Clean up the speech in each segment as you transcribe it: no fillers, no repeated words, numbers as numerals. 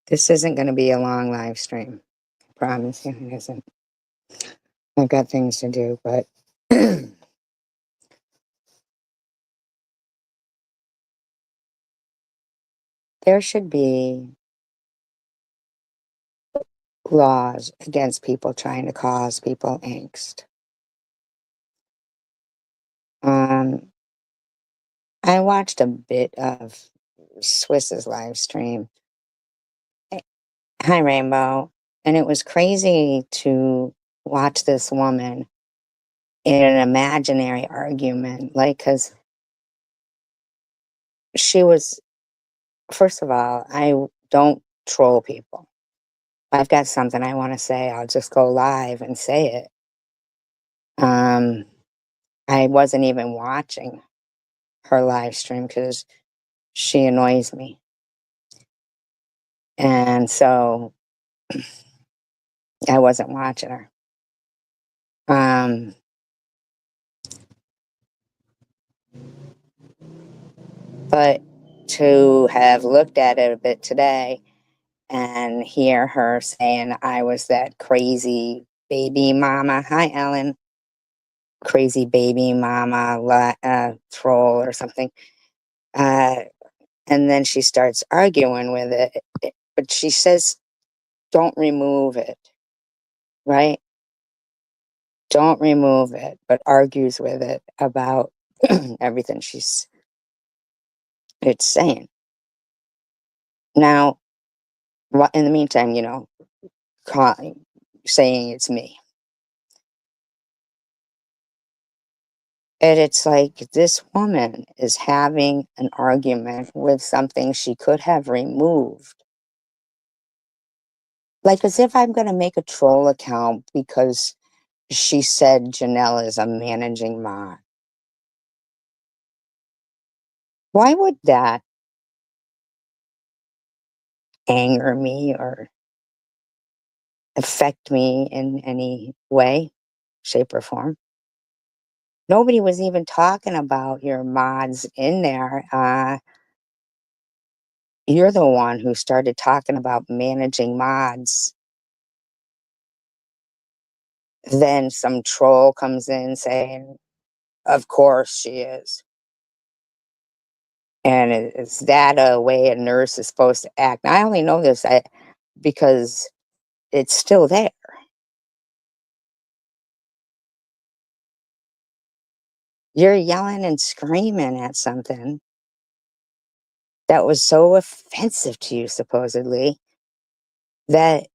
This isn't going to be a long live stream. I promise you it isn't. I've got things to do, but there should be laws against people trying to cause people angst. Um, I watched a bit of Swiss's live stream. Eh, Hi, Rainbow. And it was crazy to watch this woman in an imaginary argument. Like, because she was, first of all, I don't troll people. I've got something I want to say, I'll just go live and say it. Um, I wasn't even watching her live stream because she annoys me. And so I wasn't watching her. Um, but to have looked at it a bit today and hear her saying I was that crazy baby mama. Hi, Ellen. Crazy baby mama troll or something. Uh, and then she starts arguing with it. But she says, don't remove it, right? Don't remove it, but argues with it about everything it's saying. Now, in the meantime, saying it's me. And it's like this woman is having an argument with something she could have removed. Like as if I'm going to make a troll account because she said Janelle is a managing mom. Why would that anger me or affect me in any way, shape, or form? Nobody was even talking about your mods in there. You're the one who started talking about managing mods. Then some troll comes in saying, of course she is. And is that a way a nurse is supposed to act? I only know this because it's still there. You're yelling and screaming at something that was so offensive to you, supposedly, that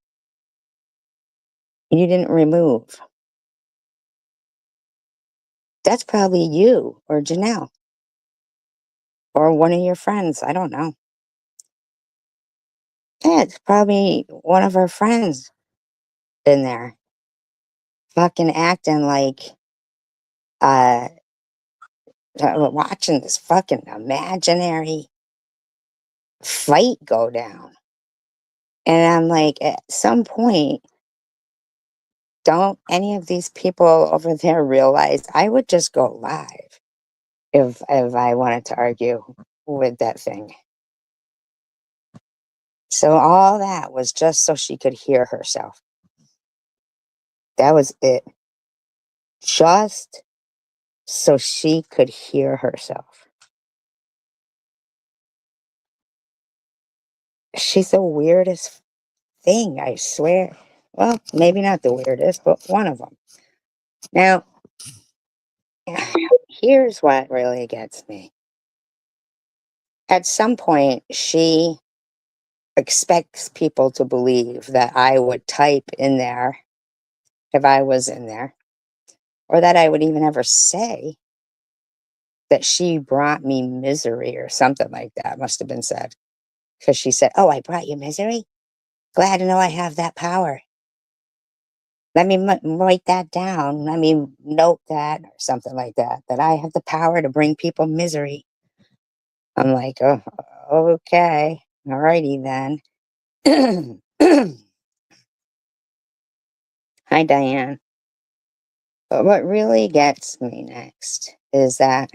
you didn't remove. That's probably you or Janelle or one of your friends. I don't know. Yeah, it's probably one of our friends in there fucking acting like uh watching this fucking imaginary fight go down. And I'm like, at some point, don't any of these people over there realize I would just go live if I wanted to argue with that thing. So all that was just so she could hear herself. That was it. Just so she could hear herself. She's the weirdest thing, I swear. Well, maybe not the weirdest, but one of them. Now, here's what really gets me. At some point, she expects people to believe that I would type in there if I was in there, or that I would even ever say that she brought me misery or something like that, must have been said. Because she said, oh, I brought you misery? Glad to know I have that power. Let me write that down. Let me note that or something like that, that I have the power to bring people misery. I'm like, oh, okay. All righty then. Hi, Diane. But what really gets me next is that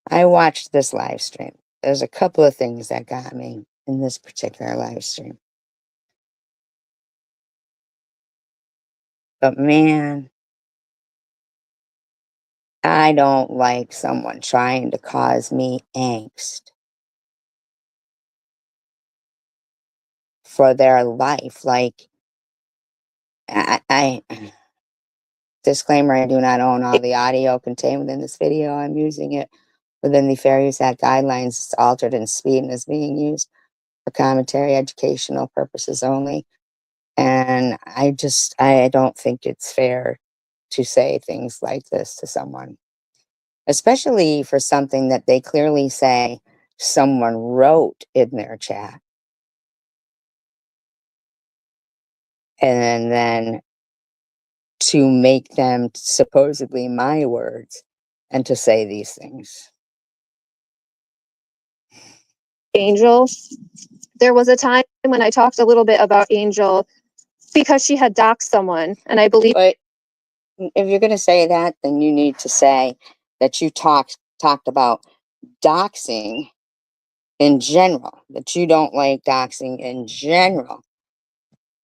I watched this live stream. There's a couple of things that got me in this particular live stream. But man, I don't like someone trying to cause me angst for their life. Like, I disclaimer, I do not own all the audio contained within this video. I'm using it within the Fair Use Act guidelines. It's altered in speed and is being used for commentary, educational purposes only. And I don't think it's fair to say things like this to someone, especially for something that they clearly say someone wrote in their chat. And then to make them supposedly my words and to say these things. Angel. There was a time when I talked a little bit about Angel because she had doxed someone, and I believe. But if you're going to say that, then you need to say that you talked about doxing in general, that you don't like doxing in general.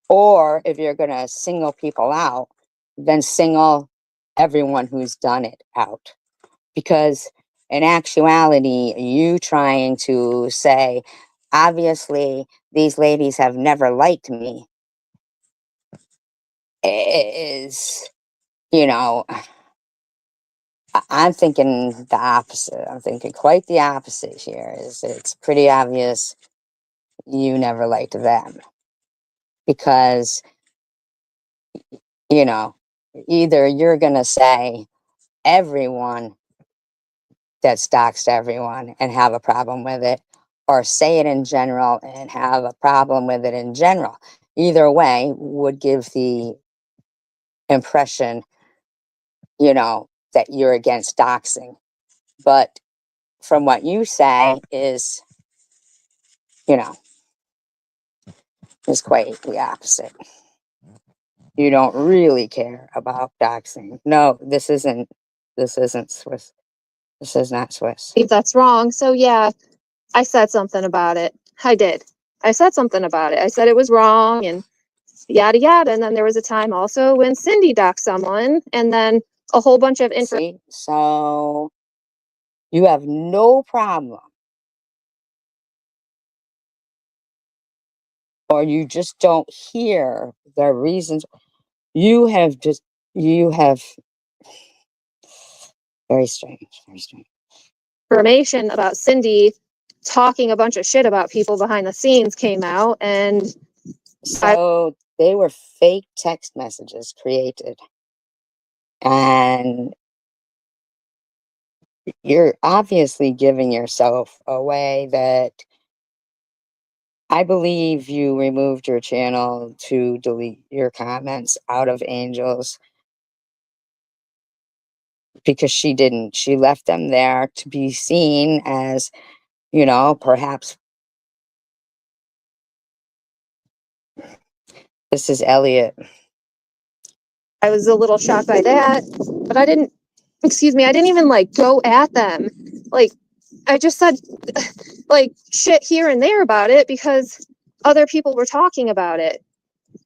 Or if you're going to single people out, then single everyone who's done it out. Because in actuality, you trying to say, obviously, these ladies have never liked me is, you know, I'm thinking the opposite. I'm thinking quite the opposite here. Is it's pretty obvious you never liked them because, you know, either you're going to say everyone that doxed everyone and have a problem with it, or say it in general and have a problem with it in general. Either way would give the impression, that you're against doxing. But from what you say is, you know, is quite the opposite. You don't really care about doxing. No, this isn't Swiss. This is not Swiss. That's wrong. So yeah, I said something about it. I did. I said something about it. I said it was wrong and yada yada. And then there was a time also when Cindy doxed someone, and then a whole bunch of info. See, so you have no problem, or you just don't hear the reasons. You have very strange, very strange. Information about Cindy talking a bunch of shit about people behind the scenes came out, and So they were fake text messages created. And you're obviously giving yourself away that I believe you removed your channel to delete your comments out of Angel's because she didn't. She left them there to be seen as, perhaps this is Elliot. I was a little shocked by that, but I didn't, excuse me, I didn't even like go at them. Like, I just said like shit here and there about it because other people were talking about it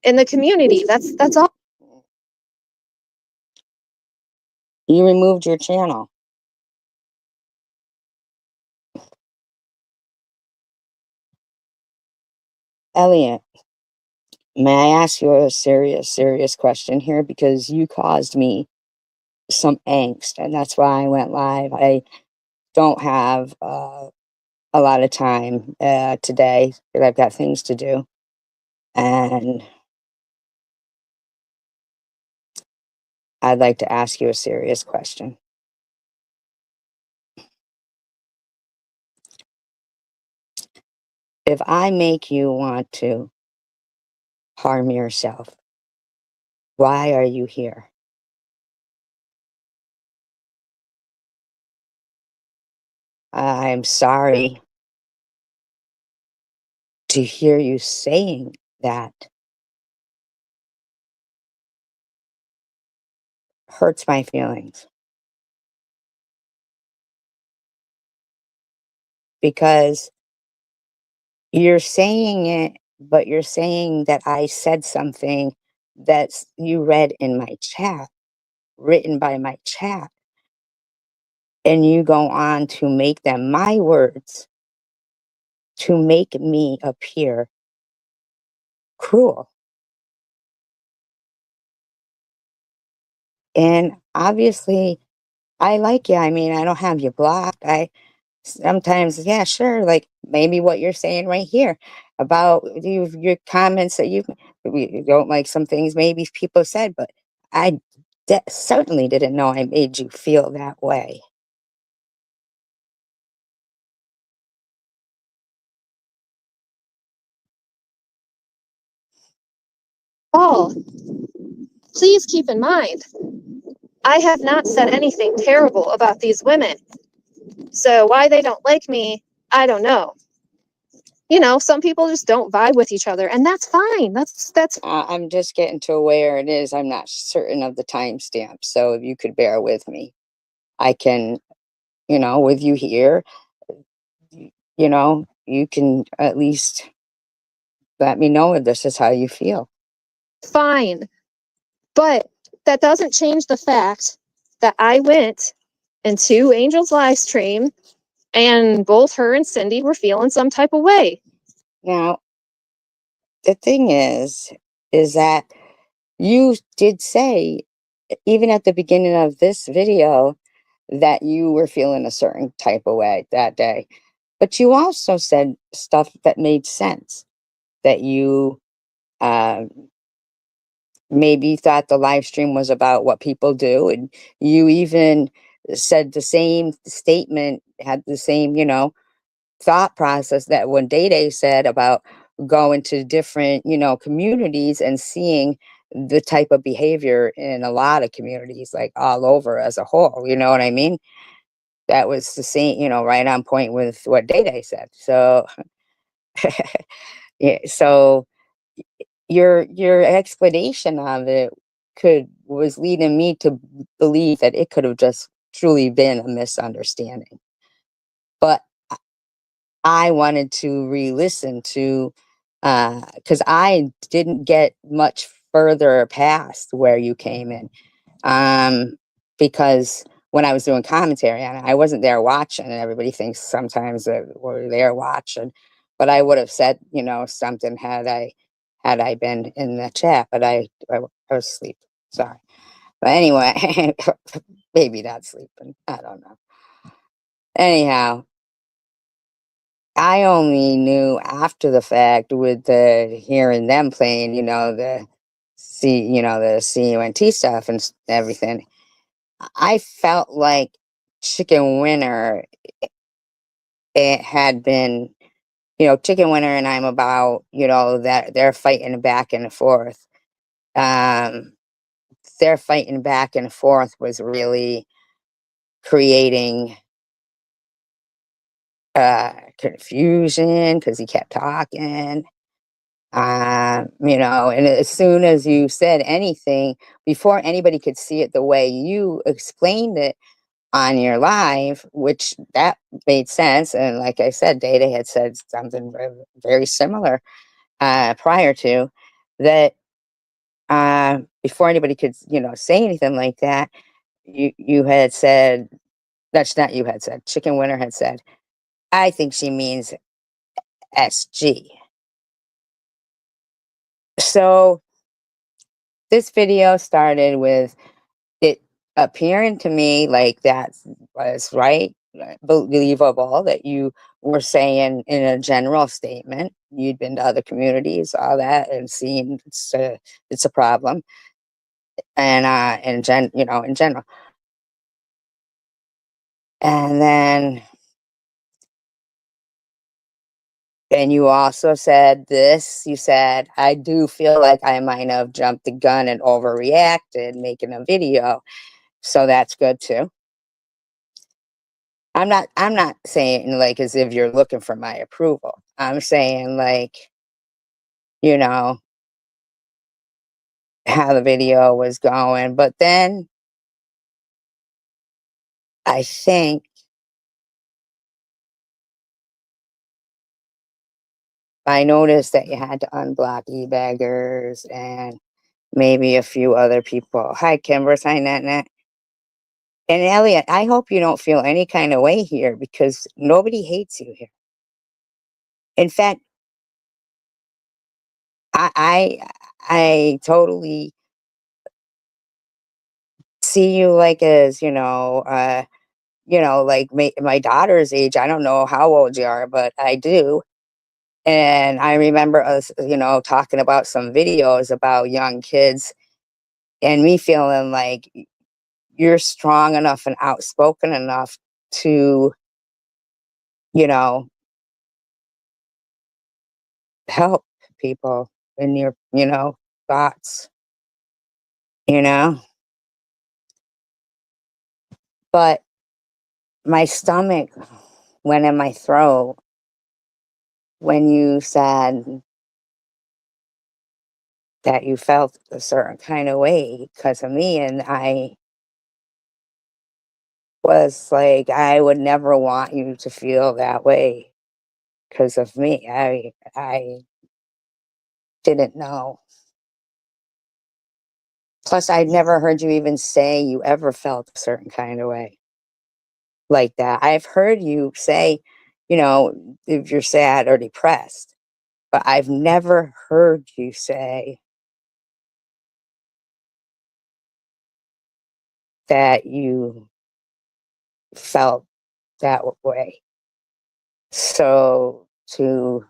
in the community. That's all. You removed your channel. Elliot, may I ask you a serious question here? Because you caused me some angst, and that's why I went live. I don't have a lot of time today because I've got things to do. And I'd like to ask you a serious question. If I make you want to harm yourself, why are you here? I'm sorry to hear you saying that. Hurts my feelings. because you're saying it, but you're saying that I said something that's you read in my chat, written by my chat, and you go on to make them my words to make me appear cruel. And obviously, I like you. I mean, I don't have you blocked. I sometimes, yeah, sure, like maybe what you're saying right here about your comments that you don't like some things maybe people said, but I certainly didn't know I made you feel that way. Paul, please keep in mind, I have not said anything terrible about these women. So why they don't like me, I don't know. You know, some people just don't vibe with each other, and that's fine. That's I'm just getting to where it is. I'm not certain of the timestamp. So if you could bear with me, I can, with you here, you can at least let me know if this is how you feel. fine. But that doesn't change the fact that I went into Angel's live stream and both her and Cindy were feeling some type of way. Now, the thing is that you did say, even at the beginning of this video, that you were feeling a certain type of way that day. But you also said stuff that made sense, that you um, maybe thought the live stream was about what people do. And you even said the same statement, had the same, thought process that when Day Day said about going to different, communities and seeing the type of behavior in a lot of communities, like all over as a whole, you know what I mean? That was the same, right on point with what Day Day said. So, yeah, so your explanation of it was leading me to believe that it could have just truly been a misunderstanding. But I wanted to re-listen to, because I didn't get much further past where you came in, because when I was doing commentary on it, I wasn't there watching, and everybody thinks sometimes that we're there watching, but I would have said, something had I been in the chat, but I was asleep. Sorry, but anyway, maybe not sleeping. I don't know. Anyhow, I only knew after the fact with the hearing them playing, the CUNT stuff and everything. I felt like Chicken Winner, it had been, Chicken Winner and I'm about, that they're fighting back and forth. Um, their fighting back and forth was really creating confusion because he kept talking. And as soon as you said anything, before anybody could see it the way you explained it on your live, which that made sense. And like I said, Data had said something very similar prior to that. Before anybody could, say anything like that, you had said, that's not you had said, Chicken Winner had said, I think she means SG. So this video started with it appearing to me like that was right, believable that you were saying in a general statement, you'd been to other communities, all that, and seen it's a problem, and in general. And then, and you also said this, you said, I do feel like I might have jumped the gun and overreacted making a video. So that's good too. I'm not saying like as if you're looking for my approval. I'm saying like, you know, how the video was going. But then I think I noticed that you had to unblock e-baggers and maybe a few other people. Hi, Kimber, hi, Nat. And Elliot, I hope you don't feel any kind of way here because nobody hates you here. In fact, I totally see you like as, like my daughter's age. I don't know how old you are, but I do. And I remember us, talking about some videos about young kids and me feeling like you're strong enough and outspoken enough to, you know, help people in your, thoughts, you know? But my stomach went in my throat when you said that you felt a certain kind of way because of me. And I was like, I would never want you to feel that way because of me. I didn't know. Plus, I'd never heard you even say you ever felt a certain kind of way like that. I've heard you say, if you're sad or depressed, but I've never heard you say that you felt that way. So to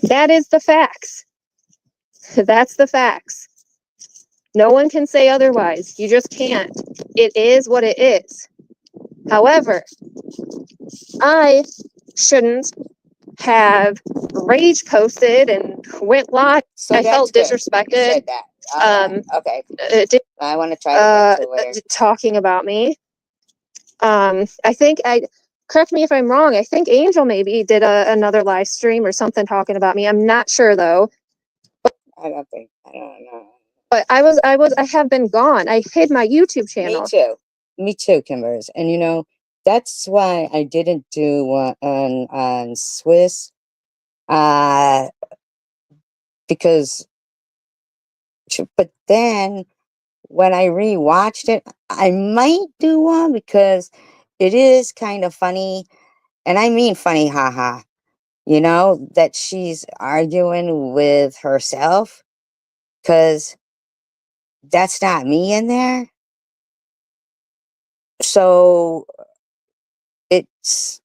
That is the facts. That's the facts. No one can say otherwise. You just can't. It is what it is. However, I shouldn't have rage posted and went live. so I that's felt good. You disrespected. said that. Okay. I want to try to get to where Talking about me. I think correct me if I'm wrong. I think Angel maybe did another live stream or something talking about me. I'm not sure though. I don't know. But I have been gone. I hid my YouTube channel. Me too, Kimbers. And that's why I didn't do one on Swiss. Because but then when I rewatched it, I might do one because it is kind of funny, and I mean funny, haha. That she's arguing with herself because that's not me in there. So it's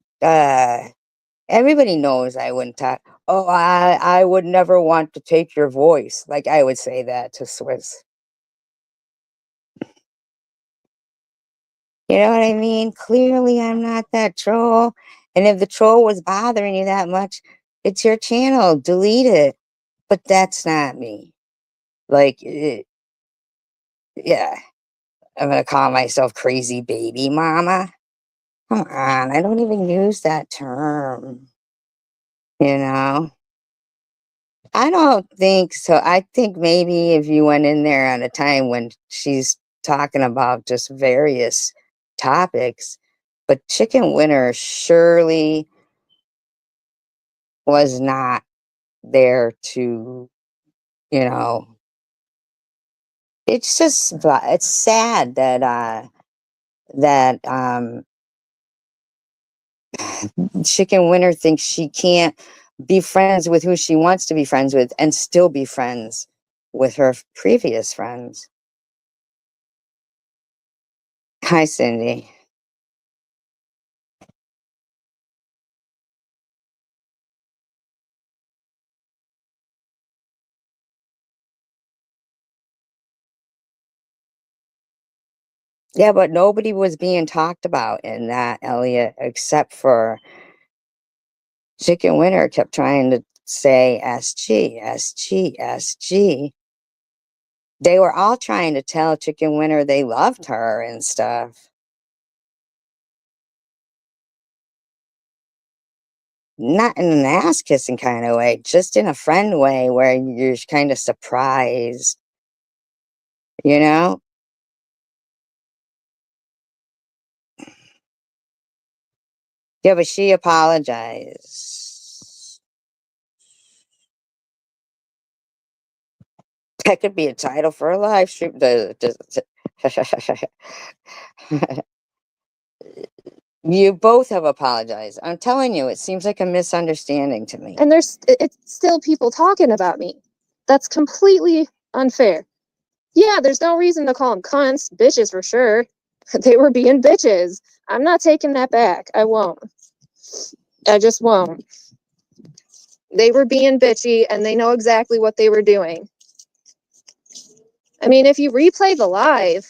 everybody knows I wouldn't talk. Oh, I would never want to take your voice. Like I would say that to Swiss. You know what I mean? Clearly, I'm not that troll. And if the troll was bothering you that much, it's your channel. Delete it. But that's not me. Like, yeah, I'm going to call myself crazy baby mama. Come on. I don't even use that term. You know? I don't think so. I think maybe if you went in there at a time when she's talking about just various topics, but Chicken Winter surely was not there to, you know, it's just it's sad that Chicken Winter thinks she can't be friends with who she wants to be friends with and still be friends with her previous friends. Hi, Cindy. Yeah, but nobody was being talked about in that, Elliot, except for Chicken Winter kept trying to say SG, SG, SG. They were all trying to tell Chicken Winter they loved her and stuff. Not in an ass kissing kind of way, just in a friend way where you're kind of surprised, you know? Yeah, but she apologized. That could be a title for a live stream. You both have apologized. I'm telling you, it seems like a misunderstanding to me. And it's still people talking about me. That's completely unfair. Yeah, there's no reason to call them cunts, bitches for sure. They were being bitches. I'm not taking that back. I won't. I just won't. They were being bitchy and they know exactly what they were doing. I mean, if you replay the live,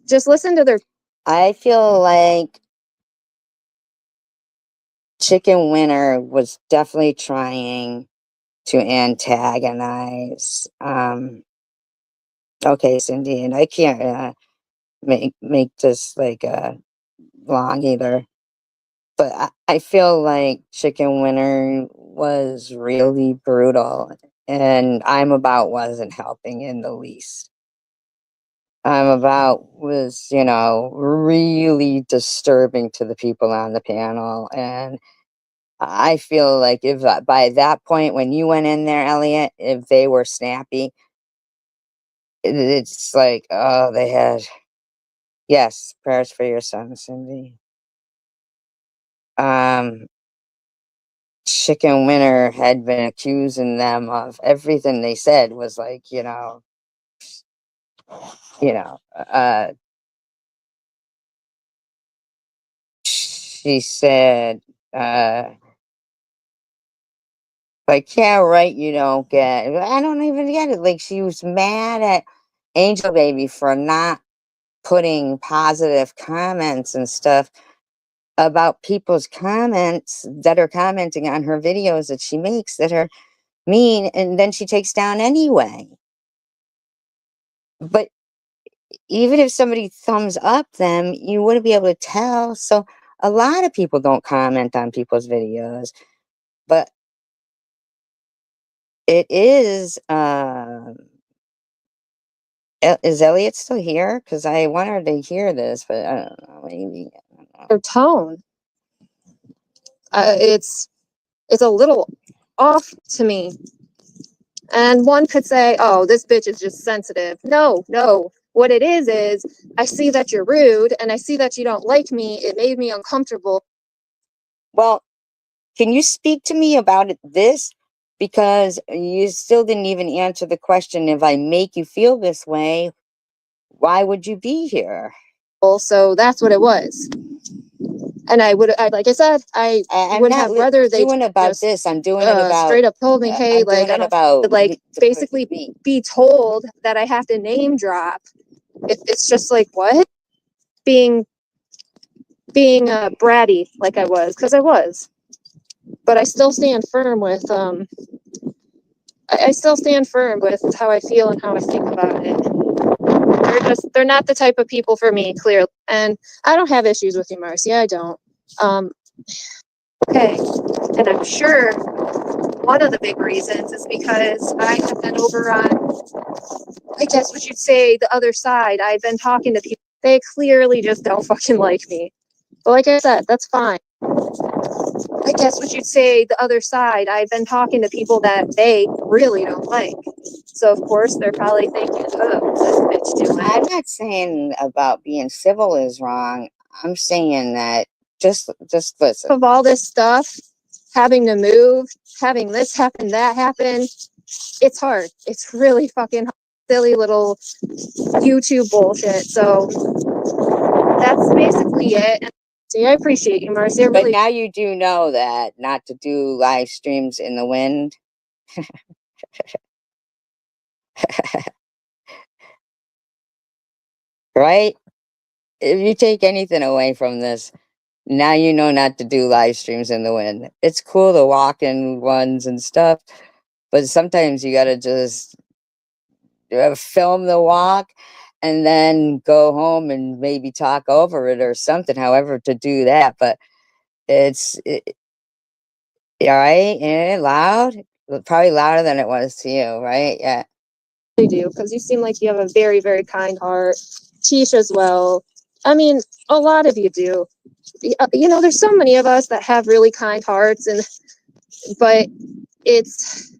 just listen to their. I feel like Chicken Winner was definitely trying to antagonize. Okay, Cindy, and I can't make this like long either. But I feel like Chicken Winner was really brutal, and I'm About wasn't helping in the least. I'm About was, really disturbing to the people on the panel. And I feel like if by that point, when you went in there, Elliot, if they were snappy, it's like, oh, they had, yes, prayers for your son, Cindy. Chicken Winner had been accusing them of everything they said was like, you know, uh, she said, like, yeah, right, you don't get, I don't even get it. Like, she was mad at Angel Baby for not putting positive comments and stuff about people's comments that are commenting on her videos that she makes that are mean, and then she takes down anyway. But even if somebody thumbs up them, you wouldn't be able to tell. So a lot of people don't comment on people's videos, but it is, is Elliot still here? Because I want her to hear this, but I don't know, maybe. I don't know. Their tone. It's a little off to me. And one could say, oh, this bitch is just sensitive. No, no. What it is I see that you're rude and I see that you don't like me. It made me uncomfortable. Well, can you speak to me about this? Because you still didn't even answer the question. If I make you feel this way, why would you be here? So that's what it was. And like I said, I'm would not have rather they doing about just this. I'm doing it about straight up told me, hey, I'm like doing I it don't about like the basically me. be told that I have to name drop. It's just like what? Being bratty like I was, because I was. But I still stand firm with I still stand firm with how I feel and how I think about it. They're not the type of people for me, clearly. And I don't have issues with you, Marcy. I don't. Okay. And I'm sure one of the big reasons is because I have been over on, I guess what you'd say, the other side. I've been talking to people. They clearly just don't fucking like me. But like I said, that's fine. I guess what you'd say, the other side. I've been talking to people that they really don't like. So of course they're probably thinking, oh, what's this bitch doing? I'm not saying about being civil is wrong. I'm saying that just listen. Of all this stuff, having to move, having this happen, that happen, it's hard. It's really fucking hard. Silly little YouTube bullshit. So that's basically it. See, I appreciate you, Marcy. But now you do know that not to do live streams in the wind. Right? If you take anything away from this, now you know not to do live streams in the wind. It's cool to walk in ones and stuff, but sometimes you gotta just film the walk and then go home and maybe talk over it or something, however to do that. But all right, and loud, probably louder than it was to you, right? Yeah. They do, because you seem like you have a very, very kind heart. Tish as well. I mean, a lot of you do. You know, there's so many of us that have really kind hearts, but it's,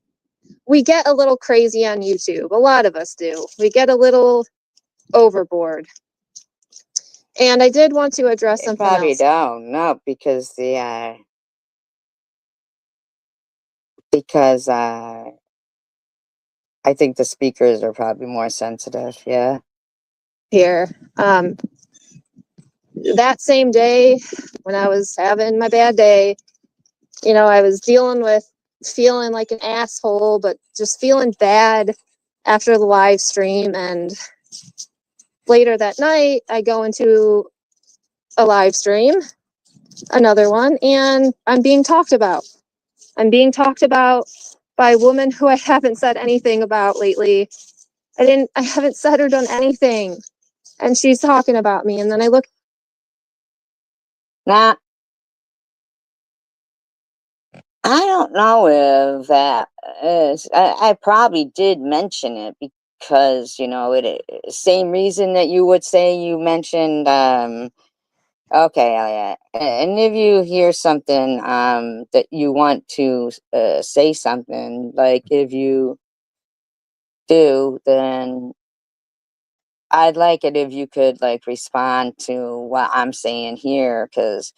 we get a little crazy on YouTube. A lot of us do. We get a little overboard. And I did want to address They something probably else. don't. No, because because I think the speakers are probably more sensitive. Yeah. Here. That same day when I was having my bad day, you know, I was dealing with feeling like an asshole, but just feeling bad after the live stream. And later that night, I go into a live stream, another one, and I'm being talked about. I'm being talked about by a woman who I haven't said anything about lately. I haven't said or done anything. And she's talking about me. And then I look. Now, I don't know if that is. I probably did mention it because, you know, same reason that you would say you mentioned. Okay, Elliot. And if you hear something that you want to say something, like if you do, then I'd like it if you could like respond to what I'm saying here, because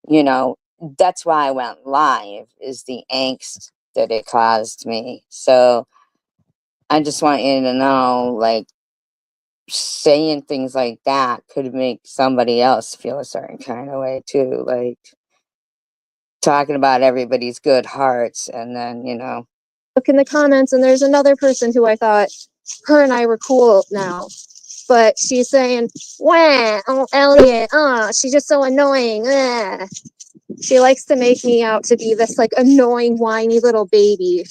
you know that's why I went live, is the angst that it caused me. So I just want you to know, like, saying things like that could make somebody else feel a certain kind of way too, like talking about everybody's good hearts, and then Look in the comments, and there's another person who I thought her and I were cool now. But she's saying, "Wah, oh Elliot, she's just so annoying." She likes to make me out to be this like annoying, whiny little baby.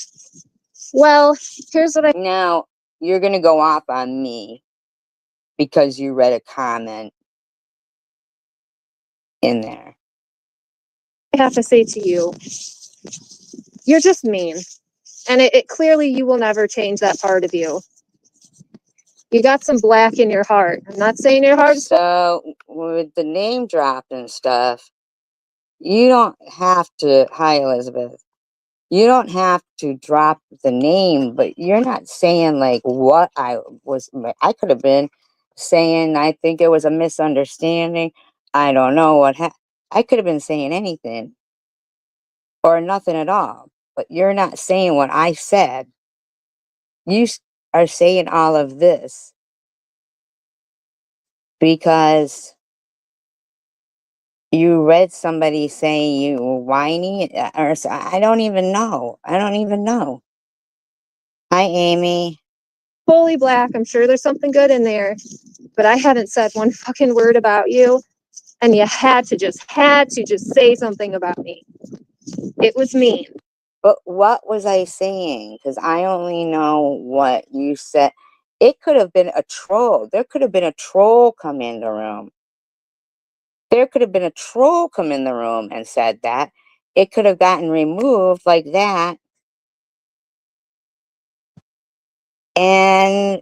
Well, here's what I now you're gonna go off on me because you read a comment in there. have to say to you. You're just mean. And it clearly you will never change that part of you. You got some black in your heart. I'm not saying your heart is black. So with the name drop and stuff, you don't have to. Hi, Elizabeth. You don't have to drop the name, but you're not saying like what I was. I could have been saying, I think it was a misunderstanding. I don't know what I could have been saying anything or nothing at all, but you're not saying what I said. You are saying all of this because you read somebody saying you were whiny, or I don't even know. I don't even know. Hi, Amy. Fully black. I'm sure there's something good in there. But I haven't said one fucking word about you. And you had to just say something about me. It was mean. But what was I saying? Because I only know what you said. It could have been a troll. There could have been a troll come in the room. There could have been a troll come in the room and said that. It could have gotten removed like that. And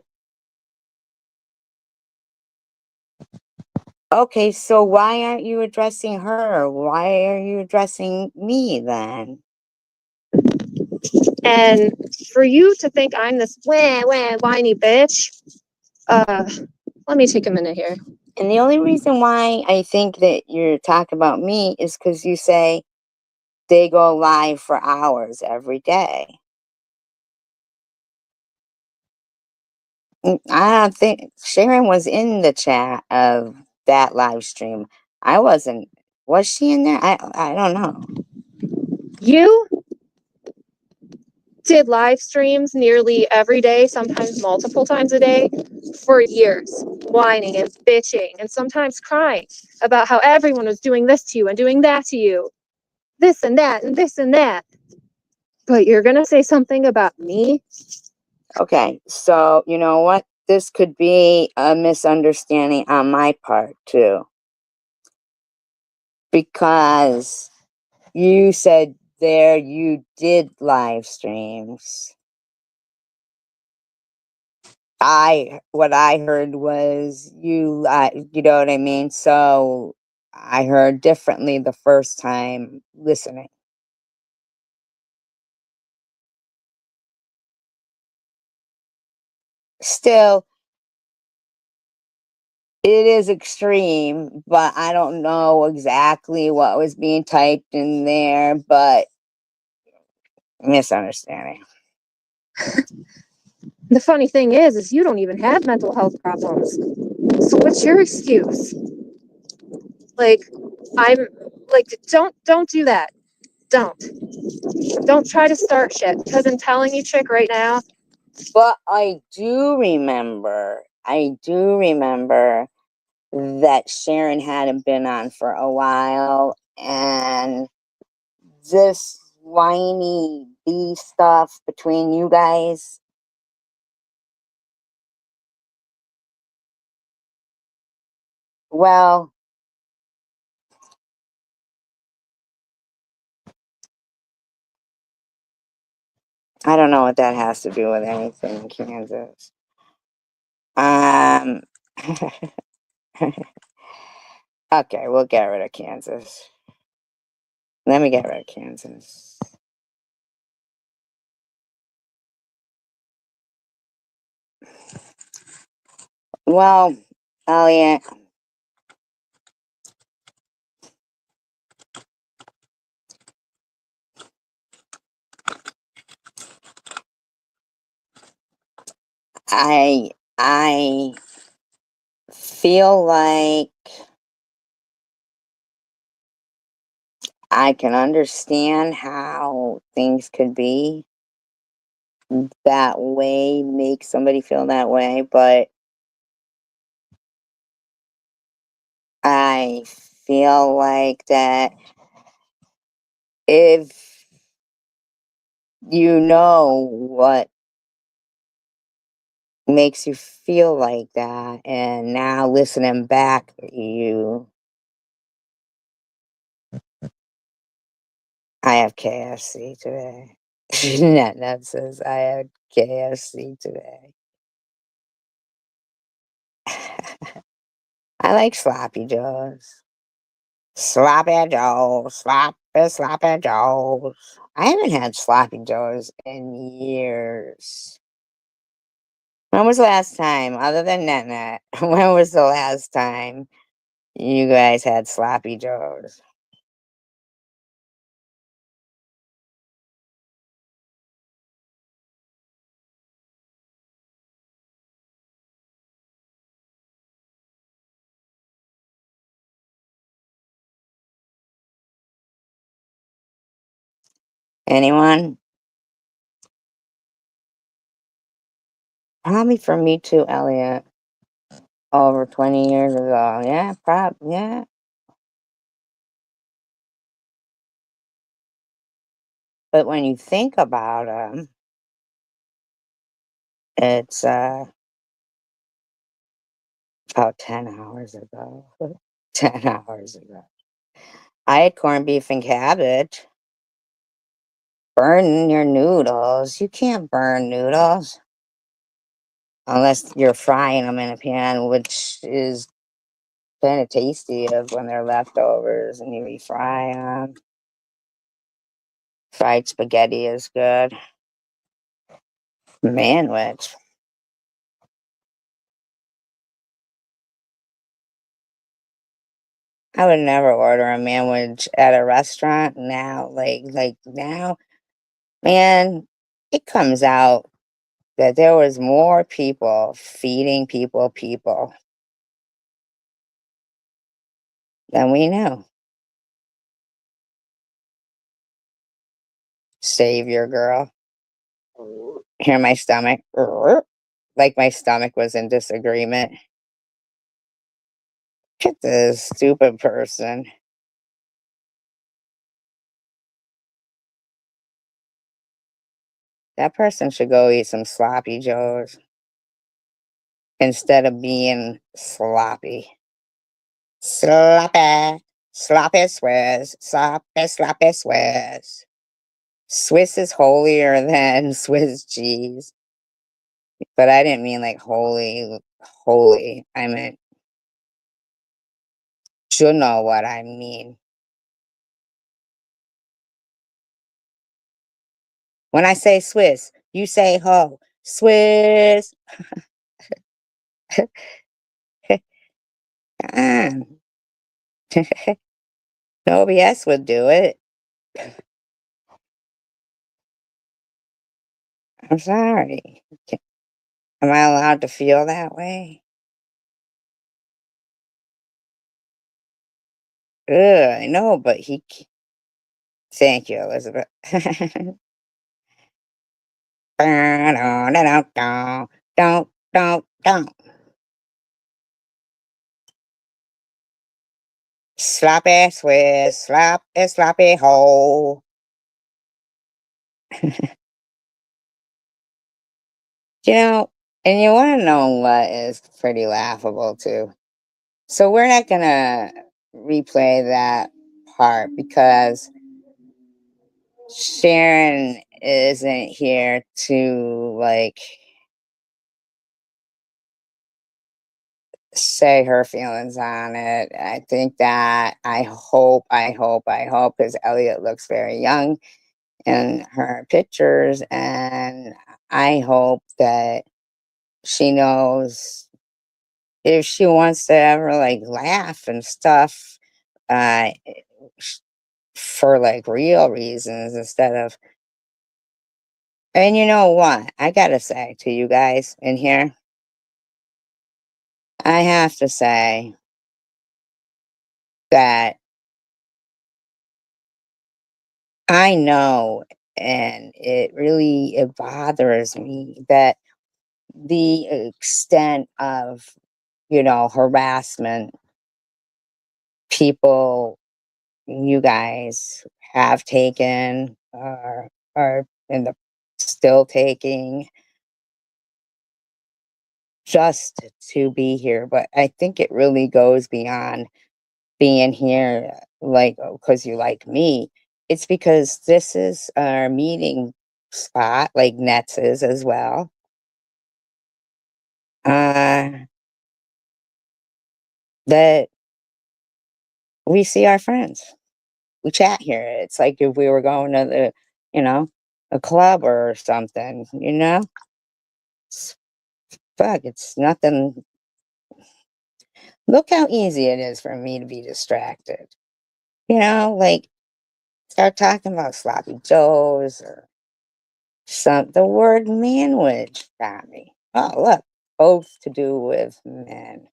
okay, so why aren't you addressing her? Why are you addressing me then? And for you to think I'm this whiny bitch, let me take a minute here. And the only reason why I think that you're talking about me is because you say they go live for hours every day. I don't think Sharon was in the chat of that live stream. I wasn't. Was she in there? I don't know. You did live streams nearly every day, sometimes multiple times a day, for years, whining and bitching and sometimes crying about how everyone was doing this to you and doing that to you, this and that and this and that. But you're gonna say something about me? Okay, so you know what? This could be a misunderstanding on my part too. Because you said there you did live streams. What I heard was you know what I mean? So I heard differently the first time listening. Still, it is extreme, but I don't know exactly what was being typed in there, but misunderstanding. The funny thing is you don't even have mental health problems. So what's your excuse? Like, I'm like, don't do that. Don't. Don't try to start shit. Because I'm telling you, chick, right now, But I do remember that Sharon hadn't been on for a while, and this whiny bee stuff between you guys. Well, I don't know what that has to do with anything, Kansas. Um, okay, we'll get rid of Kansas. Let me get rid of Kansas. Well, Elliot, I feel like I can understand how things could be that way, make somebody feel that way, but I feel like that if you know what makes you feel like that, and now listening back, I have KFC today. That says I had KFC today. I like sloppy joes. Sloppy joes, sloppy joes. I haven't had sloppy joes in years. When was the last time, other than Net, when was the last time you guys had sloppy joes? Anyone? Probably for me too, Elliot. Over 20 years ago. Yeah, yeah. But when you think about them, it's about 10 hours ago. 10 hours ago. I had corned beef and cabbage. Burn your noodles. You can't burn noodles unless you're frying them in a pan, which is kind of tasty of when they're leftovers and you refry them. Fried spaghetti is good. Manwich. I would never order a manwich at a restaurant now. Like now, man, it comes out that there was more people feeding people than we knew. Savior girl. Hear my stomach. Like my stomach was in disagreement. Look at this stupid person. That person should go eat some sloppy joes instead of being sloppy. Sloppy. Sloppy Swiss. Sloppy Swiss. Swiss is holier than Swiss cheese. But I didn't mean like holy. I meant You know what I mean. When I say Swiss, you say ho. Swiss. Ah, nobody else would do it. I'm sorry. Am I allowed to feel that way? Ugh, I know, but thank you, Elizabeth. Don't. Sloppy Swiss, sloppy hole. You know, and you want to know what is pretty laughable too. So we're not gonna replay that part because Sharon isn't here to like say her feelings on it. I think that I hope, because Elliot looks very young in her pictures, and I hope that she knows if she wants to ever like laugh and stuff, uh, for like real reasons instead of. And you know what? I gotta say to you guys in here, I have to say that I know, and it bothers me that the extent of, harassment people, you guys have taken, are in the still taking just to be here. But I think it really goes beyond being here, like, because you like me. It's because this is our meeting spot, like Nets is as well. Uh, that we see our friends. We chat here. It's like if we were going to you know, a club or something. It's, fuck, it's nothing. Look how easy it is for me to be distracted. Like start talking about sloppy joes or the word manwich got me. Oh, look, both to do with men.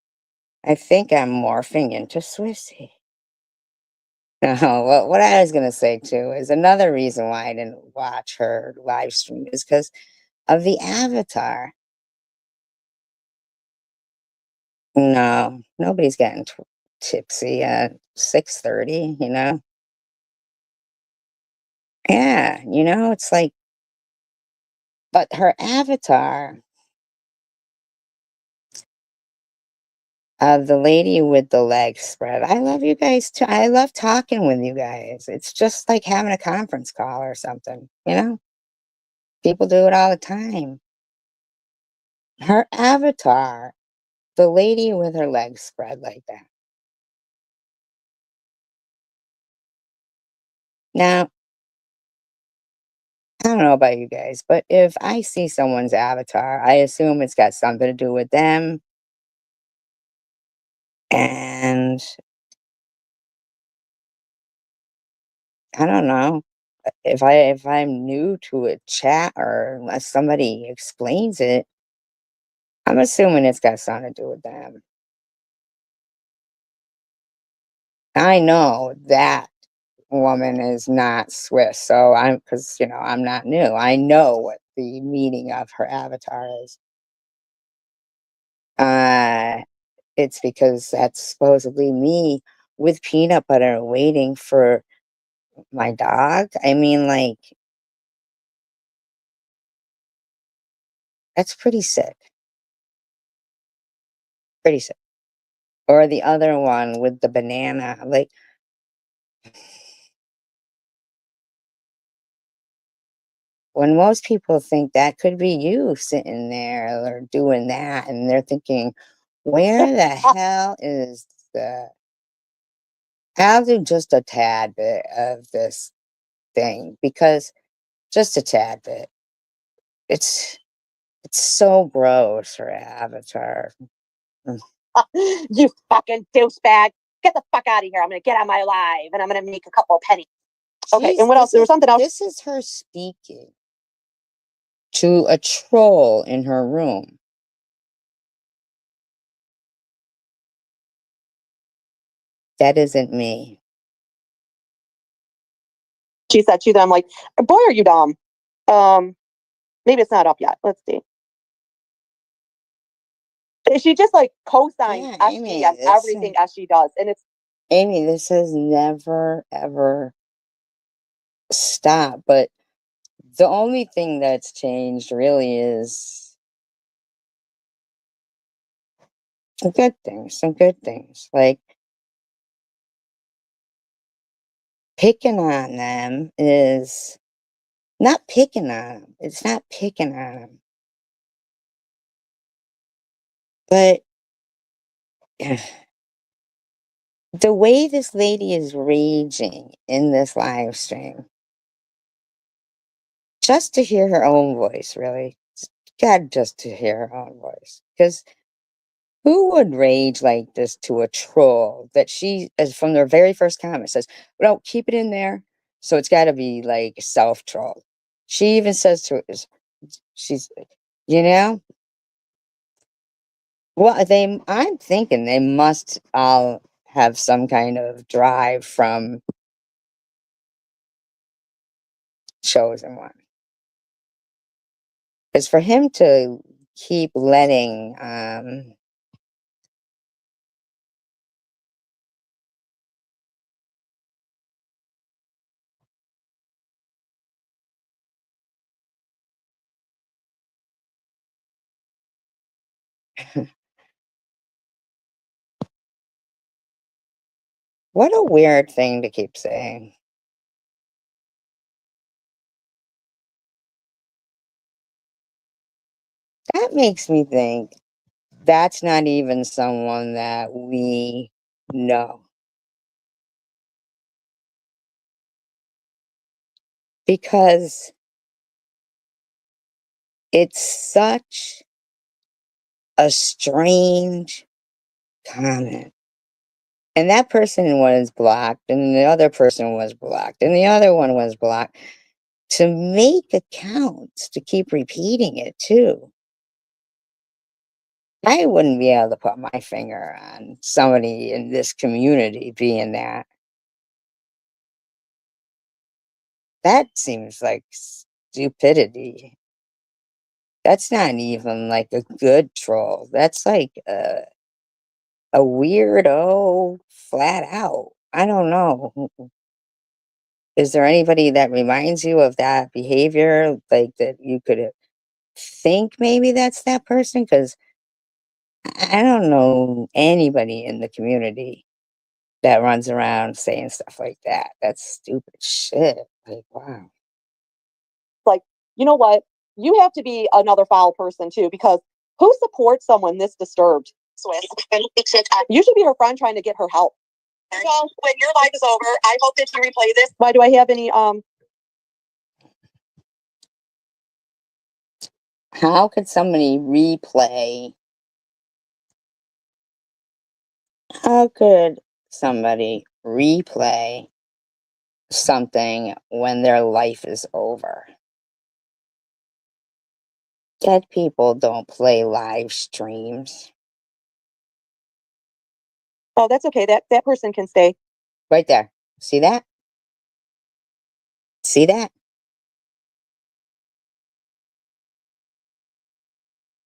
I think I'm morphing into Swissy. No, what I was gonna say too is another reason why I didn't watch her live stream is because of the avatar. No, nobody's getting tipsy at 6:30. Yeah, it's like, but her avatar of the lady with the legs spread. I love you guys too. I love talking with you guys. It's just like having a conference call or something. People do it all the time. Her avatar, the lady with her legs spread like that. Now, I don't know about you guys, but if I see someone's avatar, I assume it's got something to do with them. And I don't know if I'm new to a chat or unless somebody explains it, I'm assuming it's got something to do with them. I know that woman is not Swiss, so because I'm not new. I know what the meaning of her avatar is. Uh, it's because that's supposedly me with peanut butter waiting for my dog. I mean, like, that's pretty sick. Pretty sick. Or the other one with the banana. Like, when most people think that could be you sitting there or doing that, and they're thinking, where the hell is the I'll do just a tad bit of this thing because just a tad bit. It's it's so gross, her avatar. Mm. You fucking douchebag. Get the fuck out of here. I'm going to get on my live and I'm going to make a couple of pennies. Okay, and what else? There was something else. This is her speaking to a troll in her room. That isn't me. She said to them, like, boy, are you dumb. Maybe it's not up yet. Let's see. She just like co-signs Yeah, SG Amy, on everything SG does. And it's Amy, this has never ever stopped. But the only thing that's changed really is some good things. Like picking on them is not picking on them. It's not picking on them. But the way this lady is raging in this live stream, just to hear her own voice, really. God, just to hear her own voice. Because who would rage like this to a troll that she, as from their very first comment, says, well, keep it in there. So it's got to be like self-troll. She even says to it, she's, you know, well, I'm thinking they must all have some kind of drive from Chosen One. Because for him to keep letting what a weird thing to keep saying. That makes me think that's not even someone that we know. Because it's such a strange comment. And that person was blocked, and the other person was blocked, and the other one was blocked. To make accounts to keep repeating it too. I wouldn't be able to put my finger on somebody in this community being that. That seems like stupidity. That's not even like a good troll. That's like a weirdo flat out. I don't know. Is there anybody that reminds you of that behavior? Like that you could think maybe that's that person? Because I don't know anybody in the community that runs around saying stuff like that. That's stupid shit. Like, wow. like, you know what? You have to be another foul person too, because who supports someone this disturbed? You should be her friend trying to get her help. So when your life is over, I hope that you replay this. Why do I have any How could somebody replay? How could somebody replay something when their life is over? Dead people don't play live streams. Oh, that's okay. That person can stay. Right there. See that? See that?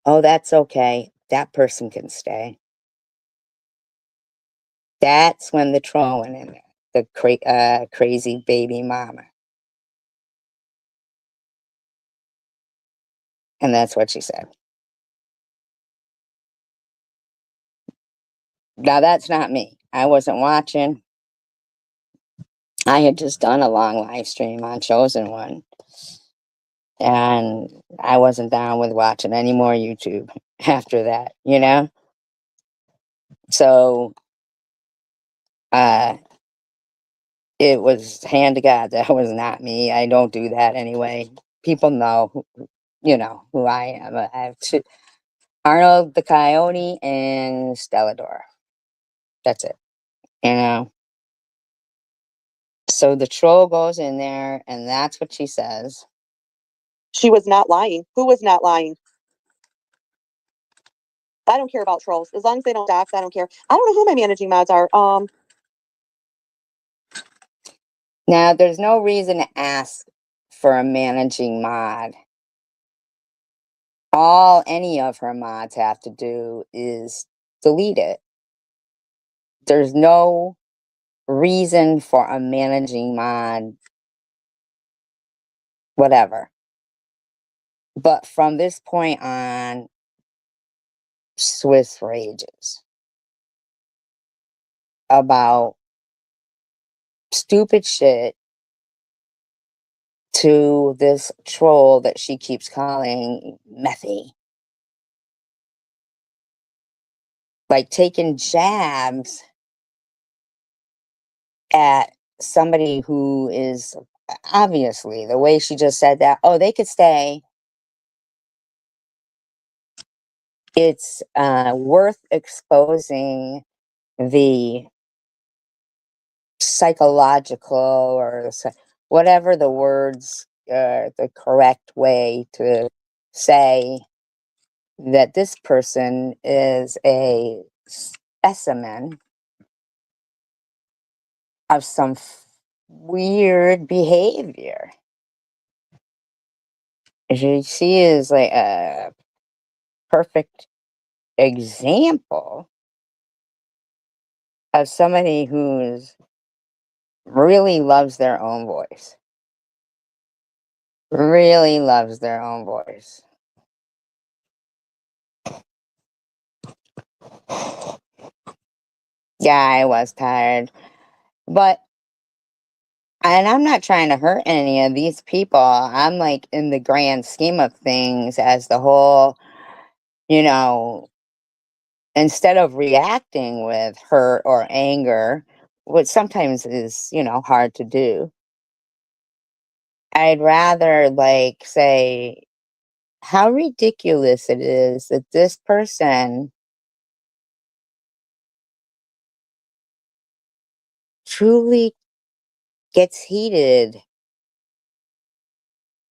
Oh, that's okay. That person can stay. That's when the troll went in there. The crazy baby mama. And that's what she said. Now, that's not me. I wasn't watching. I had just done a long live stream on Chosen One. And I wasn't down with watching any more YouTube after that, you know? So, it was hand to God. That was not me. I don't do that anyway. People know, who I am. I have two, Arnold the Coyote and Stellador. That's it. You know. So the troll goes in there, and that's what she says. She was not lying. Who was not lying? I don't care about trolls. As long as they don't dox, I don't care. I don't know who my managing mods are. Now, there's no reason to ask for a managing mod. All any of her mods have to do is delete it. There's no reason for a managing mod, whatever. But from this point on, Swiss rages about stupid shit to this troll that she keeps calling Methy. Like taking jabs at somebody who is obviously, the way she just said that, oh, they could stay. It's worth exposing the psychological or whatever the words, the correct way to say that this person is a specimen of some weird behavior. She is like a perfect example of somebody who's really loves their own voice. Really loves their own voice. Yeah, I was tired. But, and I'm not trying to hurt any of these people. I'm like, in the grand scheme of things, as the whole, instead of reacting with hurt or anger, which sometimes is, hard to do, I'd rather like say how ridiculous it is that this person truly gets heated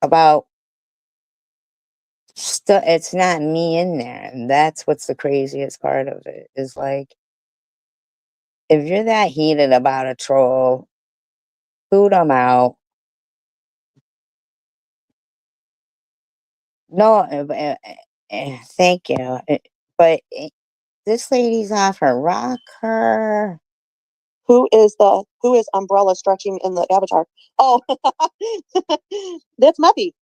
about stuff. It's not me in there. And that's what's the craziest part of it, is like, if you're that heated about a troll, boot them out. No, thank you. But this lady's off her rocker. Who is Umbrella stretching in the avatar? Oh, that's Methy.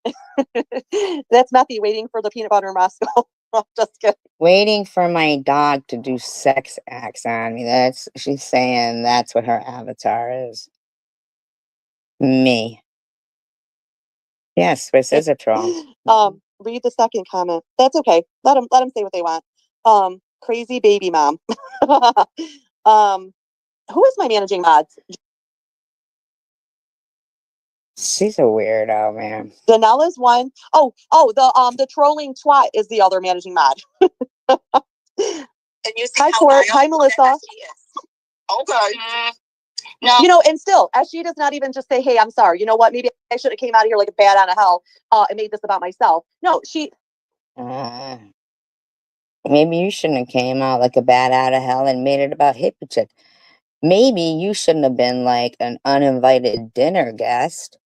That's Methy waiting for the peanut butter and Moscow. Just kidding. Waiting for my dog to do sex acts on me. She's saying that's what her avatar is. Me. Yes, this is a troll. Read the second comment. That's okay. Let them say what they want. Crazy baby mom. Who is my managing mods? She's a weirdo, man. Danella's one. Oh, the trolling twat is the other managing mod. Hi, Court. Hi, Melissa. Okay. No. And still, as she does not even just say, hey, I'm sorry. You know what? Maybe I should have came out of here like a bat out of hell and made this about myself. No, she... Maybe you shouldn't have came out like a bat out of hell and made it about hippie chick. Maybe you shouldn't have been like an uninvited dinner guest.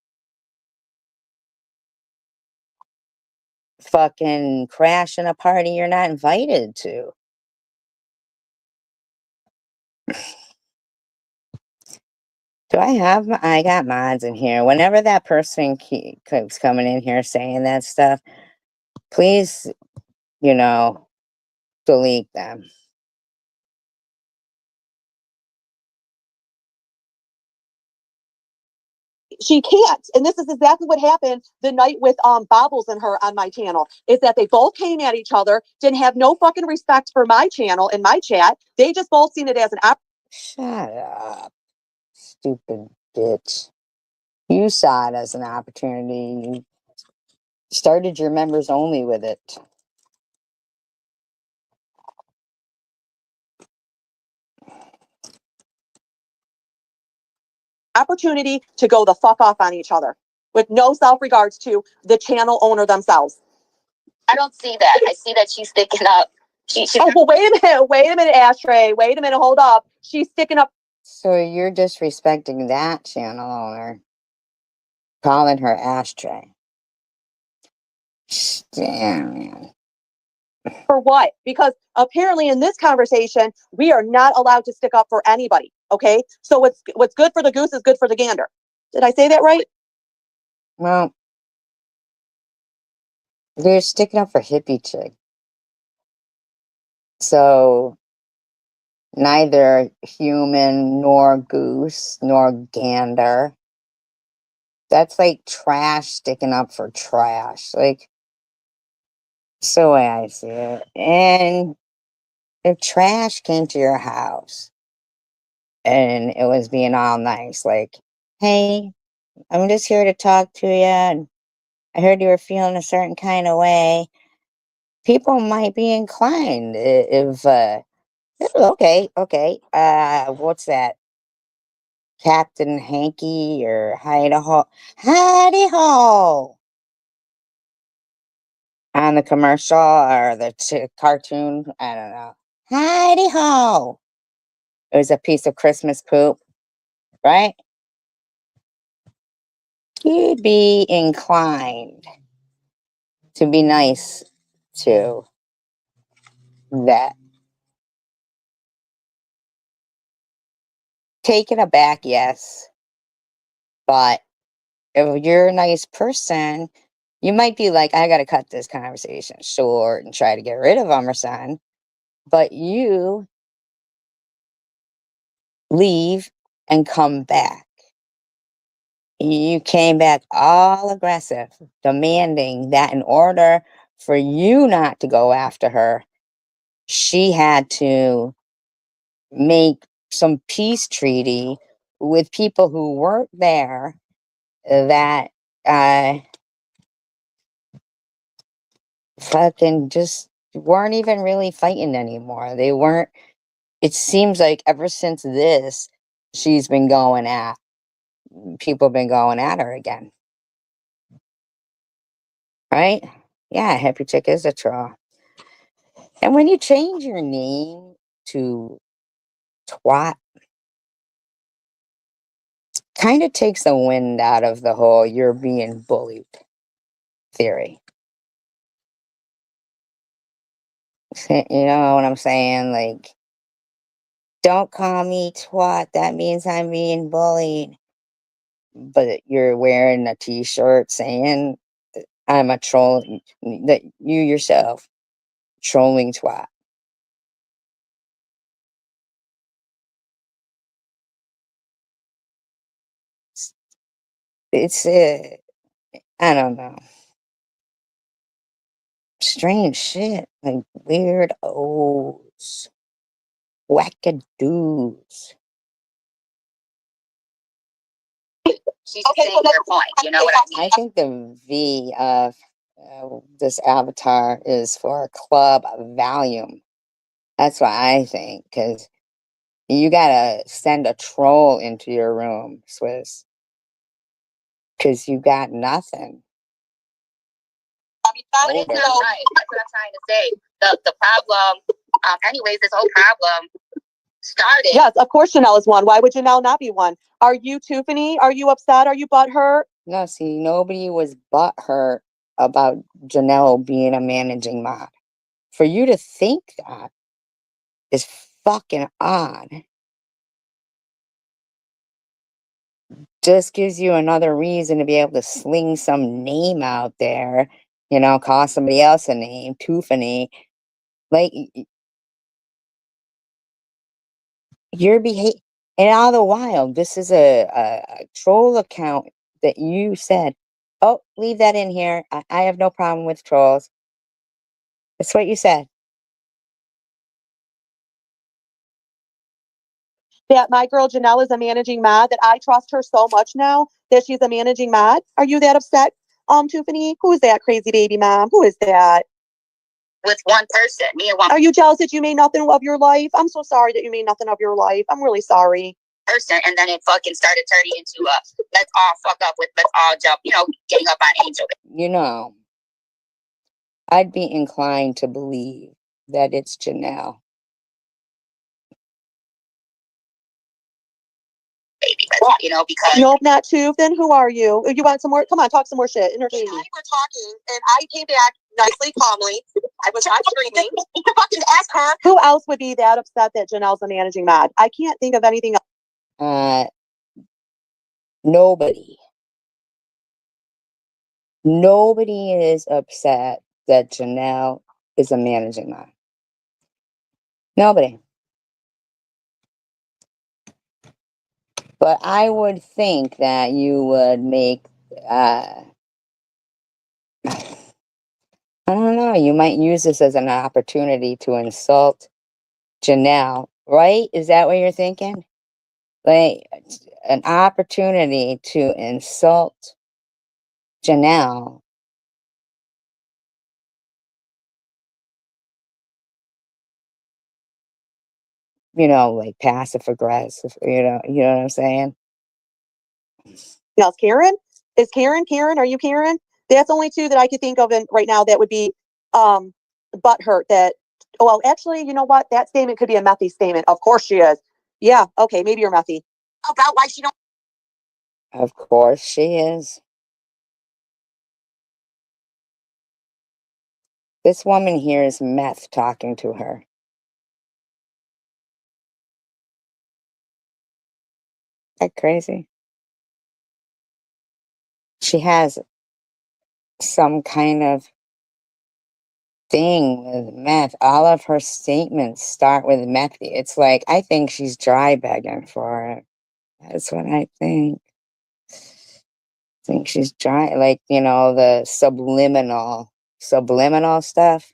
Fucking crashing a party you're not invited to. I got mods in here. Whenever that person keeps coming in here saying that stuff, please, delete them. She can't. And this is exactly what happened the night with Bobbles and her on my channel, is that they both came at each other, didn't have no fucking respect for my channel and my chat. They just both seen it as an Shut up, stupid bitch. You saw it as an opportunity. You started your members only with it. Opportunity to go the fuck off on each other with no self-regards to the channel owner themselves. I don't see that. I see that she's sticking up. Oh, well, wait a minute, Ashtray. Wait a minute, hold up. She's sticking up. So you're disrespecting that channel owner, calling her Ashtray. Damn, man. For what? Because apparently in this conversation, we are not allowed to stick up for anybody. Okay? So what's good for the goose is good for the gander. Did I say that right? Well, they're sticking up for hippie chick. So neither human nor goose nor gander. That's like trash sticking up for trash. Like, it's the way I see it. And if trash came to your house and it was being all nice, like, hey, I'm just here to talk to you, and I heard you were feeling a certain kind of way, people might be inclined if okay, what's that? Captain Hanky or Hidey Ho on the commercial or the cartoon. I don't know. Hidey Ho. It was a piece of Christmas poop, right? You'd be inclined to be nice to that. Taken aback, yes. But if you're a nice person, you might be like, I got to cut this conversation short and try to get rid of Emerson. But you leave and come back. You came back all aggressive, demanding that in order for you not to go after her, she had to make some peace treaty with people who weren't there that fucking just weren't even really fighting anymore. They weren't. It seems like ever since this, she's been going at people been going at her again. Right? Yeah, Happy Chick is a troll. And when you change your name to twat, kind of takes the wind out of the whole you're being bullied theory. You know what I'm saying? Like, don't call me twat. That means I'm being bullied. But you're wearing a t-shirt saying I'm a troll, that you yourself trolling twat. It's I don't know, strange shit, like weirdos, wackadoos. She's saying your point. You know what I mean? I think the V of this avatar is for club volume. That's what I think, because you gotta send a troll into your room, Swiss, because you got nothing. What is that right? That's what I'm trying to say. The problem, anyways, this whole problem started. Yes, of course Janelle is one. Why would Janelle not be one? Are you Tiffany? Are you upset? Are you butthurt? No, see, nobody was butthurt about Janelle being a managing mod. For you to think that is fucking odd. Just gives you another reason to be able to sling some name out there, call somebody else a name, Tiffany. Like, you're and all the while, this is a troll account that you said, oh, leave that in here. I have no problem with trolls. That's what you said. that my girl Janelle is a managing mod, that I trust her so much now that she's a managing mod? Are you that upset, Tiffany? Who is that crazy baby mom? Who is that? With one person, me and one Are you jealous that you made nothing of your life? I'm so sorry that you made nothing of your life. I'm really sorry. person, and then it fucking started turning into a let's all fuck up with, let's all jump, getting up on Angel. You know, I'd be inclined to believe that it's Janelle. Baby, because Nope, not two. Then who are you? You want some more? Come on, talk some more shit. Entertain me. We're talking, and I came back nicely, calmly. I was not screaming. You can fucking ask her. Who else would be that upset that Janelle's a managing mod? I can't think of anything else. Nobody. Nobody is upset that Janelle is a managing mod. Nobody. But I would think that you would make, I don't know, you might use this as an opportunity to insult Janelle, right? Is that what you're thinking? Like, an opportunity to insult Janelle. Like passive aggressive, you know what I'm saying? Else. Karen? Is Karen? Karen, are you Karen? That's only two that I could think of right now that would be butthurt that, well, actually, you know what? That statement could be a Methy statement. Of course she is. Yeah, okay, maybe you're Methy. About why she don't. Of course she is. This woman here is meth talking to her. That crazy? She has some kind of thing with meth. All of her statements start with meth. It's like, I think she's dry begging for it. That's what I think. I think she's dry, like, the subliminal stuff.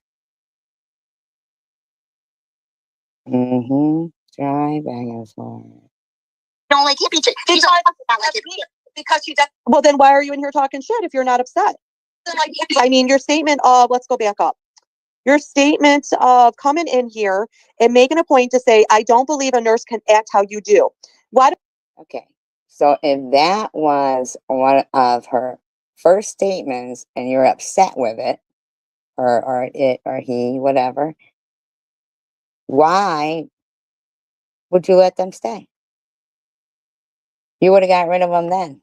Dry begging for it. don't like hippie chick. Because she does. Well, then why are you in here talking shit if you're not upset? Like I mean, your statement of, let's go back up. Your statement of coming in here and making a point to say, I don't believe a nurse can act how you do. Why? Okay. So if that was one of her first statements and you're upset with it, or it or he, whatever, why would you let them stay? You would have got rid of them then.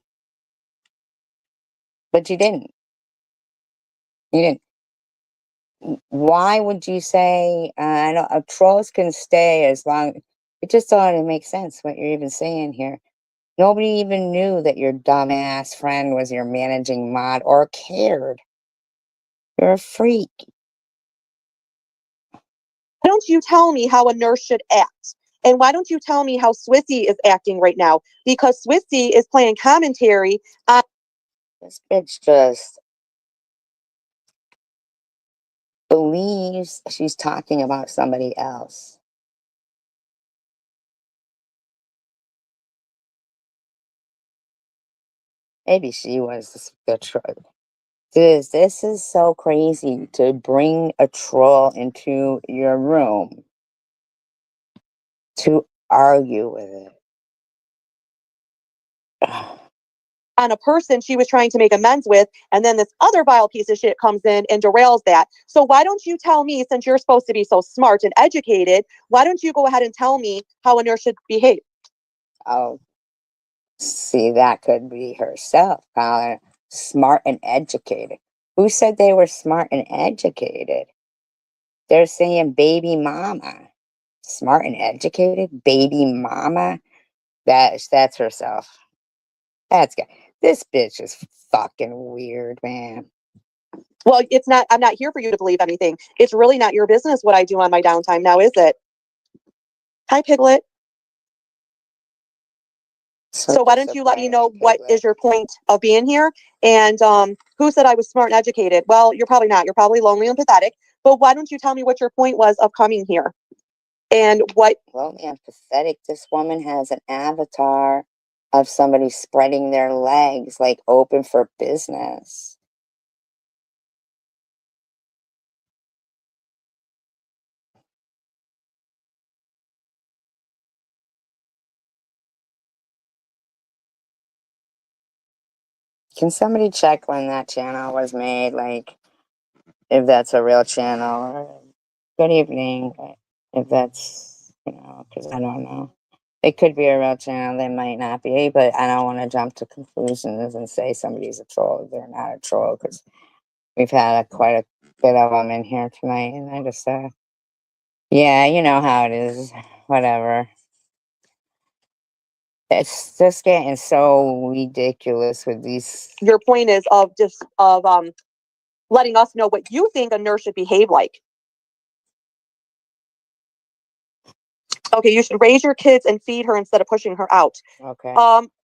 But you didn't. You didn't. Why would you say, I know trolls can stay as long, it just doesn't make sense what you're even saying here. Nobody even knew that your dumbass friend was your managing mod or cared. You're a freak. Why don't you tell me how a nurse should act? And why don't you tell me how Swissy is acting right now? Because Swissy is playing commentary on. This bitch just believes she's talking about somebody else. Maybe she was the troll. This is so crazy to bring a troll into your room to argue with it. On a person she was trying to make amends with, and then this other vile piece of shit comes in and derails that. So why don't you tell me, since you're supposed to be so smart and educated, why don't you go ahead and tell me how a nurse should behave? Oh, see, that could be herself, calling her smart and educated. Who said they were smart and educated? They're saying baby mama. Smart and educated? Baby mama? That's herself. That's good. This bitch is fucking weird, man. Well, it's not, I'm not here for you to believe anything. It's really not your business what I do on my downtime now, is it? Hi, Piglet. So why don't you let me know what is your point of being here? And who said I was smart and educated? Well, you're probably not. You're probably lonely and pathetic. But why don't you tell me what your point was of coming here? And what Well, yeah, pathetic. This woman has an avatar of somebody spreading their legs, like open for business. Can somebody check when that channel was made? Like, if that's a real channel? Or, good evening. If that's, because I don't know. It could be a real channel, they might not be, but I don't want to jump to conclusions and say somebody's a troll. They're not a troll, because we've had quite a bit of them in here tonight, and I just, yeah, you know how it is. Whatever. It's just getting so ridiculous with these. your point is of just of letting us know what you think a nurse should behave like. Okay, you should raise your kids and feed her instead of pushing her out. Okay.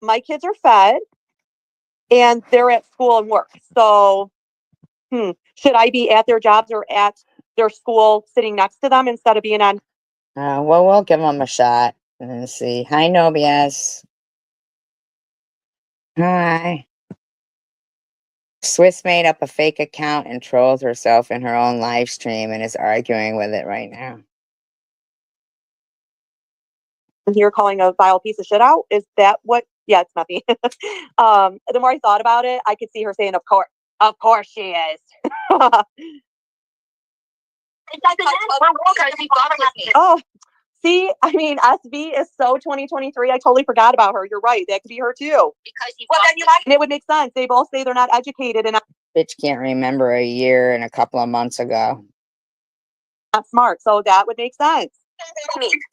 My kids are fed and they're at school and work. So, should I be at their jobs or at their school sitting next to them instead of being on? Well, we'll give them a shot and see. Hi, Nobias. Hi. Swiss made up a fake account and trolls herself in her own live stream and is arguing with it right now. Here calling a vile piece of shit out? Is that what? Yeah, it's nothing. The more I thought about it, I could see her saying, of course she is." Oh, see, I mean, SB is so 2023. I totally forgot about her. You're right. That could be her too. Because And it would make sense. They both say they're not educated and Bitch can't remember a year and a couple of months ago. not smart. So that would make sense.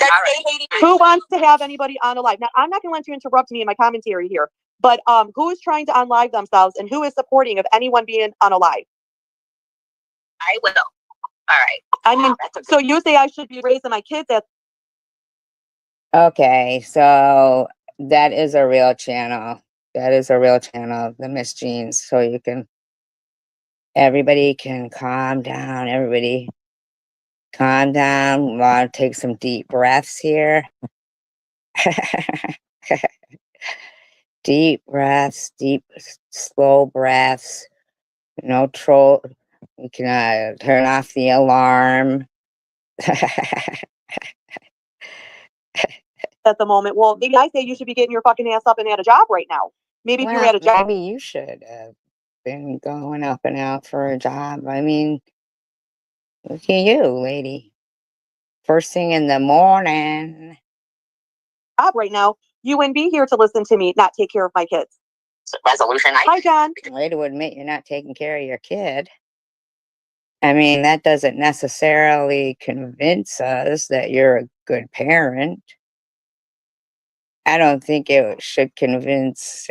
Alright. Who wants to have anybody on a live? Now, I'm not going to let you interrupt me in my commentary here, but who is trying to unlive themselves and who is supporting of anyone being on a live? I will. All right. I mean, so you say I should be raising my kids at Okay, so that is a real channel. That is a real channel, the Miss Jeans. So everybody can calm down. Everybody calm down. Want to take some deep breaths here. Deep breaths, deep, slow breaths. No troll. You can turn off the alarm. the moment. Well, maybe I say you should be getting your fucking ass up and at a job right now. Maybe if you're at a job. Maybe you should have been going up and out for a job. I mean, look at you, lady. First thing in the morning. Right now, you wouldn't be here to listen to me not take care of my kids. Resolution. Hi, John. Way to admit you're not taking care of your kid. I mean, that doesn't necessarily convince us that you're a good parent. I don't think it should convince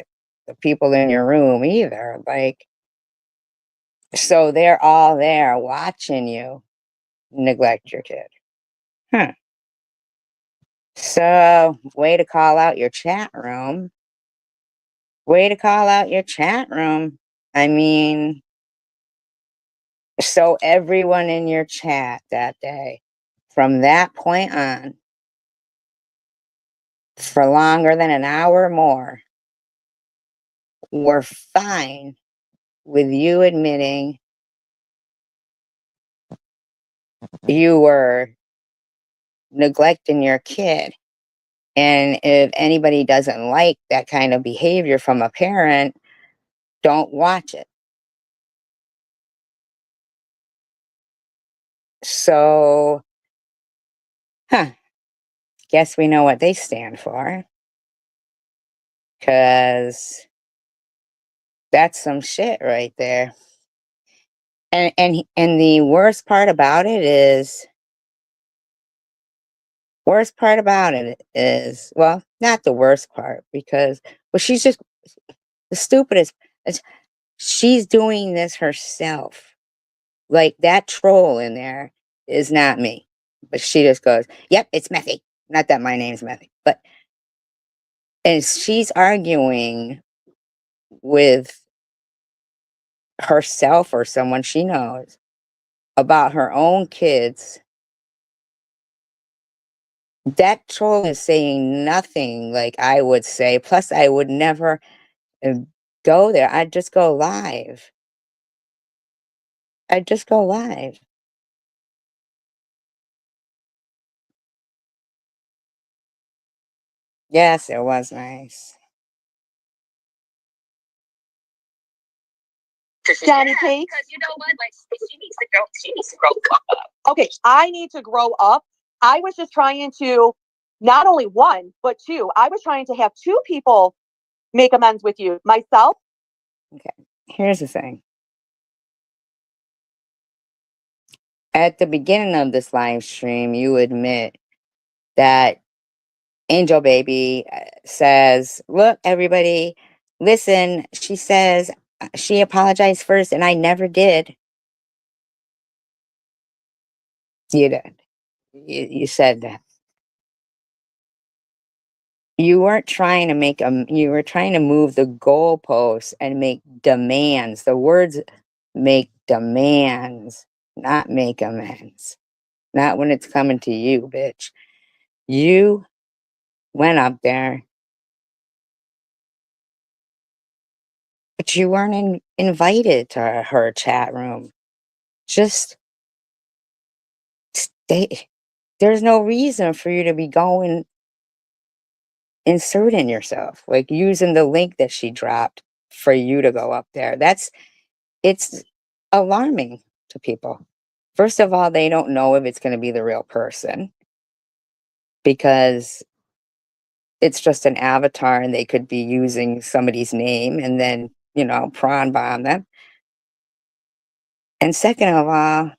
the people in your room either. Like, so they're all there watching you neglect your kid. Huh. So, way to call out your chat room. Way to call out your chat room. I mean, so everyone in your chat that day, from that point on, for longer than an hour or more, were fine with you admitting you were neglecting your kid. And if anybody doesn't like that kind of behavior from a parent, don't watch it. So, guess we know what they stand for. Because that's some shit right there. And the worst part about it is, well, not the worst part, because, well, she's just the stupidest. She's doing this herself. Like, that troll in there is not me. But she just goes, yep, it's Methy. Not that my name's Methy. But, and she's arguing with herself or someone she knows about her own kids That troll is saying nothing like I would say. Plus, I would never uh, go there. I'd just go live. I'd just go live. Yes, it was nice. Johnny Cake. Because you know what? Like she needs to grow. She needs to grow up. Okay, I need to grow up. I was just trying to, not only one, but two. I was trying to have two people make amends with you. Myself. Okay, here's the thing. At the beginning of this live stream, you admit that Angel Baby says, look, everybody, listen, she says she apologized first and I never did. You did. You said that. You weren't trying to make you were trying to move the goalposts and make demands. The words make demands, not make amends. Not when it's coming to you, bitch. You went up there, but you weren't invited to her chat room. Just stay. There's no reason for you to be going inserting yourself, like using the link that she dropped for you to go up there. It's alarming to people. First of all, they don't know if it's going to be the real person because it's just an avatar and they could be using somebody's name and then, prawn bomb them. And second of all,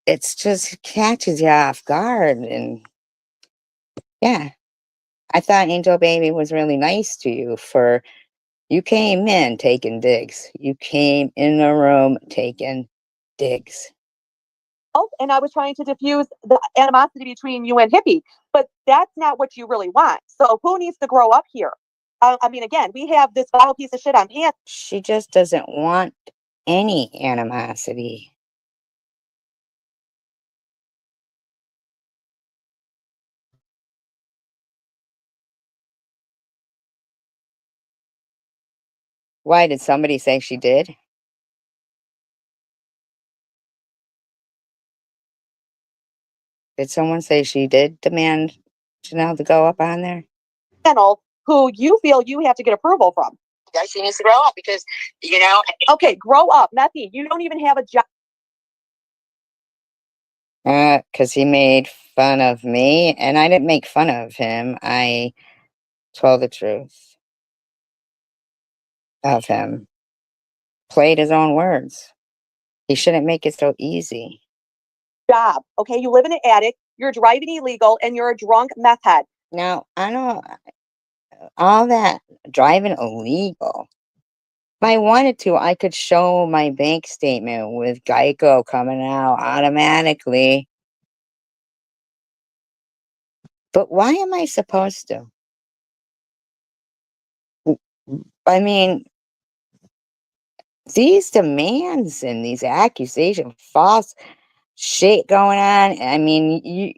it's just catches you off guard. And yeah, I thought Angel Baby was really nice to you for you came in taking digs. You came in the room taking digs. Oh, and I was trying to diffuse the animosity between you and Hippie, but that's not what you really want. So who needs to grow up here? I mean, again, we have this vile piece of shit on hand. She just doesn't want any animosity. Why did somebody say she did? Did someone say she did demand Janelle to go up on there? Channel who you feel you have to get approval from. That she needs to grow up because Okay, grow up, Methy. You don't even have a job. Because he made fun of me, and I didn't make fun of him. I told the truth of him. Played his own words. He shouldn't make it so easy. Job. Okay, you live in an attic, you're driving illegal, and you're a drunk meth head. Now, I know all that driving illegal. If I wanted to, I could show my bank statement with Geico coming out automatically. But why am I supposed to? I mean, these demands and these accusations, false shit going on. I mean,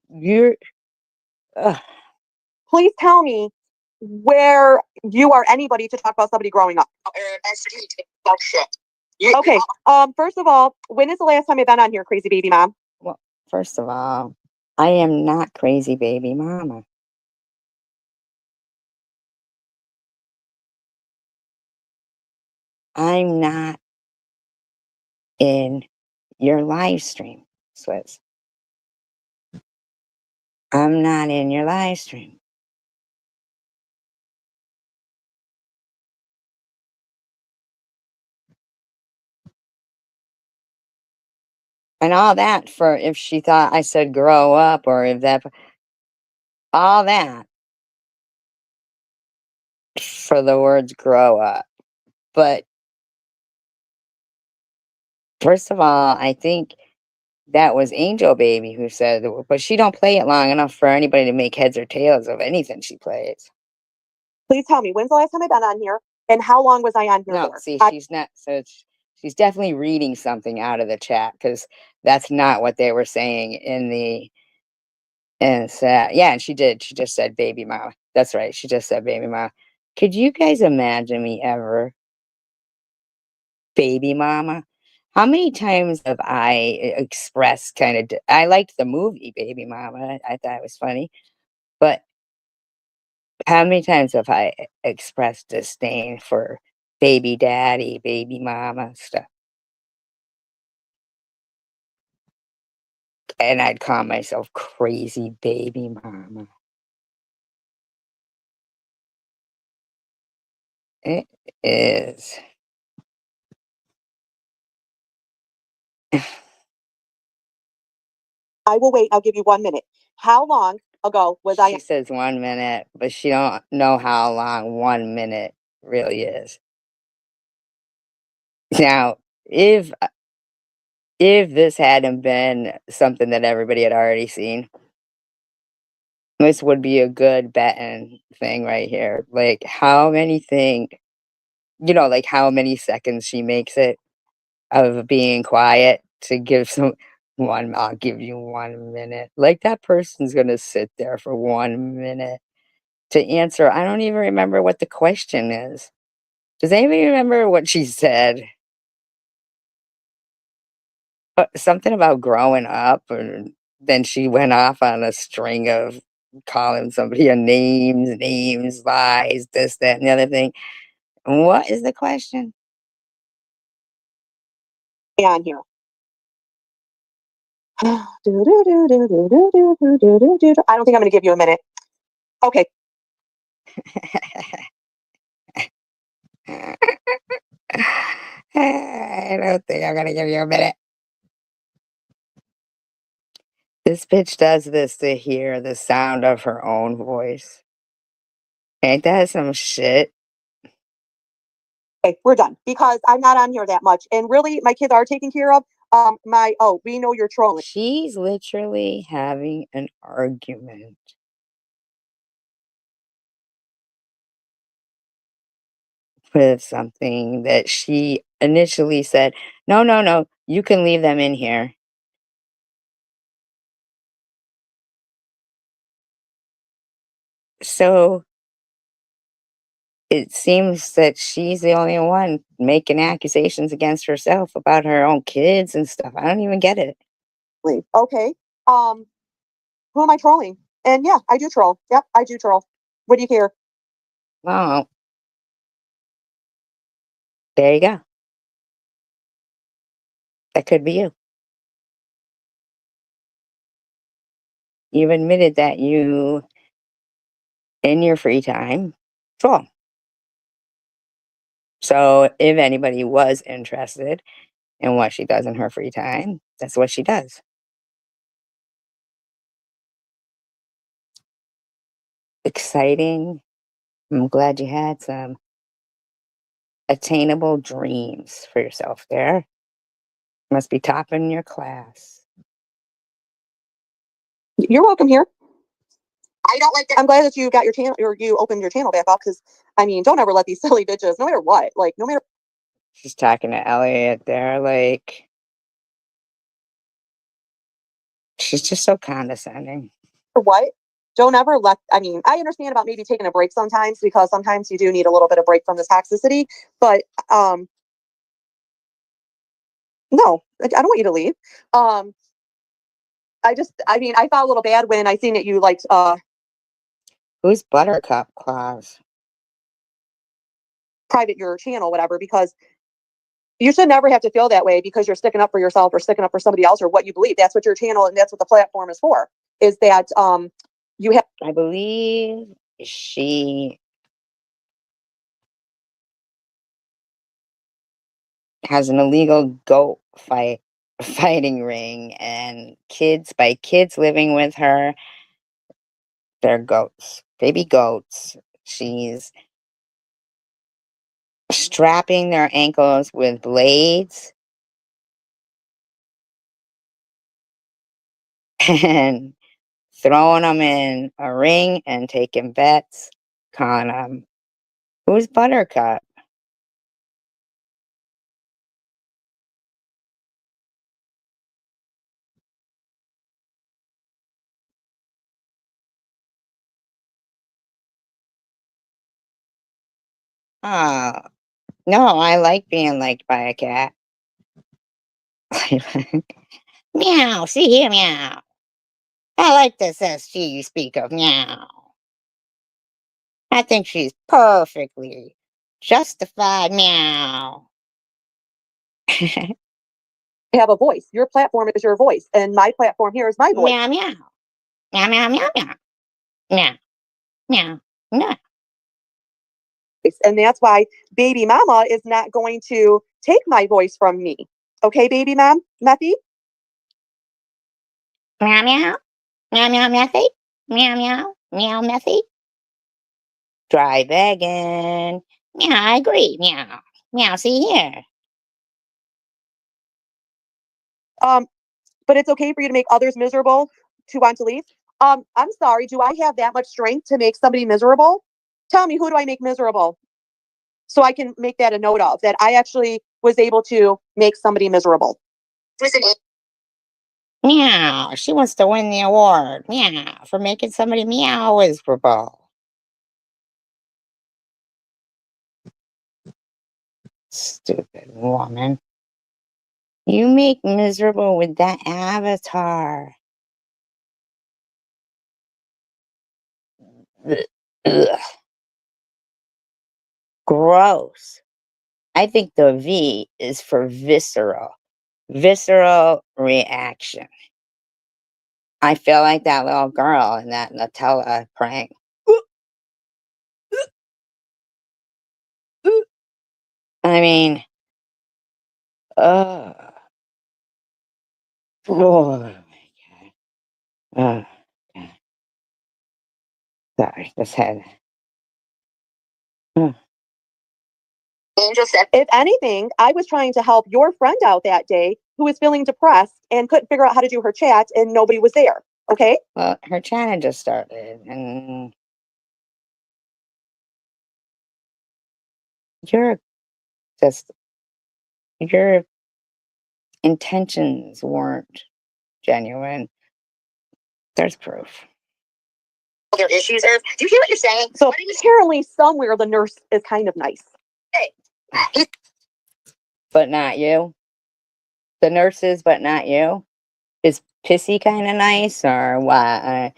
you're. Ugh. Please tell me where you are anybody to talk about somebody growing up. Okay. First of all, when is the last time you've been on here, crazy baby mom? Well, first of all, I am not crazy baby mama. I'm not in your live stream, Swizz. I'm not in your live stream. And all that for if she thought I said grow up or if that, all that for the words grow up. But first of all, I think that was Angel Baby who said, but she don't play it long enough for anybody to make heads or tails of anything she plays. Please tell me, when's the last time I've been on here? And how long was I on here No, for? see, she's not. So she's definitely reading something out of the chat because that's not what they were saying in the And said, yeah, and she did. She just said baby mama. That's right. She just said baby mama. Could you guys imagine me ever baby mama? How many times have I expressed kind of, I liked the movie Baby Mama. I thought it was funny, but how many times have I expressed disdain for baby daddy, baby mama stuff? And I'd call myself crazy baby mama. It is. I will wait. I'll give you 1 minute. How long ago was She I? says 1 minute, but she don't know how long 1 minute really is. Now, if this hadn't been something that everybody had already seen, this would be a good betting thing right here. Like how many like how many seconds she makes it of being quiet to give some one, I'll give you 1 minute. Like that person's gonna sit there for 1 minute to answer. I don't even remember what the question is. Does anybody remember what she said? Something about growing up, and then she went off on a string of calling somebody a names, lies, this, that, and the other thing. What is the question? On here? I don't think I'm going to give you a minute. Okay. I don't think I'm gonna give you a minute. This bitch does this to hear the sound of her own voice. Ain't that some shit? Okay, we're done because I'm not on here that much, and really, my kids are taken care of. We know you're trolling. She's literally having an argument with something that she initially said, no, no, no, you can leave them in here. So it seems that she's the only one making accusations against herself about her own kids and stuff. I don't even get it. Okay. Who am I trolling? And yeah, I do troll. Yep, I do troll. What do you care? Well, there you go. That could be you. You've admitted that you, in your free time, troll. So if anybody was interested in what she does in her free time, that's what she does. Exciting. I'm glad you had some attainable dreams for yourself there. Must be topping your class. You're welcome here. I don't like that. I'm glad that you got your channel or you opened your channel back up because I mean, don't ever let these silly bitches, no matter what, like no matter She's talking to Elliot there, like she's just so condescending. what, don't ever let, I mean, I understand about maybe taking a break sometimes because sometimes you do need a little bit of break from the toxicity, but no, I don't want you to leave. I mean, I felt a little bad when I seen that you liked Who's Buttercup Claus? private your channel, whatever, because you should never have to feel that way because you're sticking up for yourself or sticking up for somebody else or what you believe. That's what your channel and that's what the platform is for. Is that you have, I believe she has an illegal goat fighting ring, and kids living with her, they're goats, baby goats. She's strapping their ankles with blades and throwing them in a ring and taking bets, calling them, who's Buttercup? Oh, no, I like being liked by a cat. Meow, see here, meow. I like this SG you speak of, meow. I think she's perfectly justified, meow. Have a voice. Your platform is your voice, and my platform here is my voice. Meow, meow. Meow, meow, meow, meow. Meow, meow, meow. And that's why baby mama is not going to take my voice from me. Okay, baby mom, Methy? Meow, meow. Meow, meow, Methy. Meow, meow. Meow, Methy. Dry vegan. Meow, I agree. Meow. Meow, see here. But it's okay for you to make others miserable to want to leave. I'm sorry, do I have that much strength to make somebody miserable? Tell me, who do I make miserable? So I can make that a note of, that I actually was able to make somebody miserable. Meow. She wants to win the award. Meow. For making somebody meow miserable. Stupid woman. You make miserable with that avatar. Ugh. Gross. I think the V is for visceral. Visceral reaction. I feel like that little girl in that Nutella prank. I mean, oh my God. God. Sorry, this head. Angel said, if anything, I was trying to help your friend out that day who was feeling depressed and couldn't figure out how to do her chat and nobody was there. Okay? Well, her channel just started, and you're just, your intentions weren't genuine. There's proof. Your issues are. Do you hear what you're saying? So apparently somewhere the nurse is kind of nice. Hey, But not you. The nurses, but not you. Is Pissy kind of nice, or what?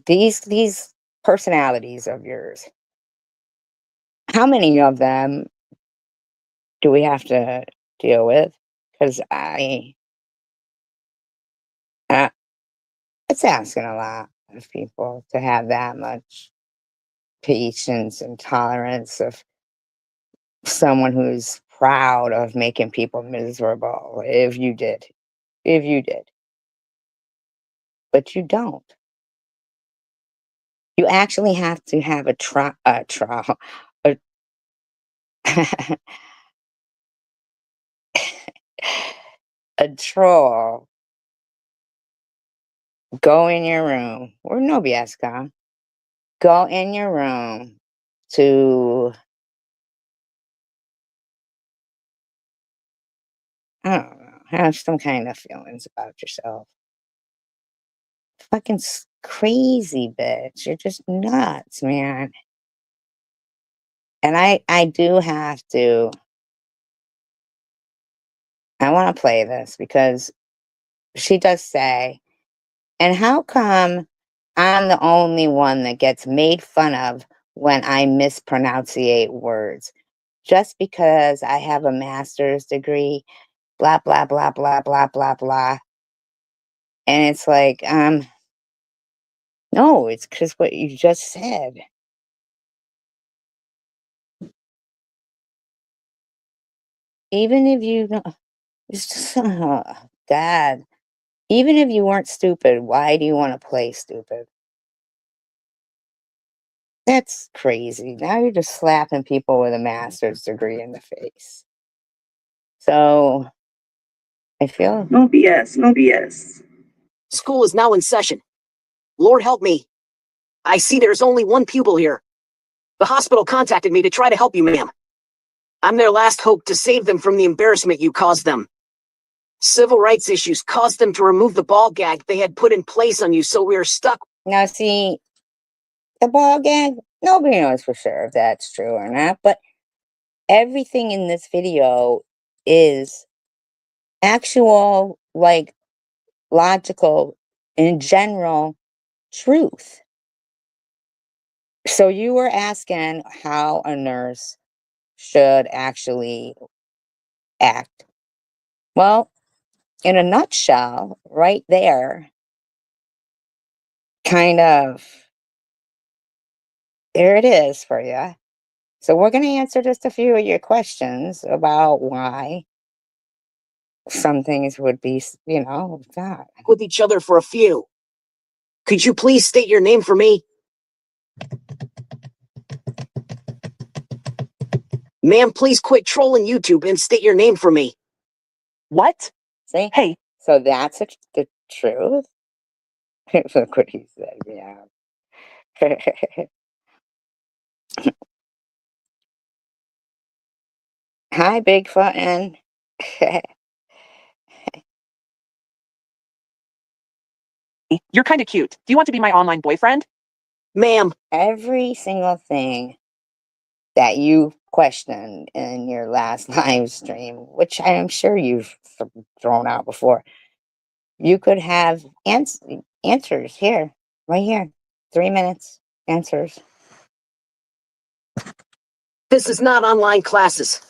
These personalities of yours. How many of them do we have to deal with? Because it's asking a lot of people to have that much patience and tolerance of someone who's proud of making people miserable. If you did, but you don't. You actually have to have a a, a troll go in your room, or no BS, go in your room to, I don't know, have some kind of feelings about yourself. Fucking crazy bitch. You're just nuts, man. And I do have to, I want to play this because she does say, and how come I'm the only one that gets made fun of when I mispronunciate words? Just because I have a master's degree, blah, blah, blah, blah, blah, blah, blah. And it's like, no, it's because what you just said. Even if you know, it's just, oh, God. Even if you weren't stupid, why do you want to play stupid? That's crazy. Now you're just slapping people with a master's degree in the face. So I feel No BS, no BS. School is now in session. Lord help me. I see there's only one pupil here. The hospital contacted me to try to help you, ma'am. I'm their last hope to save them from the embarrassment you caused them. Civil rights issues caused them to remove the ball gag they had put in place on you, so we're stuck. now see the ball gag. Nobody knows for sure if that's true or not, but everything in this video is actual, like, logical, in general truth. So you were asking how a nurse should actually act. Well, in a nutshell, right there, kind of, there it is for you. So we're going to answer just a few of your questions about why some things would be, that. With each other for a few. Could you please state your name for me? Ma'am, please quit trolling YouTube and state your name for me. What? See? Hey, So that's the truth. Look what he said. Yeah. Hi, Bigfoot. And you're kind of cute. Do you want to be my online boyfriend? Ma'am, every single thing that you questioned in your last live stream, which I am sure you've thrown out before, you could have answers here, right here. 3 minutes, answers. this is not online classes.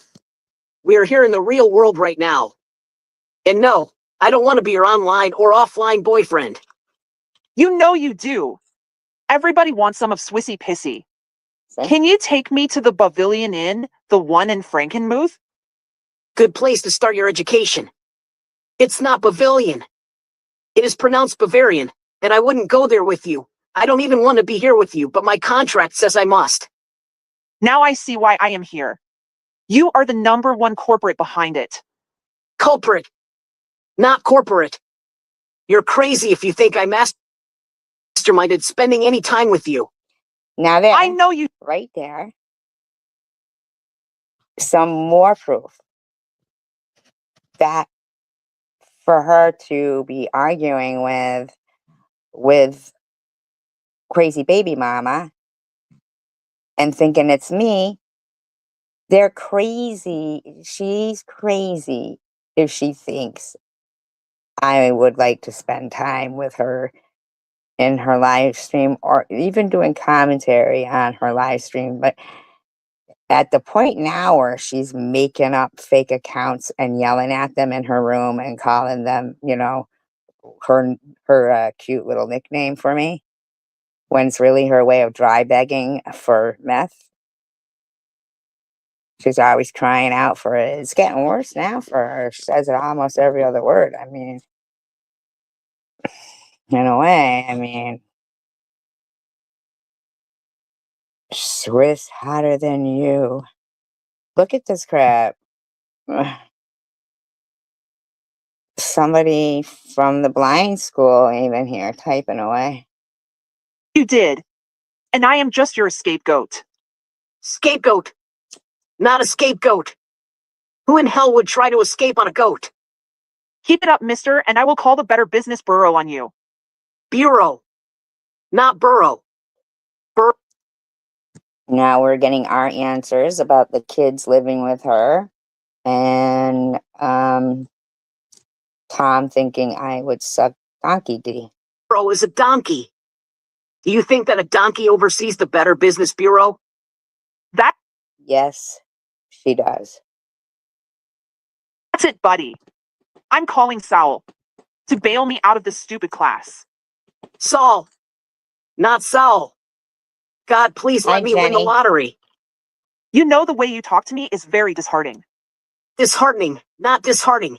We are here in the real world right now. And no, I don't want to be your online or offline boyfriend. You know you do. Everybody wants some of Swissy Pissy. See? Can you take me to the Pavilion Inn, the one in Frankenmuth? Good place to start your education. It's not Bavilion. It is pronounced Bavarian, and I wouldn't go there with you. I don't even want to be here with you, but my contract says I must. Now I see why I am here. You are the #1 corporate behind it. Culprit, not corporate. You're crazy if you think I masterminded spending any time with you. Now there, I know you. right there, some more proof that for her to be arguing with crazy baby mama and thinking it's me, they're crazy. She's crazy if she thinks I would like to spend time with her in her live stream or even doing commentary on her live stream. But at the point now where she's making up fake accounts and yelling at them in her room and calling them, her cute little nickname for me, when it's really her way of dry begging for meth. She's always crying out for it. It's getting worse now for her. She says it almost every other word. I mean, in a way, Swiss hotter than you. Look at this crap. Somebody from the blind school even here typing away. You did. And I am just your scapegoat. Scapegoat, not a scapegoat. Who in hell would try to escape on a goat? Keep it up, mister, and I will call the Better Business Bureau on you. Bureau, not burrow. Now we're getting our answers about the kids living with her. And Tom thinking I would suck donkey D. Burrow is a donkey. Do you think that a donkey oversees the Better Business Bureau? That's Yes, she does. it, buddy. I'm calling Saul to bail me out of this stupid class. Saul, not Saul. God, please Hi, let me win the Jenny. lottery. You know the way you talk to me is very disheartening. Disheartening, not disheartening.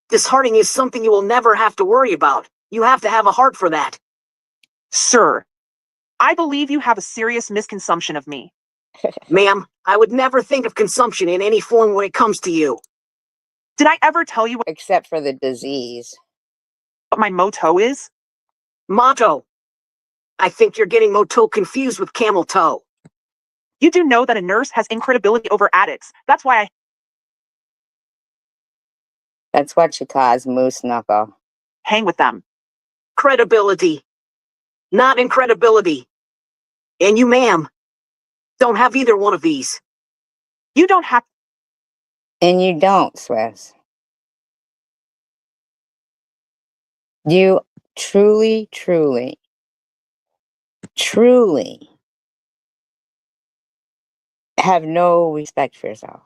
Disheartening is something you will never have to worry about. You have to have a heart for that. Sir, I believe you have a serious misconception of me. Ma'am, I would never think of consumption in any form when it comes to you. Did I ever tell you Except for the disease. what my motto is? Motto. I think you're getting motto confused with camel toe. You do know that a nurse has incredibility over addicts. That's why I That's what she calls moose knuckle. hang with them. Credibility, not incredibility. And you, ma'am, Don't have either one of these. You don't have And you don't, Swiss. You truly, truly, truly have no respect for yourself.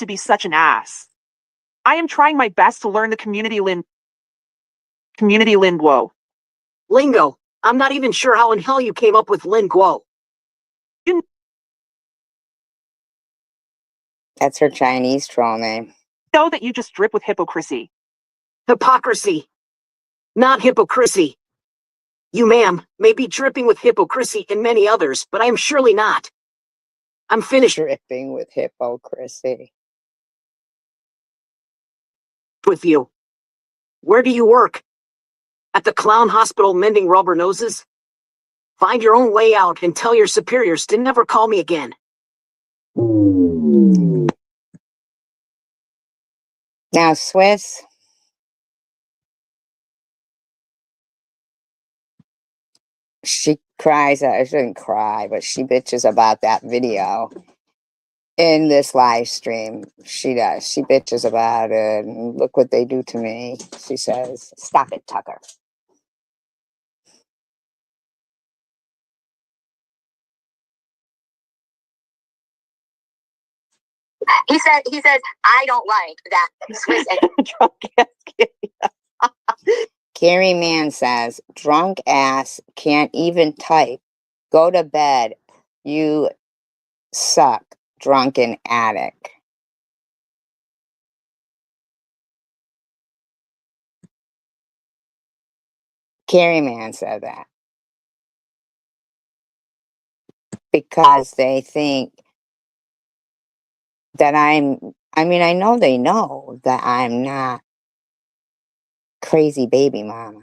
to be such an ass. I am trying my best to learn the community lingo. Lingo. I'm not even sure how in hell you came up with linguo. That's her Chinese troll name. Know that you just drip with hypocrisy. Hypocrisy. Not hypocrisy. You, ma'am, may be dripping with hypocrisy and many others, but I am surely not. I'm finished Dripping with hypocrisy. with you. Where do you work? At the clown hospital mending rubber noses? Find your own way out and tell your superiors to never call me again. Now, Swiss, she cries, she didn't cry, but she bitches about that video in this live stream. She does. She bitches about it. And look what they do to me. She says, stop it, Tucker. He says, I don't like that Swiss and Drunk ass kid. Carrie Mann says, drunk ass can't even type. Go to bed. You suck, drunken addict. Carrie Mann said that. Because they think that I know they know that I'm not crazy baby mama.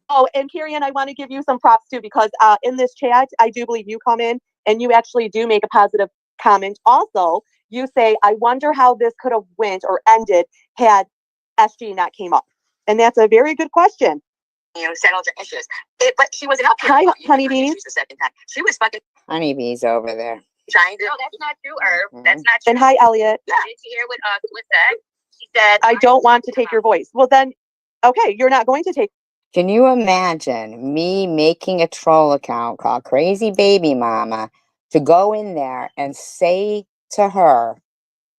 Oh, and Carrie Ann, I want to give you some props too, because in this chat, I do believe you come in and you actually do make a positive comment. Also, you say, I wonder how this could have went or ended had SG not came up. And that's a very good question. settled your issues. But she wasn't up here. Hi, about honeybees. the second time. She was fucking Honeybees over there. trying to. No, that's not true, Herb. That's not true. And hi, Elliot. Yeah. Did you hear what said? She said, I don't want to take your voice. Well, then, okay, you're not going to take. Can you imagine me making a troll account called Crazy Baby Mama to go in there and say to her,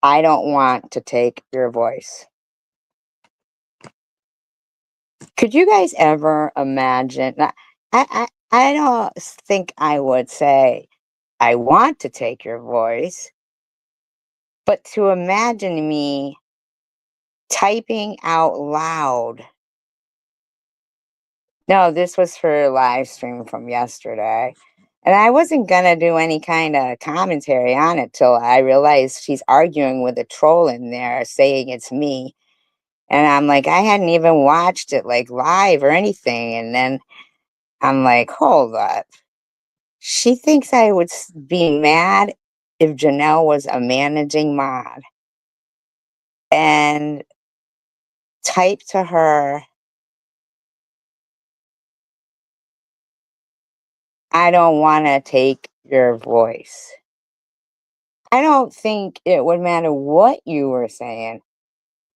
I don't want to take your voice? Could you guys ever imagine? I don't think I would say, I want to take your voice, but to imagine me typing out loud. No, this was for a live stream from yesterday. And I wasn't going to do any kind of commentary on it till I realized she's arguing with a troll in there saying it's me. And I'm like, I hadn't even watched it like live or anything. And then I'm like, hold up. She thinks I would be mad if Janelle was a managing mod and type to her, I don't want to take your voice. I don't think it would matter what you were saying.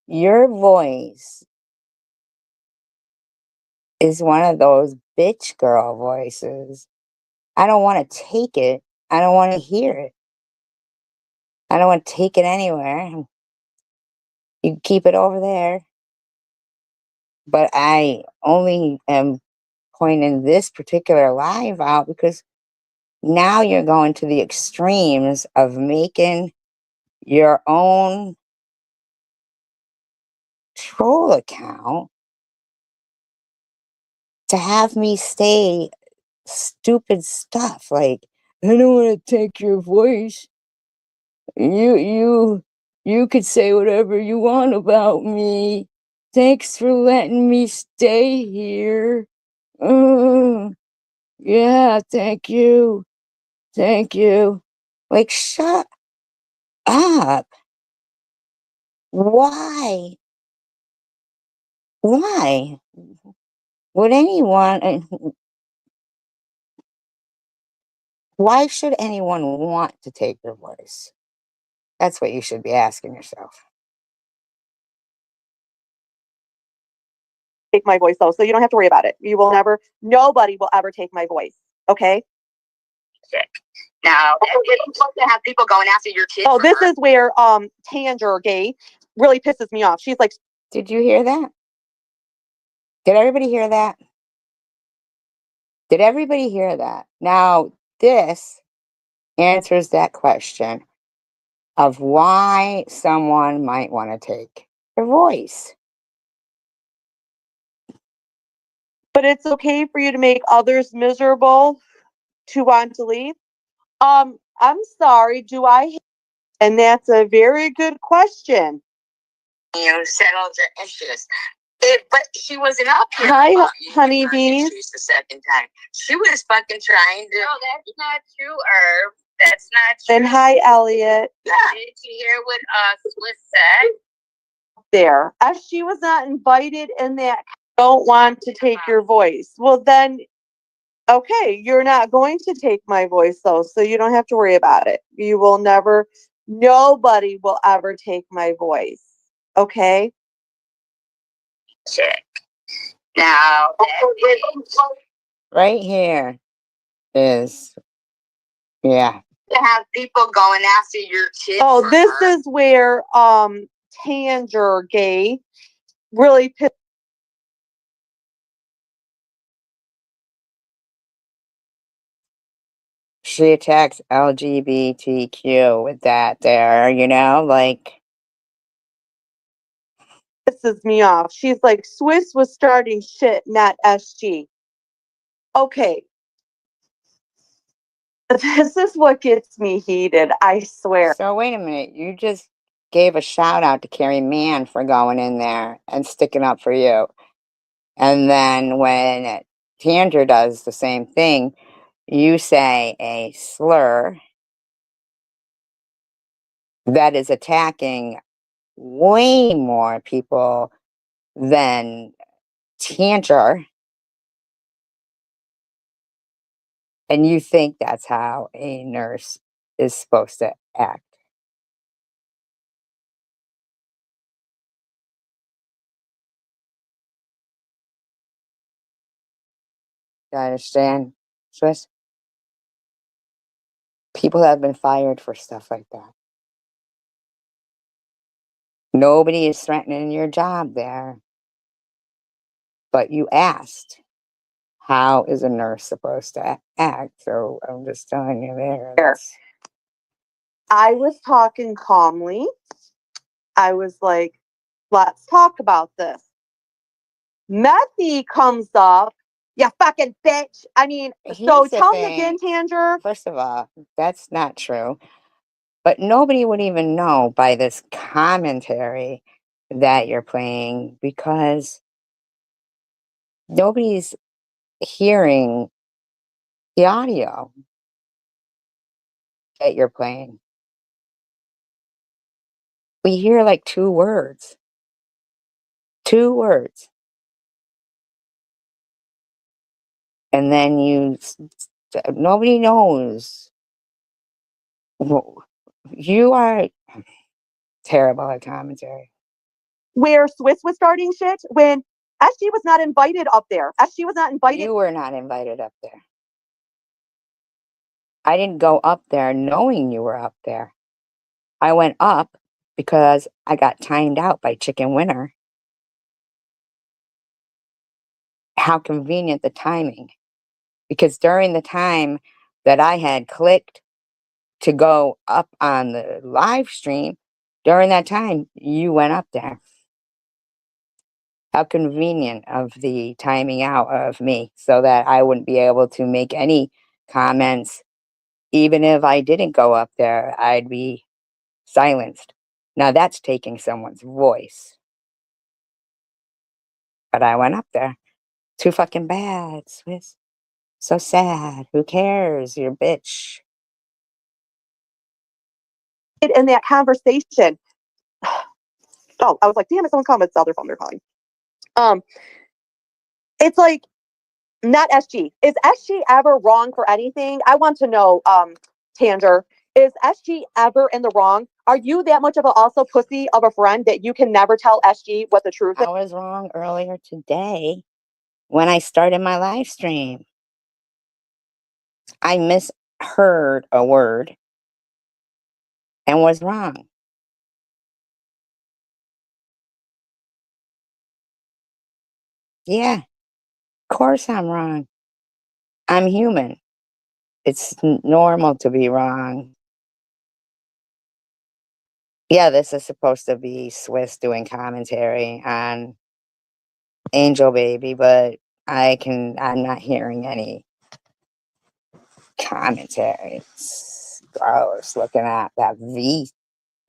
Your voice is one of those bitch girl voices. I don't want to take it. I don't want to hear it. I don't want to take it anywhere. You can keep it over there. But I only am pointing this particular live out because now you're going to the extremes of making your own troll account to have me say stupid stuff like, I don't want to take your voice. You could say whatever you want about me. Thanks for letting me stay here. Yeah, thank you. Thank you. Like, shut up. Why? Why would anyone? Why should anyone want to take your voice? That's what you should be asking yourself. Take my voice though, so you don't have to worry about it. You will never, nobody will ever take my voice. Okay? Now, it's supposed to have people going after your kids. Oh, this is where Tanger Gay really pisses me off. She's like, Did you hear that? Did everybody hear that? Did everybody hear that? Now, this answers that question of why someone might want to take your voice. but it's okay for you to make others miserable to want to leave. I'm sorry, do I? And that's a very good question. Settled your issues. But she wasn't up here. Hi, honeybees. The second time. She was fucking trying to. No, that's not true, Herb. That's not true. And hi, Elliot. Did you hear what Swiss said? There. As she was not invited in that, don't want to take your voice. Well, then, okay, you're not going to take my voice, though, so you don't have to worry about it. You will never, nobody will ever take my voice. Okay? Check. Now, Right here is, yeah. to have people going after your kids. Oh, this is where Tanger Gay really pissed. She attacks LGBTQ with that there, like. Pisses me off. She's like, Swiss was starting shit, not SG. Okay. This is what gets me heated, I swear. So wait a minute, you just gave a shout out to Carrie Mann for going in there and sticking up for you. And then when Tanger does the same thing, you say a slur that is attacking way more people than Tanger. And you think that's how a nurse is supposed to act. You understand, Swiss? People have been fired for stuff like that. Nobody is threatening your job there. But you asked, how is a nurse supposed to act? So I'm just telling you there. I was talking calmly. I was like, let's talk about this. Methy comes up. You fucking bitch. I mean, so Here's the tell me thing. again, Tanger. First of all, that's not true. But nobody would even know by this commentary that you're playing because nobody's hearing the audio that you're playing. We hear like 2 words. 2 words. And then nobody knows. You are terrible at commentary. Where Swiss was starting shit when SG was not invited up there. SG was not invited. You were not invited up there. I didn't go up there knowing you were up there. I went up because I got timed out by Chicken Winner. How convenient the timing. Because during the time that I had clicked to go up on the live stream, during that time, you went up there. How convenient of the timing out of me so that I wouldn't be able to make any comments. Even if I didn't go up there, I'd be silenced. Now that's taking someone's voice. But I went up there. Too fucking bad, Swiss. So sad. Who cares? You're a bitch. in that conversation. Oh, I was like, damn it, someone called. It's the other phone they're calling. It's like, not SG. Is SG ever wrong for anything? I want to know, Tanger, is SG ever in the wrong? Are you that much of a also pussy of a friend that you can never tell SG what the truth is? I was wrong earlier today when I started my live stream. I misheard a word and was wrong. Yeah, of course I'm wrong. I'm human. It's normal to be wrong. Yeah, this is supposed to be Swiss doing commentary on Angel Baby, but I'm not hearing any commentary. It's gross looking at that V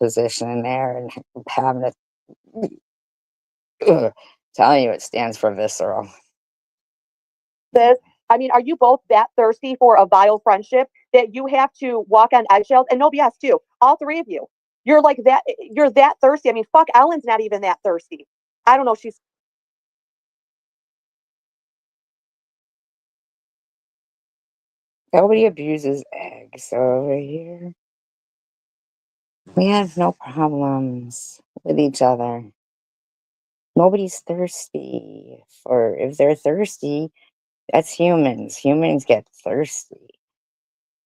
position there and having to telling you it stands for visceral. This, I mean, are you both that thirsty for a vile friendship that you have to walk on eggshells? And no BS too. All three of you. You're like that. You're that thirsty. I mean, fuck, Ellen's not even that thirsty. I don't know. She's Nobody abuses eggs over here. We have no problems with each other. Nobody's thirsty. For if they're thirsty, that's humans. Humans get thirsty.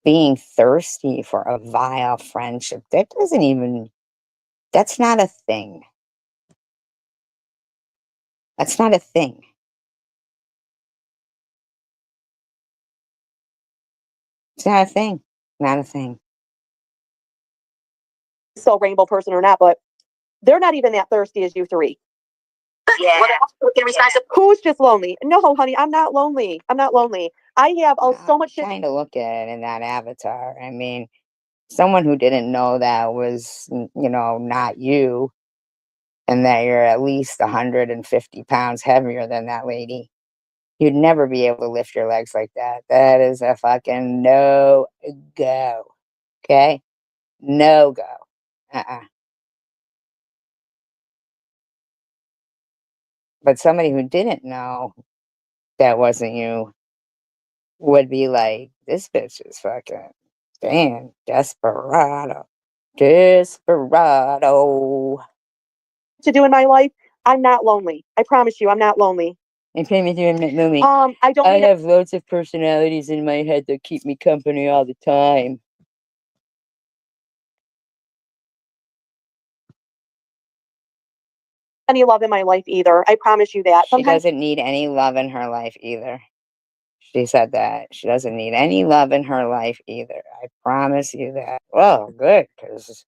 Being thirsty for a vile friendship, that's not a thing. That's not a thing. It's not a thing. Not a thing. so rainbow person or not, but they're not even that thirsty as you three. Yeah. Who's just lonely? No, honey, I'm not lonely. I'm not lonely. I have so much shit. Kind of look at it in that avatar. I mean, someone who didn't know that was, not you, and that you're at least 150 pounds heavier than that lady. You'd never be able to lift your legs like that. That is a fucking no go. Okay? No go. But somebody who didn't know that wasn't you would be like, this bitch is fucking, damn, desperado. Desperado. To do in my life. I'm not lonely. I promise you, I'm not lonely. And pay me to admit, Lumi. I don't I need have loads of personalities in my head that keep me company all the time. any love in my life either. I promise you that. She doesn't need any love in her life either. She said that. She doesn't need any love in her life either. I promise you that. Well, good, because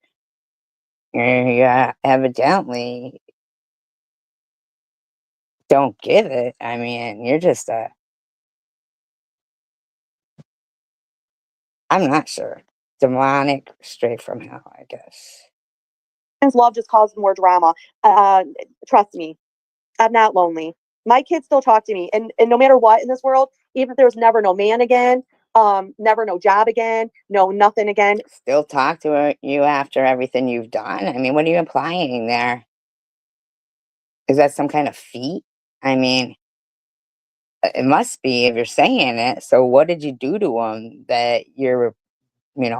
you evidently don't give it. I mean, you're just I'm not sure. Demonic straight from hell, I guess. love just causes more drama. Trust me, I'm not lonely. My kids still talk to me, and no matter what in this world, even if there's never no man again, never no job again, no nothing again. Still talk to you after everything you've done? I mean, what are you implying there? Is that some kind of feat? I mean, it must be if you're saying it. So what did you do to them that you're,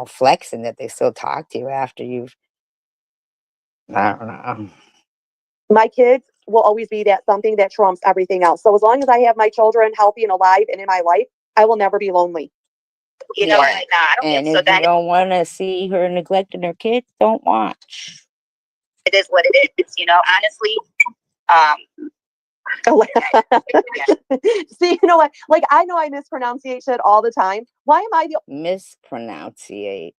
flexing that they still talk to you after you've, I don't know. My kids will always be that something that trumps everything else. So as long as I have my children healthy and alive and in my life, I will never be lonely. You know, like, nah, I don't And think so. if you don't want to see her neglecting her kids, don't watch. It is what it is. Honestly, See, you know what? Like, I know I mispronunciate shit all the time. Why am I the Mispronunciate.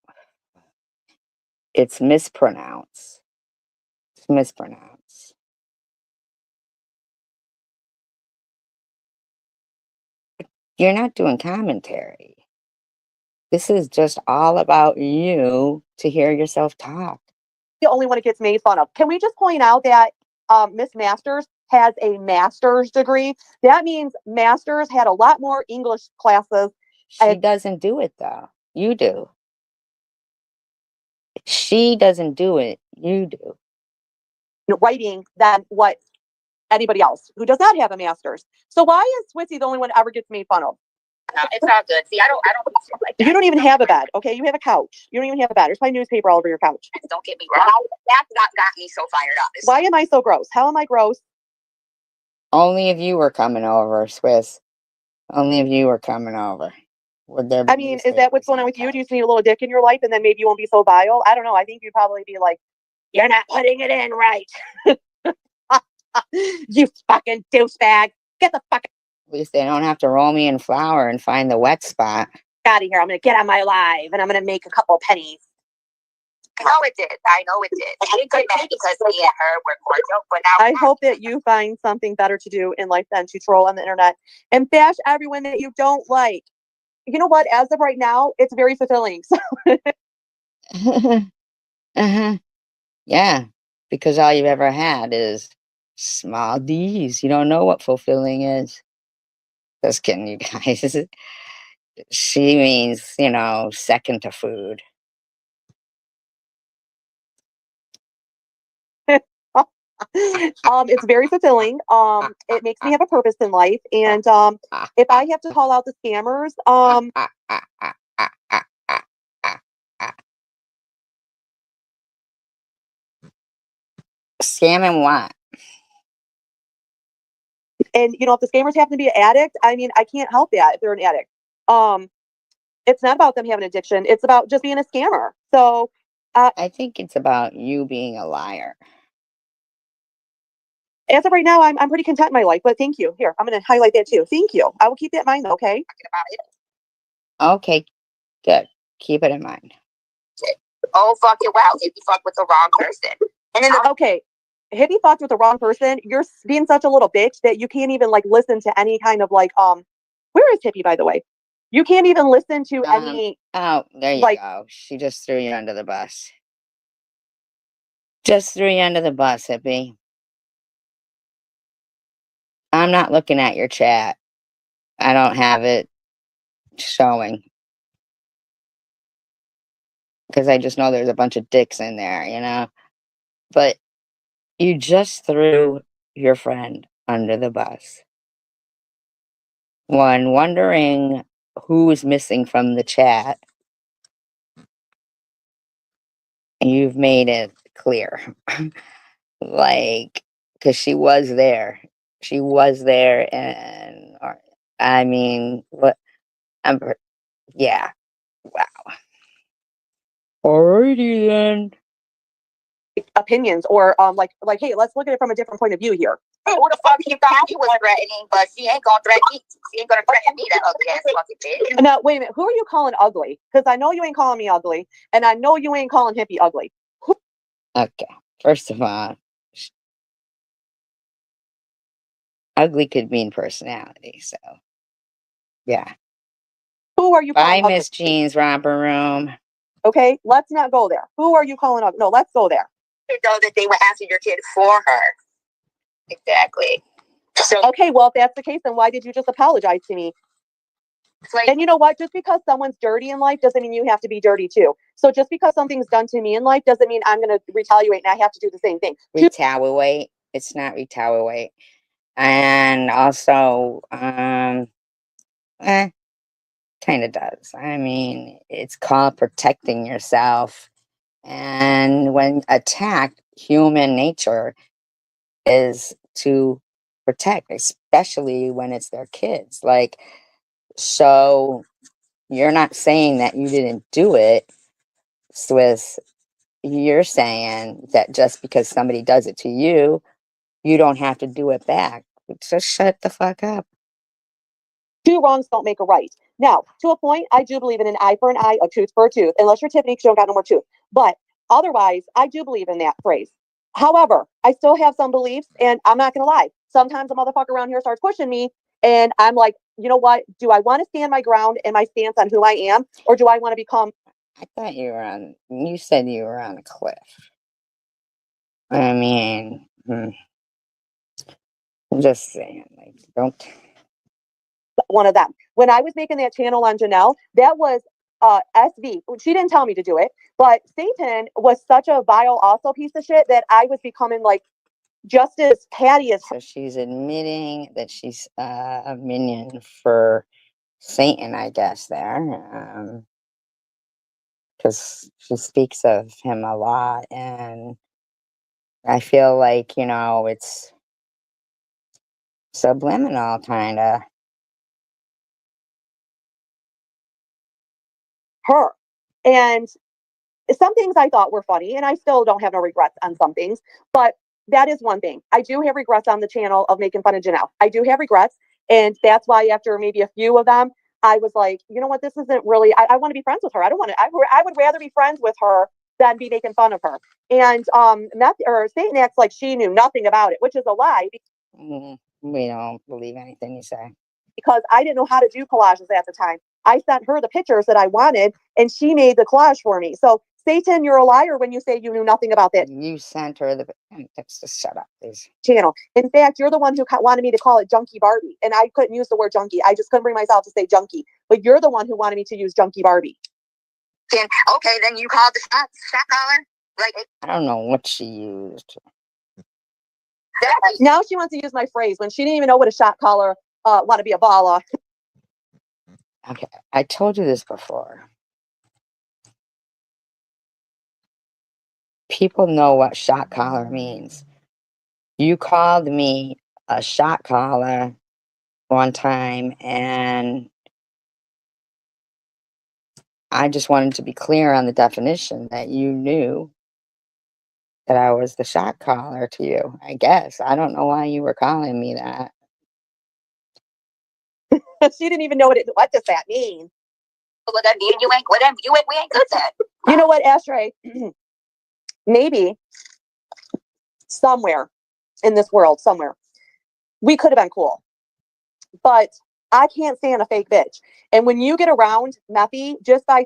It's mispronounced. It's mispronounced. You're not doing commentary. This is just all about you to hear yourself talk. only one that gets made fun of? Can we just point out that Miss Masters has a master's degree? That means Masters had a lot more English classes. She doesn't do it though. You do. She doesn't do it. You do. Writing than what anybody else who does not have a master's. So why is Swissy the only one ever gets made fun of? No, it's all good. See, I don't do shit like that. You don't even have a bed, okay? You have a couch. You don't even have a bed. There's probably newspaper all over your couch. Don't get me wrong. That's not got me so fired up. Why am I so gross? How am I gross? Only if you were coming over, Swiss. Only if you were coming over. Would there be I mean, is that what's going on with you? Do you just need a little dick in your life and then maybe you won't be so vile? I don't know. I think you'd probably be like, you're not putting it in right. You fucking douchebag. Get the fuck At least they don't have to roll me in flour and find the wet spot. out of here. I'm going to get on my live and I'm going to make a couple pennies. I know it did. I didn't get mad because me and her were cordial, but now I hope that you find something better to do in life than to troll on the internet and bash everyone that you don't like. You know what? As of right now, it's very fulfilling. So Uh-huh. Yeah, because all you've ever had is small D's. You don't know what fulfilling is. Just kidding, you guys. She means, second to food. it's very fulfilling. It makes me have a purpose in life. And if I have to call out the scammers, Scamming what? and if the scammers happen to be an addict, I mean, I can't help that if they're an addict. It's not about them having addiction. It's about just being a scammer. So I think it's about you being a liar. as of right now, I'm pretty content in my life. But thank you. Here, I'm going to highlight that too. Thank you. I will keep that in mind. Okay. about it. Okay, good. Keep it in mind. Oh, fuck it. Wow. If you fuck with the wrong person. And then Okay. If you fucked with the wrong person, you're being such a little bitch that you can't even listen to any kind of where is Hippie, by the way? You can't even listen to any. Oh, there you go. She just threw you under the bus. Just threw you under the bus, Hippie. I'm not looking at your chat. I don't have it showing. Because I just know there's a bunch of dicks in there, But you just threw your friend under the bus. One, wondering who is missing from the chat. You've made it clear. Because she was there. She was there, and I mean, what? Yeah. Wow. Alrighty then. Opinions or hey, let's look at it from a different point of view here. who the fuck you thought you was threatening, but she ain't gonna threaten me. She ain't gonna threaten me, that ugly ass fucking bitch. Now wait a minute, who are you calling ugly? Because I know you ain't calling me ugly, and I know you ain't calling Hippie ugly. Okay. First of all, ugly could mean personality. So, yeah. Who are you calling Bye, ugly? Miss Jean's romper room. Okay, let's not go there. Who are you calling ugly? No, let's go there. You know that they were asking your kid for her. Exactly. So Okay, well, if that's the case, then why did you just apologize to me? it's like, And you know what? Just because someone's dirty in life doesn't mean you have to be dirty too. So just because something's done to me in life doesn't mean I'm going to retaliate and I have to do the same thing. Retaliate. It's not retaliate. And also, kind of does. I mean, it's called protecting yourself. And when attacked, human nature is to protect, especially when it's their kids. So you're not saying that you didn't do it, Swiss. You're saying that just because somebody does it to you, you don't have to do it back. Just shut the fuck up. Two wrongs don't make a right. Now, to a point, I do believe in an eye for an eye, a tooth for a tooth, unless you're Tiffany, 'cause you don't got no more tooth. But otherwise, I do believe in that phrase. However, I still have some beliefs, and I'm not gonna lie. Sometimes a motherfucker around here starts pushing me, and I'm like, you know what? Do I want to stand my ground and my stance on who I am, or do I want to become? I thought you said you were on a cliff. I mean, I'm just saying, don't. One of them. When I was making that channel on Janelle, that was SV. She didn't tell me to do it, but Satan was such a vile, also piece of shit that I was becoming just as Patty is. So she's admitting that she's a minion for Satan, I guess, there. Because she speaks of him a lot, and I feel like, it's subliminal, kind of. Her. And some things I thought were funny, and I still don't have no regrets on some things, but that is one thing. I do have regrets on the channel of making fun of Janelle. I do have regrets, and that's why after maybe a few of them, I was like, you know what, this isn't really, I want to be friends with her. I don't want to, I would rather be friends with her than be making fun of her. And Satan acts like she knew nothing about it, which is a lie. We don't believe anything you say. Because I didn't know how to do collages at the time. I sent her the pictures that I wanted, and she made the collage for me. So, Satan, you're a liar when you say you knew nothing about that You sent her the. Just shut up, please. channel. In fact, you're the one who wanted me to call it Junkie Barbie, and I couldn't use the word junkie. I just couldn't bring myself to say junkie. But you're the one who wanted me to use Junkie Barbie. Okay, then you called the shot caller. Like, I don't know what she used. Now she wants to use my phrase when she didn't even know what a shot caller want to be a baller. Okay, I told you this before. People know what shot caller means. You called me a shot caller one time, and I just wanted to be clear on the definition that you knew that I was the shot caller to you. I guess. I don't know why you were calling me that. She didn't even know what does that mean. what that mean? We ain't good at. You know what, Ashtray? Maybe somewhere in this world, somewhere, we could have been cool. But I can't stand a fake bitch. And when you get around Meffy, just by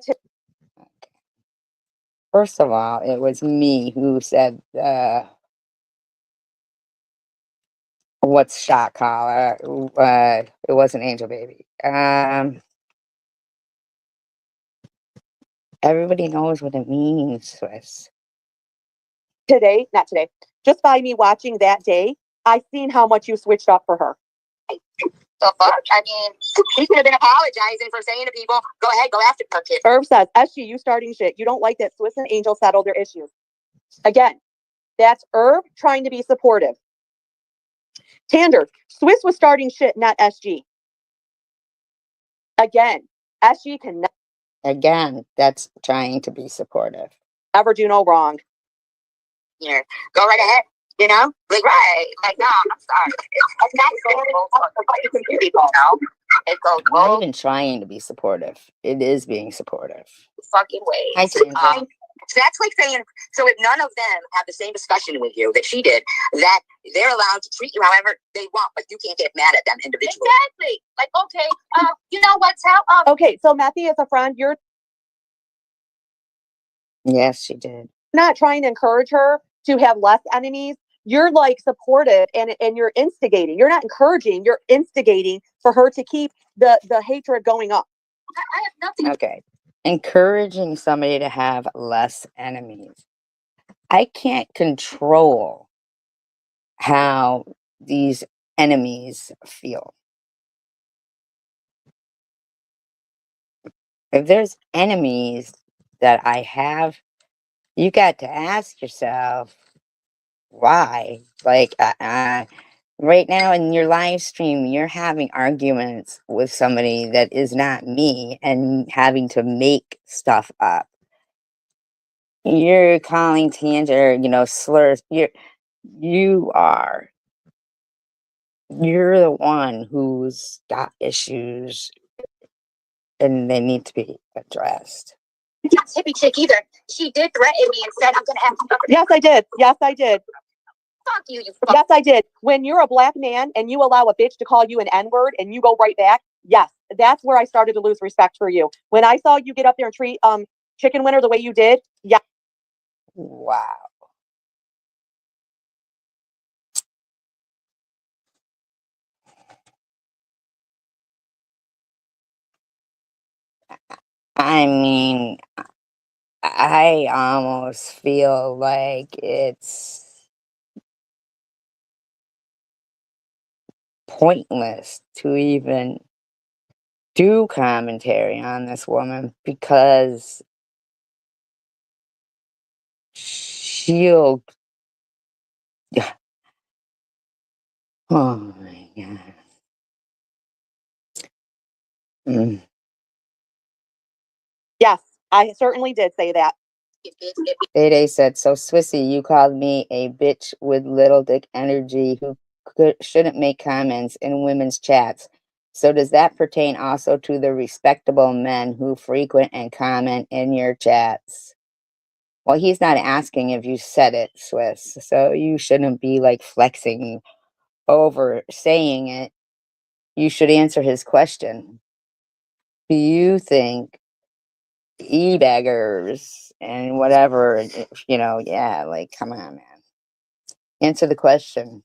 First of all, it was me who said, what's shot caller? It wasn't Angel Baby. Everybody knows what it means, Swiss. not today, just by me watching that day, I seen how much you switched up for her. The fuck? I mean, he could have been apologizing for saying to people, go ahead, go after her kid. Irv says, SG, you starting shit. You don't like that Swiss and Angel settled their issues. Again, that's Irv trying to be supportive. Tander, Swiss was starting shit, not SG. Again, SG can Again, that's trying to be supportive. never do no wrong. Here, go right ahead. You know, like right, like no, I'm sorry. It's not so people, no. It goes I'm not both even trying to be supportive. It is being supportive. fucking ways. Hi, Tanger. So that's like saying, so if none of them have the same discussion with you that she did, that they're allowed to treat you however they want, but you can't get mad at them individually. Exactly. Like, okay, you know what's how? Okay, so Matthew is a friend. You're Yes, she did. not trying to encourage her to have less enemies. You're like supportive and you're instigating. You're not encouraging, you're instigating for her to keep the hatred going up. I have nothing. Okay. Encouraging somebody to have less enemies. I can't control how these enemies feel. If there's enemies that I have, you got to ask yourself why. Like, right now in your live stream, you're having arguments with somebody that is not me and having to make stuff up. You're calling Tanger, slurs. You're the one who's got issues and they need to be addressed. Not hippie chick either. She did threaten me and said I'm gonna have to. Yes, I did. Yes, I did. Fuck you, you fuck. Yes, I did. When you're a black man and you allow a bitch to call you an N-word and you go right back, yes, that's where I started to lose respect for you. When I saw you get up there and treat Chicken Winner the way you did, yeah. Wow. I mean, I almost feel like it's pointless to even do commentary on this woman because she'll. Oh my god. Mm. Yes, I certainly did say that. Day said, "So Swissy, you called me a bitch with little dick energy who shouldn't make comments in women's chats. So does that pertain also to the respectable men who frequent and comment in your chats?" Well, he's not asking if you said it, Swiss. So you shouldn't be like flexing over saying it. You should answer his question. Do you think e-baggers and whatever, yeah, like, come on, man. Answer the question.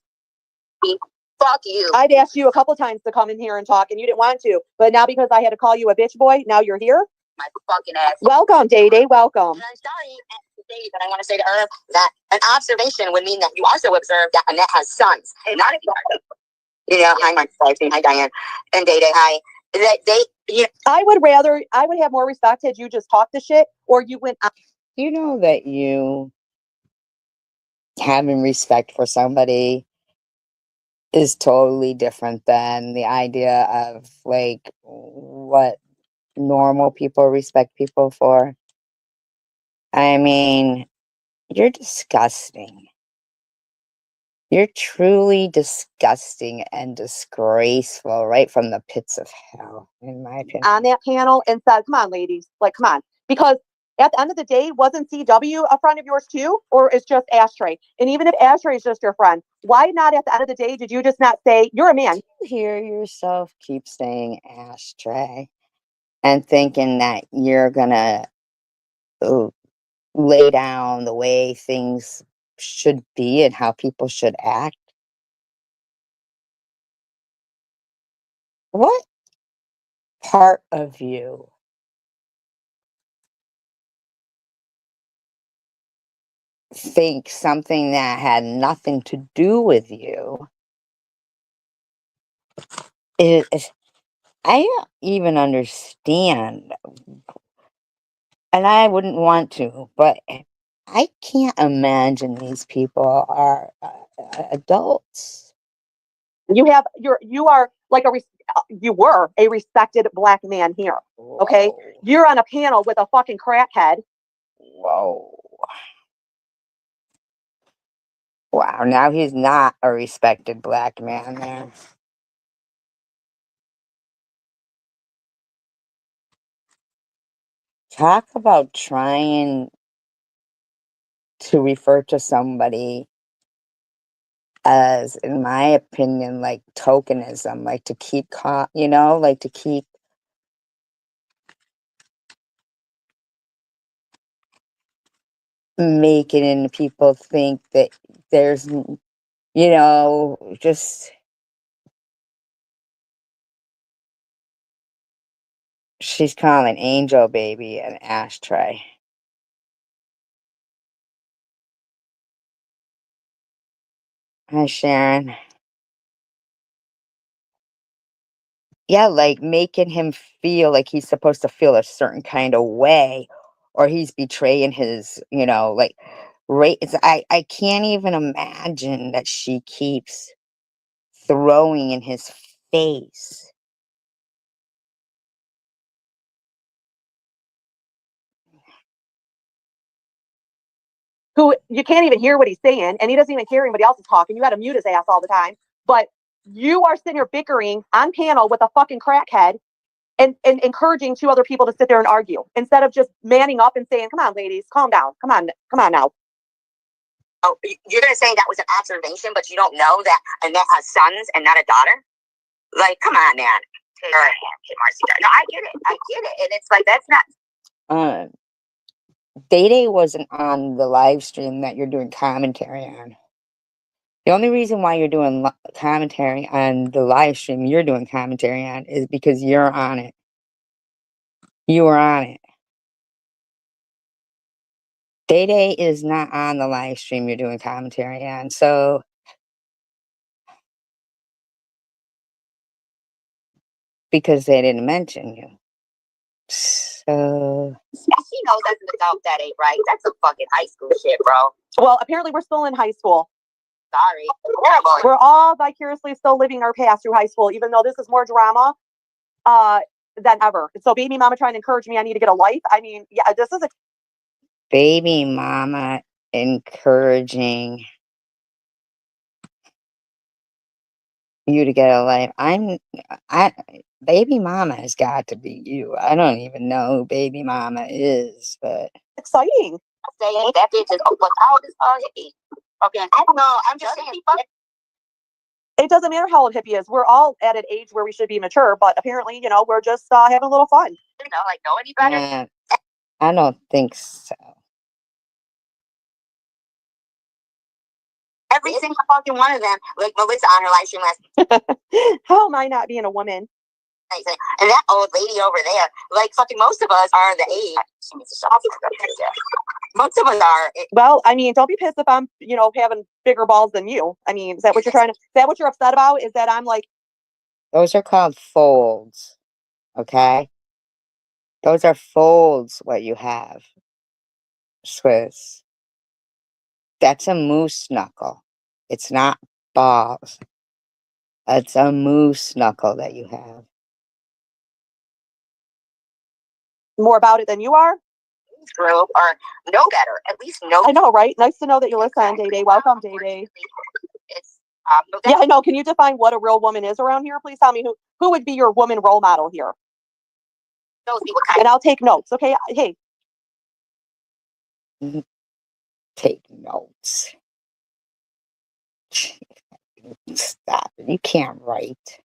Fuck you. I'd asked you a couple times to come in here and talk, and you didn't want to. But now because I had to call you a bitch boy, now you're here? My fucking ass. Welcome, Day Day. Welcome. And I'm sorry, but I want to say to her that an observation would mean that you also observed that Annette has sons. Not if hi, Mike. Hi, Diane. And Day Day, hi. I would have more respect had you just talked the shit or you went out. You know that you having respect for somebody is totally different than the idea of like what normal people respect people for. I mean, you're disgusting. You're truly disgusting and disgraceful right from the pits of hell, in my opinion. On that panel and said, come on, ladies, like, come on. Because at the end of the day, wasn't CW a friend of yours too? Or it's just Ashtray? And even if Ashtray is just your friend, why not at the end of the day did you just not say, you're a man? You hear yourself keep saying Ashtray and thinking that you're gonna lay down the way things should be and how people should act. What part of you think something that had nothing to do with you is I don't even understand, and I wouldn't want to, but I can't imagine these people are adults. You are like you were a respected black man here. Okay. Whoa. You're on a panel with a fucking crackhead. Whoa. Wow, now he's not a respected black man there. Talk about trying to refer to somebody as, in my opinion, like tokenism, like to keep like to keep making people think that there's, just she's calling Angel Baby an ashtray. Hi, Sharon. Yeah, like making him feel like he's supposed to feel a certain kind of way, or he's betraying his, like, right. I can't even imagine that she keeps throwing in his face. Who you can't even hear what he's saying, and he doesn't even hear anybody else is talking. You got to mute his ass all the time. But you are sitting here bickering on panel with a fucking crackhead and encouraging two other people to sit there and argue instead of just manning up and saying, come on, ladies, calm down. Come on now. Oh, you're gonna say that was an observation, but you don't know that Annette has sons and not a daughter? Like, come on, man. Marcy. No, I get it. And it's like, that's not. Day Day wasn't on the live stream that you're doing commentary on. The only reason why you're doing commentary on the live stream you're doing commentary on is because you're on it. You were on it. Day Day is not on the live stream you're doing commentary on. So because they didn't mention you. So Yeah, she knows that's an adult. That ain't right. That's some fucking high school shit, bro. Well, apparently we're still in high school. Sorry. Horrible. We're all vicariously still living our past through high school, even though this is more drama than ever. So baby mama trying to encourage me I need to get a life. I mean, yeah, this is baby mama encouraging you to get a life. Baby mama has got to be you. I don't even know who baby mama is, but exciting. Saying that bitch is how old is hippie? Okay, I don't know. I'm just saying. It doesn't matter how old hippie is. We're all at an age where we should be mature, but apparently, you know, we're just having a little fun. You know, like know any better? I don't think so. Every single fucking one of them, like Melissa on her live stream last. How am I not being a woman? And that old lady over there, like fucking most of us are the age. Most of us are. Well, I mean, don't be pissed if I'm, you know, having bigger balls than you. I mean, is that what you're trying to? Is that what you're upset about? Is that I'm like? Those are called folds. Okay. Those are folds. What you have, Swiss. That's a moose knuckle. It's not balls. It's a moose knuckle that you have. More about it than you are? Group or know better. At least know. I know, right? Nice to know that you listen, Day Day. Welcome, Day Day. It's yeah, I know. Can you define what a real woman is around here? Please tell me who would be your woman role model here. Those people kind and I'll take notes. Okay. Hey. Take notes. Stop it. You can't write.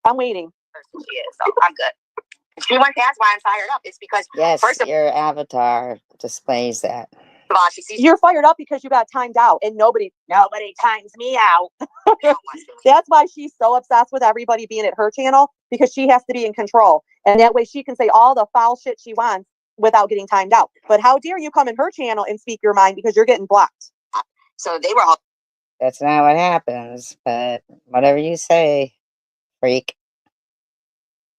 I'm waiting. She is, so I'm good. She wants to ask why I'm fired up. It's because yes, your avatar displays that. She sees you're fired up because you got timed out, and nobody times me out. That's why she's so obsessed with everybody being at her channel, because she has to be in control, and that way she can say all the foul shit she wants without getting timed out. But how dare you come in her channel and speak your mind because you're getting blocked? So they were all. That's not what happens, but whatever you say, freak.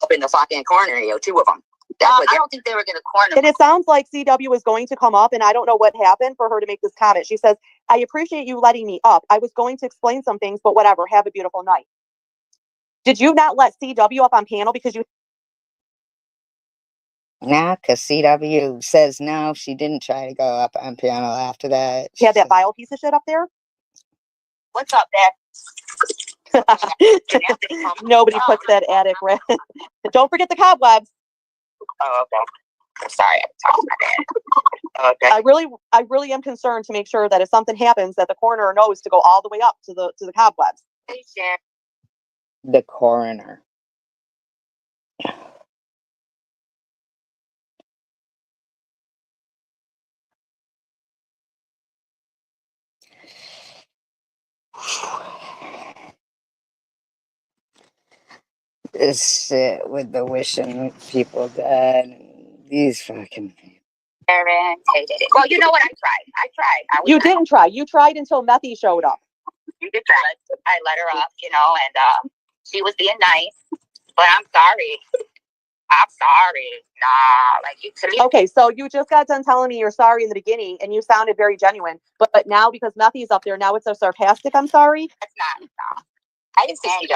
Up in the fucking corner, two of them. I don't think they were going to corner. And it sounds like CW was going to come up, and I don't know what happened for her to make this comment. She says, I appreciate you letting me up. I was going to explain some things, but whatever. Have a beautiful night. Did you not let CW up on panel because you... Nah, because CW says no, she didn't try to go up on panel after that. She had that vile piece of shit up there? What's up, Dad? Nobody puts that attic red. Don't forget the cobwebs. Oh, okay. I'm sorry, I'm talking to my dad. Okay. I really am concerned to make sure that if something happens, that the coroner knows to go all the way up to the cobwebs. Hey, Sharon. The coroner. This shit with the wishing people dead and these fucking people. Well, you know what? I tried. You didn't try. You tried until Methy showed up. You did try. I let her up, and she was being nice. But I'm sorry. Nah, like you to me. Okay, so you just got done telling me you're sorry in the beginning, and you sounded very genuine. But now because Methy's up there, now it's a sarcastic I'm sorry? That's not. No. I didn't say if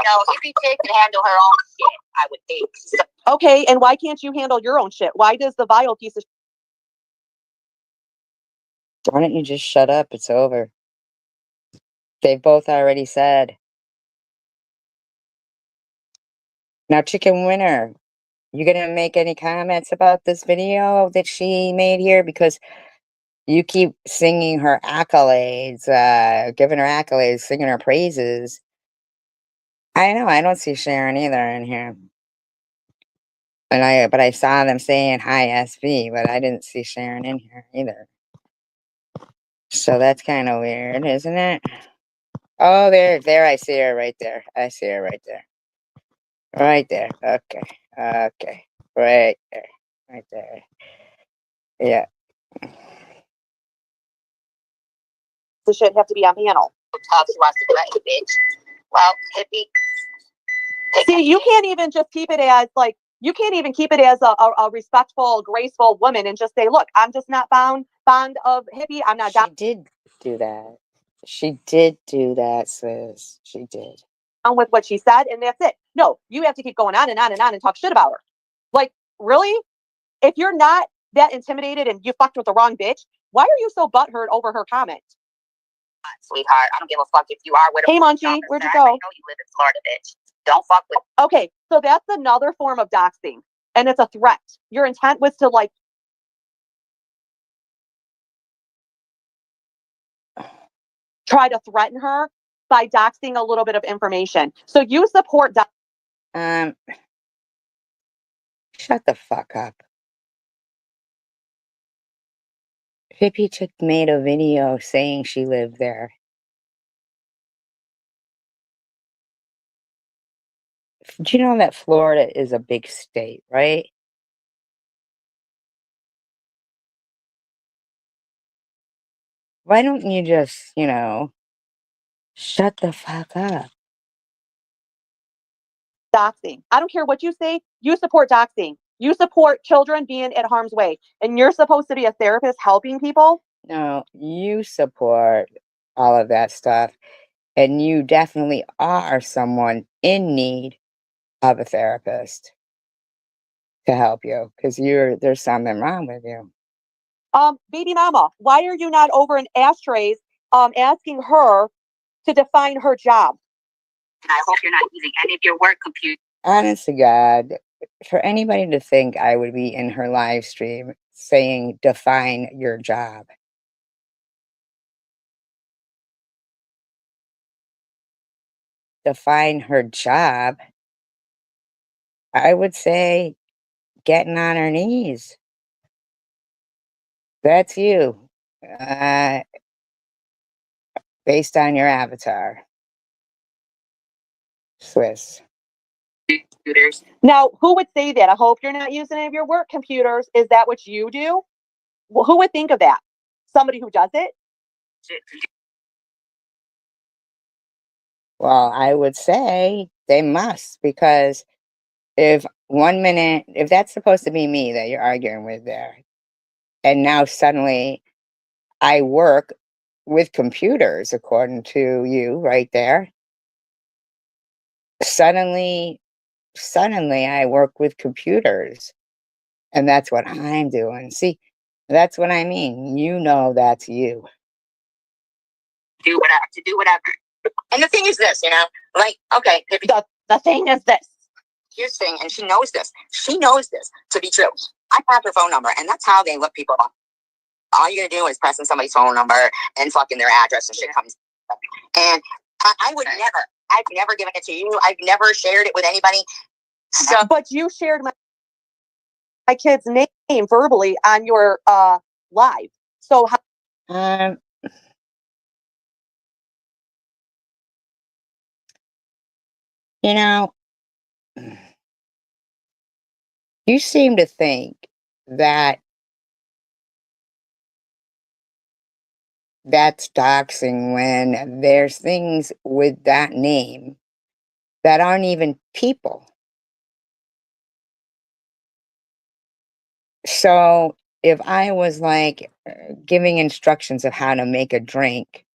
you take to handle her own shit, I would think. So, okay, and why can't you handle your own shit? Why does the vile piece of... Why don't you just shut up? It's over. They've both already said. Now, Chicken Winner, you gonna make any comments about this video that she made here? Because you keep singing her accolades, giving her accolades, singing her praises. I know, I don't see Sharon either in here. But I saw them saying hi SV, but I didn't see Sharon in here either. So that's kind of weird, isn't it? Oh, there, I see her right there. I see her right there. Right there. Okay. Okay. Right there. Right there. Yeah. The shit have to be on panel. she wants to do that, bitch. Well, hippie. See, you can't even just keep it as like, you can't even keep it as a respectful, graceful woman and just say, look, I'm just not fond of hippie. I'm not She did do that. She did do that, sis. She did. down with what she said, and that's it. No, you have to keep going on and on and on and talk shit about her. Like, really? If you're not that intimidated and you fucked with the wrong bitch, why are you so butthurt over her comment? Sweetheart, I don't give a fuck if you are with a Hey, Munchie, where'd you go? I know you live in Florida, bitch. Don't fuck with. Okay, so that's another form of doxing, and it's a threat. Your intent was to like try to threaten her by doxing a little bit of information. So you support Shut the fuck up. Hippie chick made a video saying she lived there. Do you know that Florida is a big state, right? Why don't you just, shut the fuck up? doxing. I don't care what you say, you support doxing. You support children being at harm's way. And you're supposed to be a therapist helping people. No, you support all of that stuff. And you definitely are someone in need of a therapist to help you because there's something wrong with you. Baby mama, why are you not over in ashtrays asking her to define her job? And I hope you're not using any of your work computers. Honest to God, for anybody to think I would be in her live stream saying, define your job. Define her job, I would say getting on her knees. That's you, based on your avatar. Swiss. Computers. Now, who would say that? I hope you're not using any of your work computers. Is that what you do? Well, who would think of that? Somebody who does it? Well, I would say they must, because if that's supposed to be me that you're arguing with there, and now suddenly I work with computers, according to you right there, suddenly I work with computers, and that's what I'm doing. See, that's what I mean. That's you. Do whatever. And the thing is this, like, okay, The thing is this. here's the thing, and she knows this. She knows this to be true. I have her phone number, and that's how they look people up. All you're gonna do is press in somebody's phone number and fucking their address and shit comes. And I would never. I've never given it to you. I've never shared it with anybody. So, But you shared my kid's name verbally on your live. So how You know, you seem to think that that's doxing when there's things with that name that aren't even people. So if I was like giving instructions of how to make a drink,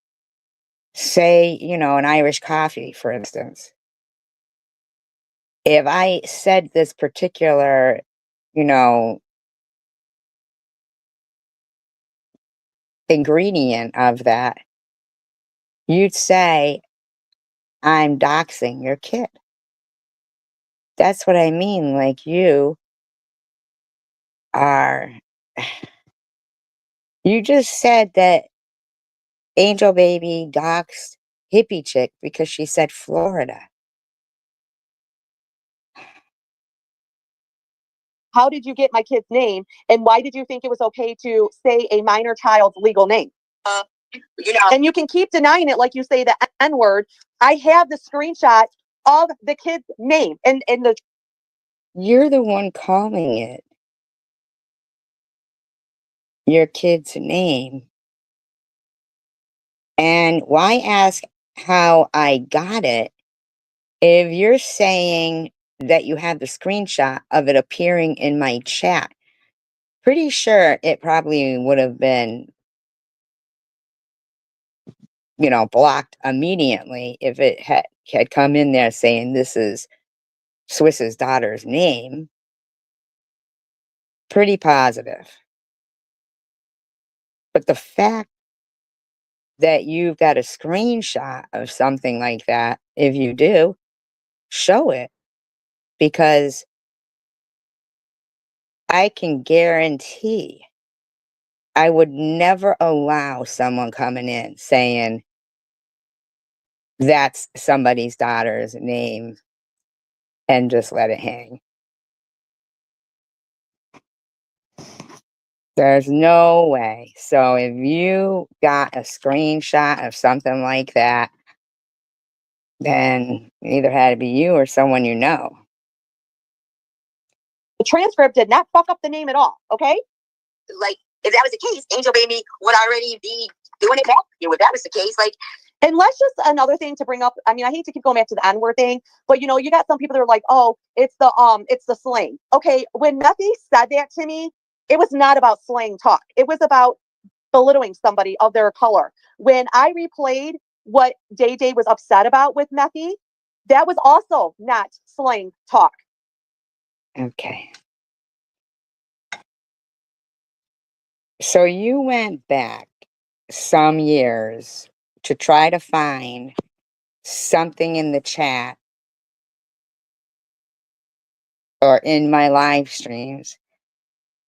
say, an Irish coffee, for instance, if I said this particular, ingredient of that, you'd say, I'm doxing your kid. That's what I mean. Like you just said that Angel Baby doxed hippie chick because she said Florida. how did you get my kid's name? And why did you think it was okay to say a minor child's legal name? And you can keep denying it like you say the N word. I have the screenshot of the kid's name and the. You're the one calling it your kid's name. And why ask how I got it If you're saying that you have the screenshot of it appearing in my chat, pretty sure it probably would have been, blocked immediately if it had come in there saying this is Swiss's daughter's name. Pretty positive. But the fact that you've got a screenshot of something like that, if you do, show it. Because I can guarantee I would never allow someone coming in saying that's somebody's daughter's name and just let it hang. There's no way. So if you got a screenshot of something like that, then it either had to be you or someone you know. The transcript did not fuck up the name at all, okay? Like, if that was the case, Angel Baby would already be doing it back to you. If that was the case, like, and let's just another thing to bring up. I mean, I hate to keep going back to the N-word thing, but you got some people that are like, oh, it's the slang. Okay, when Methy said that to me, it was not about slang talk. It was about belittling somebody of their color. When I replayed what Day Day was upset about with Methy, that was also not slang talk. Okay. So you went back some years to try to find something in the chat or in my live streams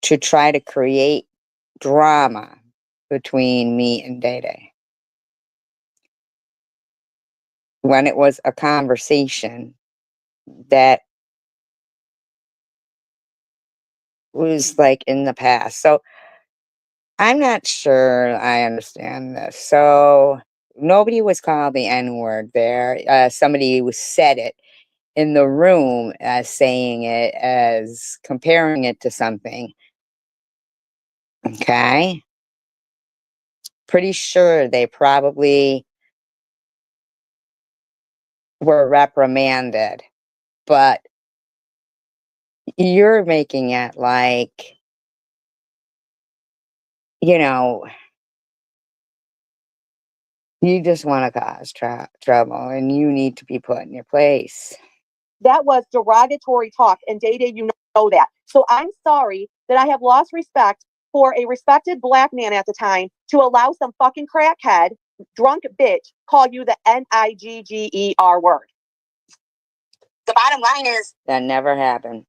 to try to create drama between me and Day Day. When it was a conversation that was like in the past. So I'm not sure I understand this. So nobody was called the N-word there. Somebody said it in the room as saying it, as comparing it to something. Okay. Pretty sure they probably were reprimanded, but you're making it like, you just want to cause trouble and you need to be put in your place. That was derogatory talk, and Day Day, you know that. So I'm sorry that I have lost respect for a respected black man at the time to allow some fucking crackhead, drunk bitch, call you the Nigger word. the bottom line is That never happened.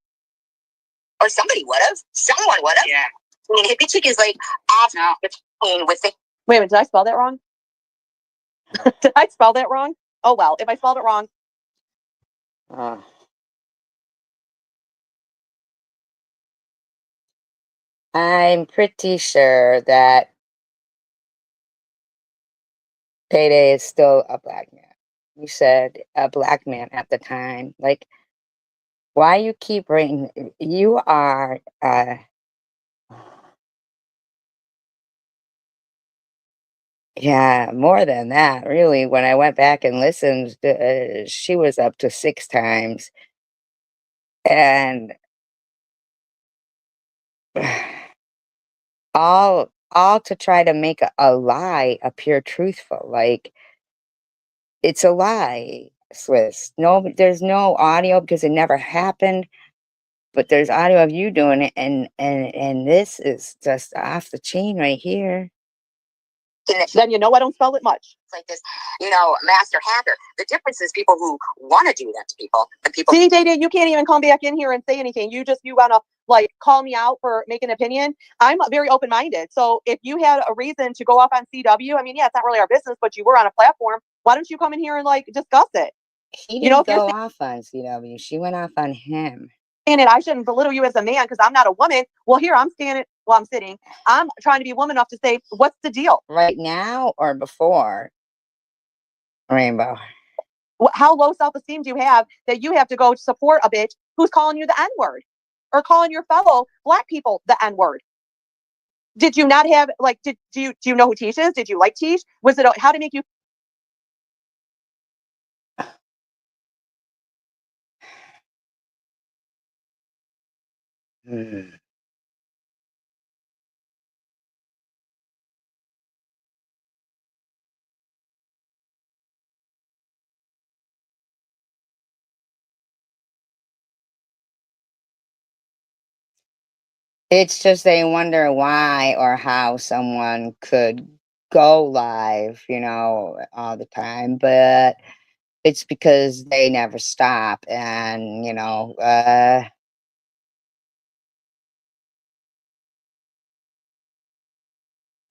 or somebody would have. Someone would have. Yeah. I mean, hippie chick is like off between with the. Wait a minute, did I spell that wrong? Did I spell that wrong? Oh well, if I spelled it wrong. I'm pretty sure that Day Day is still a black man. You said a black man at the time. Like, why you keep bringing? You are. Yeah, more than that, really. When I went back and listened, she was up to 6 times. And all to try to make a lie appear truthful. Like, it's a lie, Swiss. No, there's no audio because it never happened. But there's audio of you doing it, and this is just off the chain right here. Then you know I don't spell it much. It's like this, master hacker. The difference is people who want to do that to people and people. See, Day Day, you can't even come back in here and say anything. You want to like call me out for making an opinion. I'm very open-minded. So if you had a reason to go off on CW, I mean, yeah, it's not really our business, but you were on a platform. Why don't you come in here and like discuss it? He didn't go off on CW. She went off on him. And I shouldn't belittle you as a man because I'm not a woman. Well, here I'm standing. Well, I'm sitting. I'm trying to be a woman enough to say, what's the deal? Right now or before Rainbow? How low self-esteem do you have that you have to go support a bitch who's calling you the N-word or calling your fellow black people the N-word? Did you not have like? Do you know who Tish is? Did you like Tish? Was it how to make you? Hmm. It's just they wonder why or how someone could go live, all the time, but it's because they never stop. And,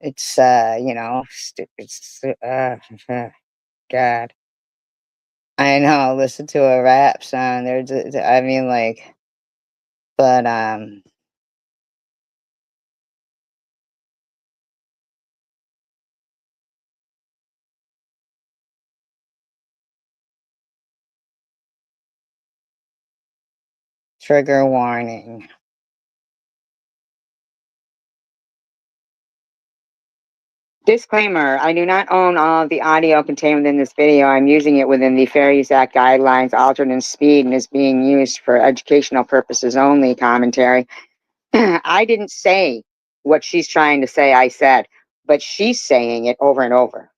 it's, it's, God. I know, listen to a rap song. They're just, I mean, like, but, trigger warning. Disclaimer, I do not own all of the audio contained within this video. I'm using it within the Fair Use Act guidelines, altered in speed, and is being used for educational purposes only. Commentary. I didn't say what she's trying to say I said, but she's saying it over and over.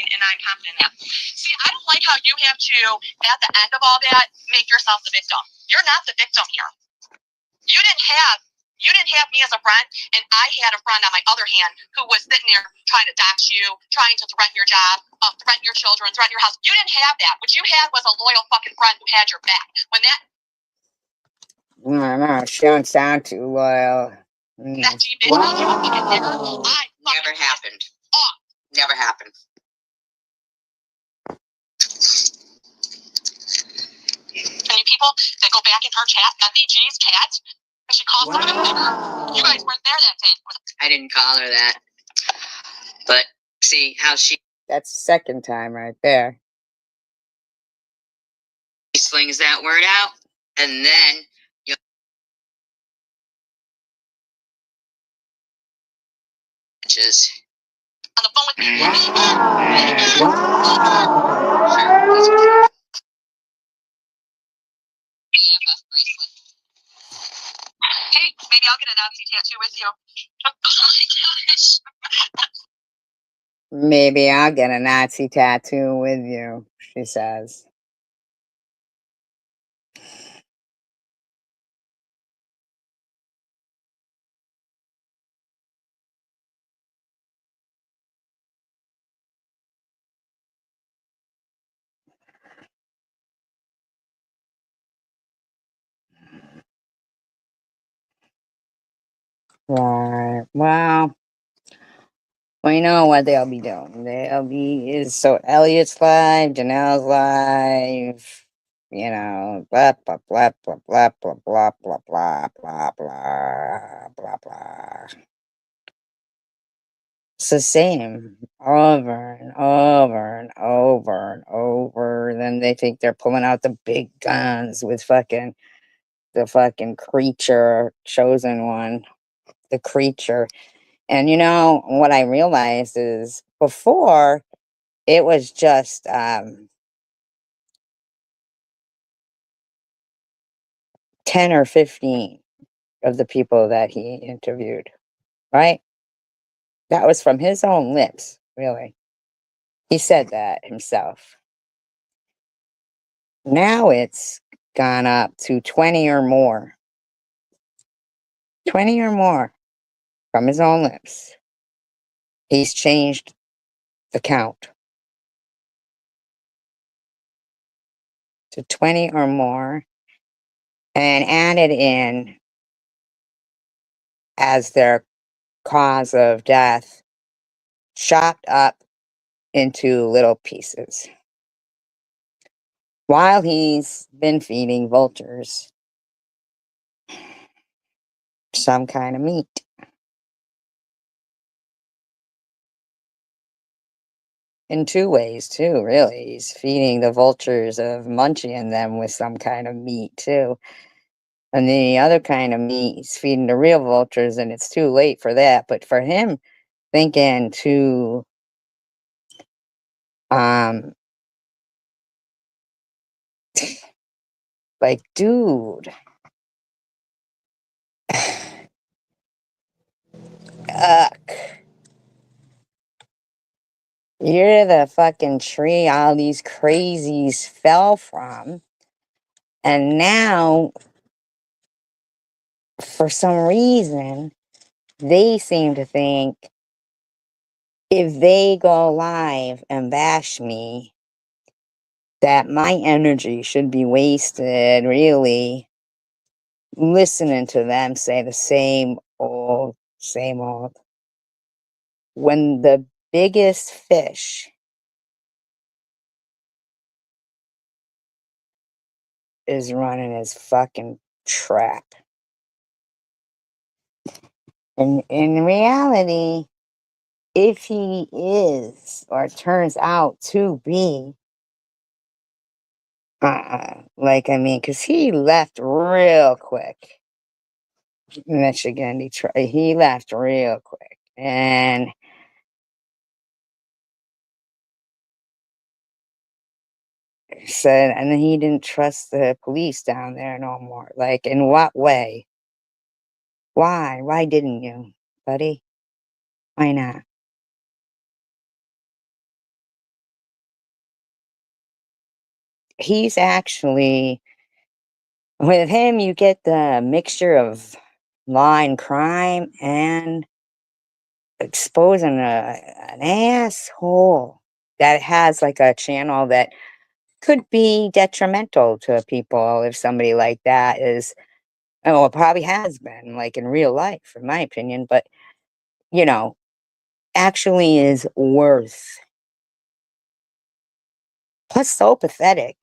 And I'm confident in that. See, I don't like how you have to, at the end of all that, make yourself the victim. You're not the victim here. You didn't have me as a friend, and I had a friend on my other hand who was sitting there trying to dox you, trying to threaten your job, threaten your children, threaten your house. You didn't have that. What you had was a loyal fucking friend who had your back. When that No, she don't sound too loyal. that G bitch was you a fucking nigger, I Never happened. off. Never happened. And you people that go back in her chat, Bethy G's chat, and she calls somebody a nigger. You guys weren't there that day. I didn't call her that. But see how she That's the second time right there. slings that word out, and then you just On the phone with me. Hey, maybe I'll get a Nazi tattoo with you. Oh my gosh. Maybe I'll get a Nazi tattoo with you, she says. Right. Well, we know what they'll be doing. They'll be is so Elliot's live, Janelle's live, blah blah blah blah blah blah blah blah blah blah blah blah blah. It's the same over and over and over and over. Then they think they're pulling out the big guns with the fucking creature, chosen one, the creature. And what I realized is before it was just 10 or 15 of the people that he interviewed, right? That was from his own lips, really. He said that himself. Now it's gone up to 20 or more. 20 or more from his own lips. He's changed the count to 20 or more and added in as their cause of death, chopped up into little pieces. While he's been feeding vultures some kind of meat. In two ways, too, really. He's feeding the vultures of munching them with some kind of meat, too. And the other kind of meat, he's feeding the real vultures, and it's too late for that. But for him, thinking to, like, dude, Ugh. You're the fucking tree all these crazies fell from. And now, for some reason, they seem to think if they go live and bash me, that my energy should be wasted really listening to them say the same old. When the biggest fish is running his fucking trap. And in reality, if he is or turns out to be, because he left real quick. Michigan, Detroit, he left real quick. And said, and he didn't trust the police down there no more. Like, in what way? Why? Why didn't you, buddy? Why not? He's actually, with him, you get the mixture of law and crime and exposing an asshole that has like a channel that could be detrimental to people if somebody like that is, oh, it probably has been, like in real life, in my opinion, but you know, actually is worth. Plus, so pathetic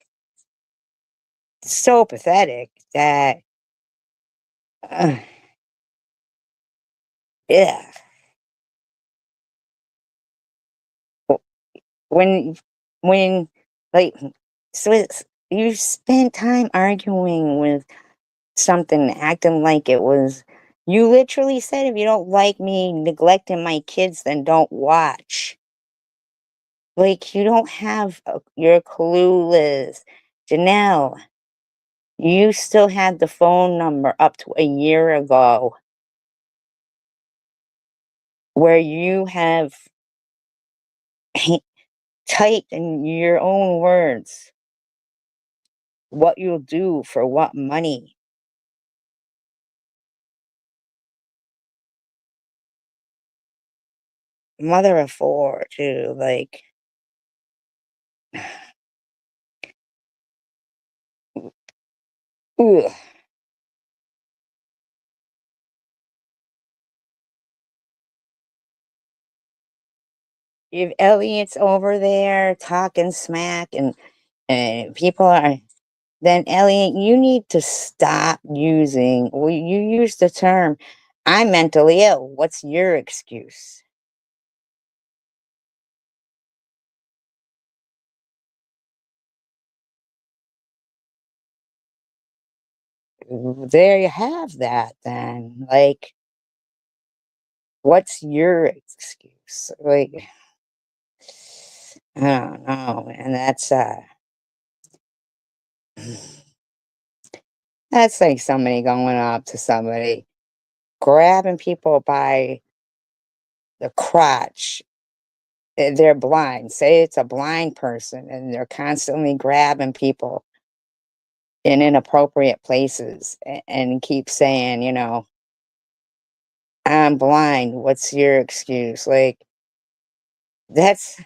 that, uh, yeah. When, when, like, so you spent time arguing with something, acting like it was. You literally said, if you don't like me neglecting my kids, then don't watch. Like, you don't have, you're clueless. Janelle, you still had the phone number up to a year ago where you have typed in your own words what you'll do for what money. Mother of four, too. Like, ugh. If Elliot's over there talking smack and people are, then Elliot, you need to stop using, well, you use the term, I'm mentally ill. What's your excuse? There you have that then. Like, what's your excuse? Like, I don't know. And that's like somebody going up to somebody, grabbing people by the crotch. They're blind. Say it's a blind person and they're constantly grabbing people in inappropriate places and keep saying, I'm blind. What's your excuse? Like, that's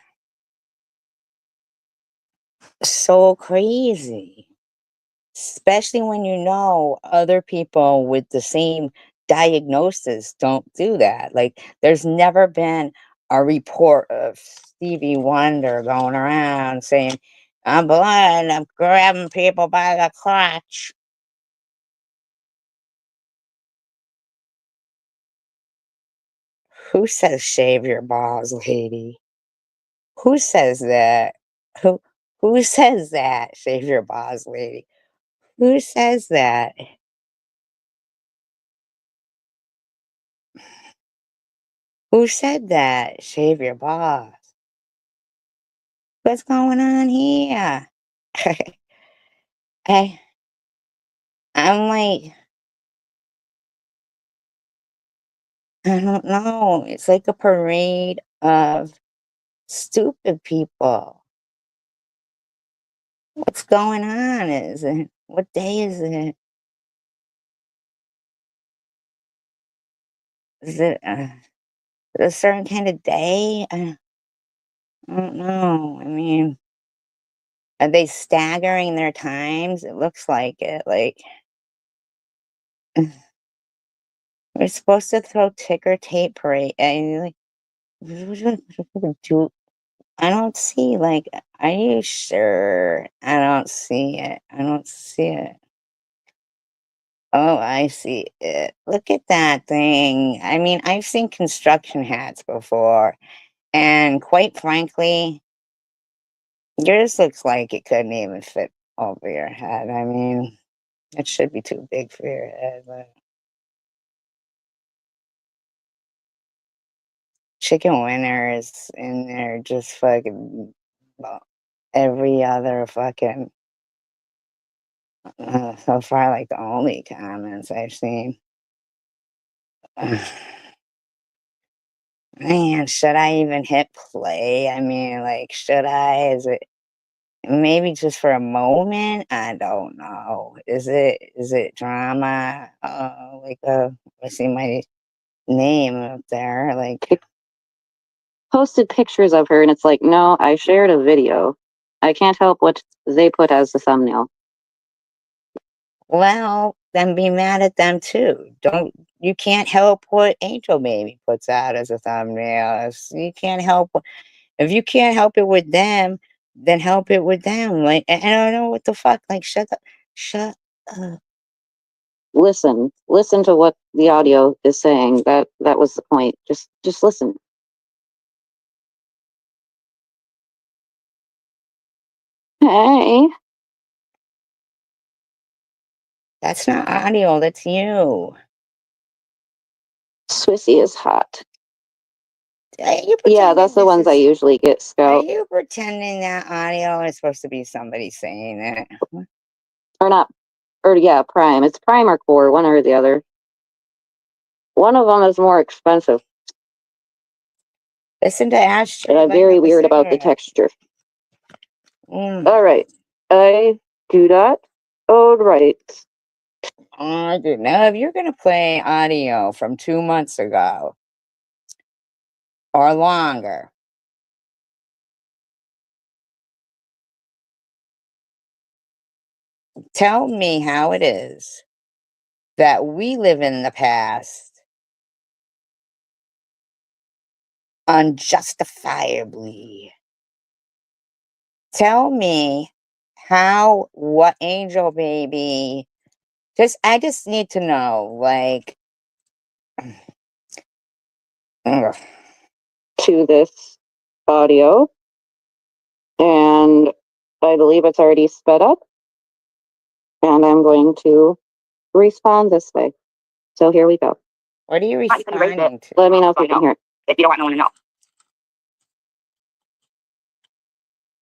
so crazy. Especially when you know other people with the same diagnosis don't do that. Like, there's never been a report of Stevie Wonder going around saying, I'm blind, I'm grabbing people by the crotch. Who says shave your balls, lady? Who says that? Who who says that? Shave your balls, lady. Who says that? Who said that? Shave your balls. What's going on here? I I'm like, I don't know. It's like a parade of stupid people. What's going on? What day is it? Is it a certain kind of day? I don't know. I mean, are they staggering their times? It looks like it. Like, we're supposed to throw ticker tape parade. And like, do I don't see, like, are you sure? I don't see it. I don't see it. Oh, I see it. Look at that thing. I mean, I've seen construction hats before, and quite frankly, yours looks like it couldn't even fit over your head. I mean, it should be too big for your head, but chicken winners in there just fucking every other fucking so far, like the only comments I've seen. Man, should I even hit play? I mean, like, should I? Is it maybe just for a moment? I don't know. Is it drama? I see my name up there. Like, Posted pictures of her, and it's like, no, I shared a video. I can't help what they put as the thumbnail. well, then be mad at them too. You can't help what Angel Baby puts out as a thumbnail. You can't help if you can't help it with them, then help it with them. Like, and I don't know what the fuck. Like, shut up, shut up. Listen to what the audio is saying. That was the point. Just listen. Hey, That's not audio. That's you. Swissy is hot. Are you Yeah, that's the pretending ones I usually get, Are Scout. you pretending that audio is supposed to be somebody saying it? Or not, or yeah, Prime. It's Prime or Core, one or the other. One of them is more expensive, Listen to Ashtray. and I'm very weird about the texture. Mm. All right, I do that. All right. Oh, dude. Now, if you're gonna play audio from 2 months ago or longer, tell me how it is that we live in the past unjustifiably. Tell me how what Angel Baby I just need to know, like, ugh. To this audio, and I believe it's already sped up, and I'm going to respond this way. So here we go. What are you How you can erase it. responding to? Let me know if you can hear it. If you don't want no one to know.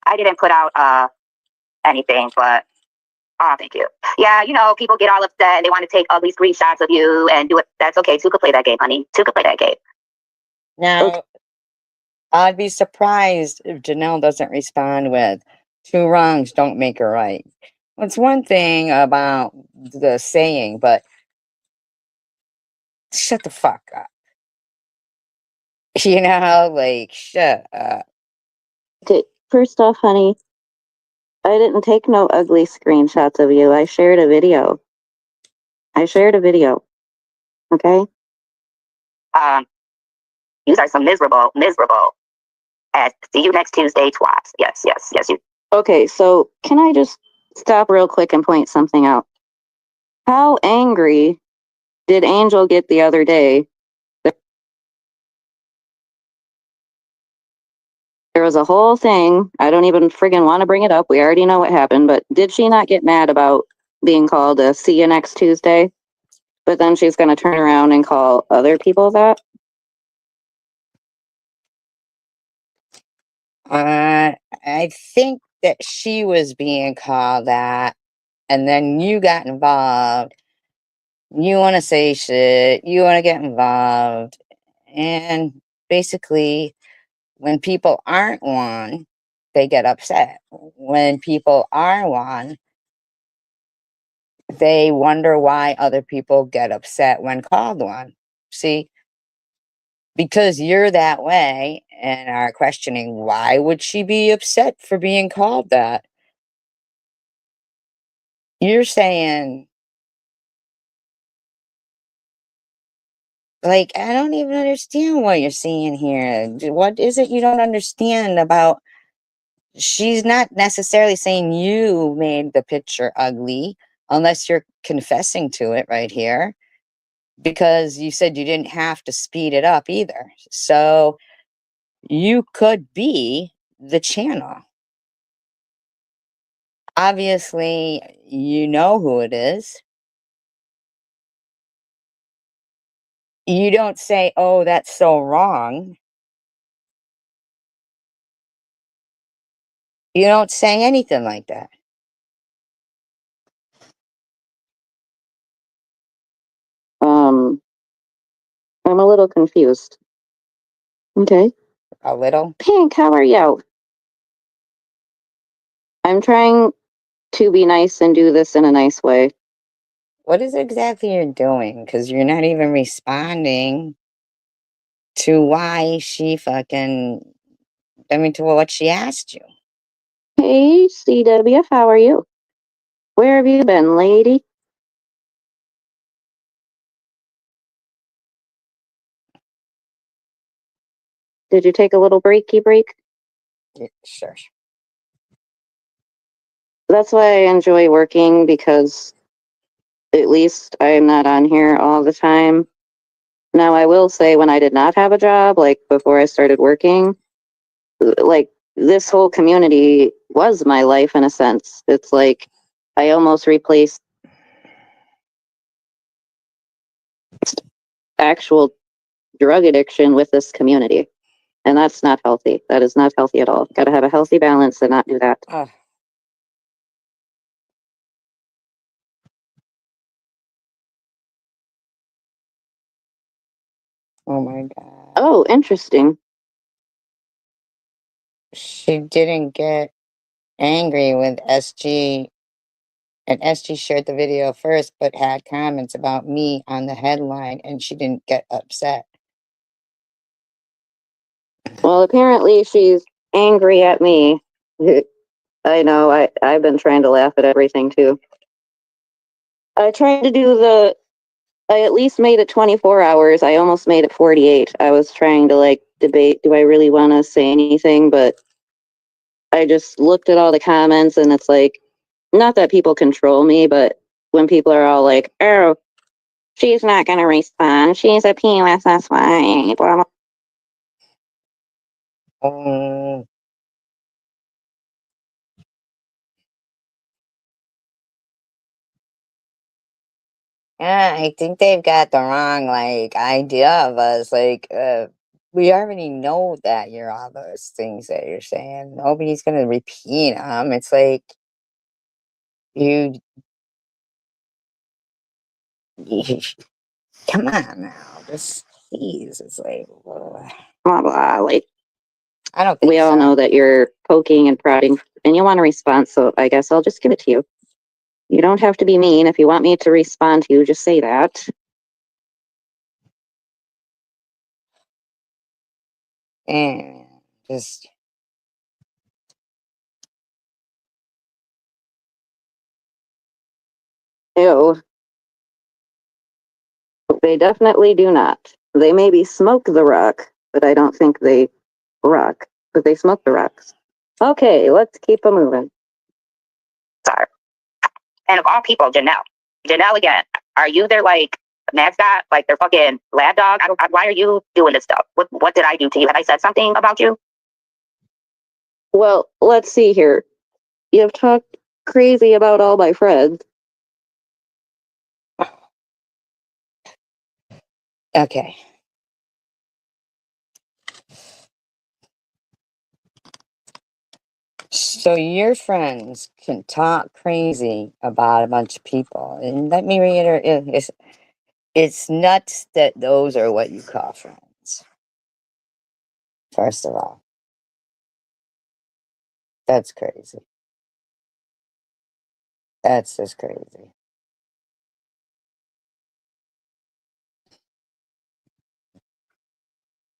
I didn't put out anything, but thank you. Yeah, people get all upset and they want to take ugly screenshots of you and do it. That's okay. Two could play that game, honey. Two could play that game. Now, Okay. I'd be surprised if Janelle doesn't respond with two wrongs don't make a right. It's one thing about the saying, but shut the fuck up. Like, shut up. First off, honey, I didn't take no ugly screenshots of you. I shared a video. Okay? You are so miserable. See you next Tuesday, twice. Yes. You. Okay, so can I just stop real quick and point something out? How angry did Angel get the other day? There was a whole thing. I don't even friggin' want to bring it up. We already know what happened, but did she not get mad about being called a see you next Tuesday? But then she's going to turn around and call other people that? I think that she was being called that, and then you got involved. You want to say shit. You want to get involved. And basically, when people aren't one, they get upset. When people are one, they wonder why other people get upset when called one. See, because you're that way and are questioning why would she be upset for being called that? You're saying, like, I don't even understand what you're saying here. What is it you don't understand about? She's not necessarily saying you made the picture ugly, unless you're confessing to it right here, because you said you didn't have to speed it up either. So you could be the channel. Obviously, you know who it is. You don't say, oh, that's so wrong. You don't say anything like that. I'm a little confused. Okay. A little. Pink, how are you? I'm trying to be nice and do this in a nice way. What is it exactly you're doing? Because you're not even responding to why she fucking, to what she asked you. Hey, CW, how are you? Where have you been, lady? Did you take a little breaky break? Yeah, sure. That's why I enjoy working, because at least I'm not on here all the time. Now, I will say, when I did not have a job, like before I started working, like this whole community was my life in a sense. It's like I almost replaced actual drug addiction with this community. And that's not healthy. That is not healthy at all. Got to have a healthy balance and not do that. Oh. Oh my God. Oh, interesting. She didn't get angry with SG, and SG shared the video first, but had comments about me on the headline, and she didn't get upset. Well, apparently she's angry at me. I know, I've been trying to laugh at everything too. I tried to do I at least made it 24 hours. I almost made it 48. I was trying to like debate, do I really want to say anything? But I just looked at all the comments, and it's like, not that people control me, but when people are all like, oh, she's not going to respond. She's a PUSSY, blah, blah. Um, yeah, I think they've got the wrong idea of us. We already know that you're all those things that you're saying. Nobody's gonna repeat them. It's like you, you come on now, just please. It's like, ugh. Blah, blah. Like, I don't think we all so. know that you're poking and prodding, and you want a response, so I guess I'll just give it to you. You don't have to be mean. If you want me to respond to you, just say that. And just Ew. They definitely do not. They maybe smoke the rock, but I don't think they rock. But they smoke the rocks. Okay, let's keep it moving. Sorry. And of all people, Janelle. Janelle again. Are you their mascot? Like their fucking lab dog? Why are you doing this stuff? What did I do to you? Have I said something about you? Well, let's see here. You've talked crazy about all my friends. okay. So your friends can talk crazy about a bunch of people, and let me reiterate: it's nuts that those are what you call friends. First of all, that's crazy. That's just crazy.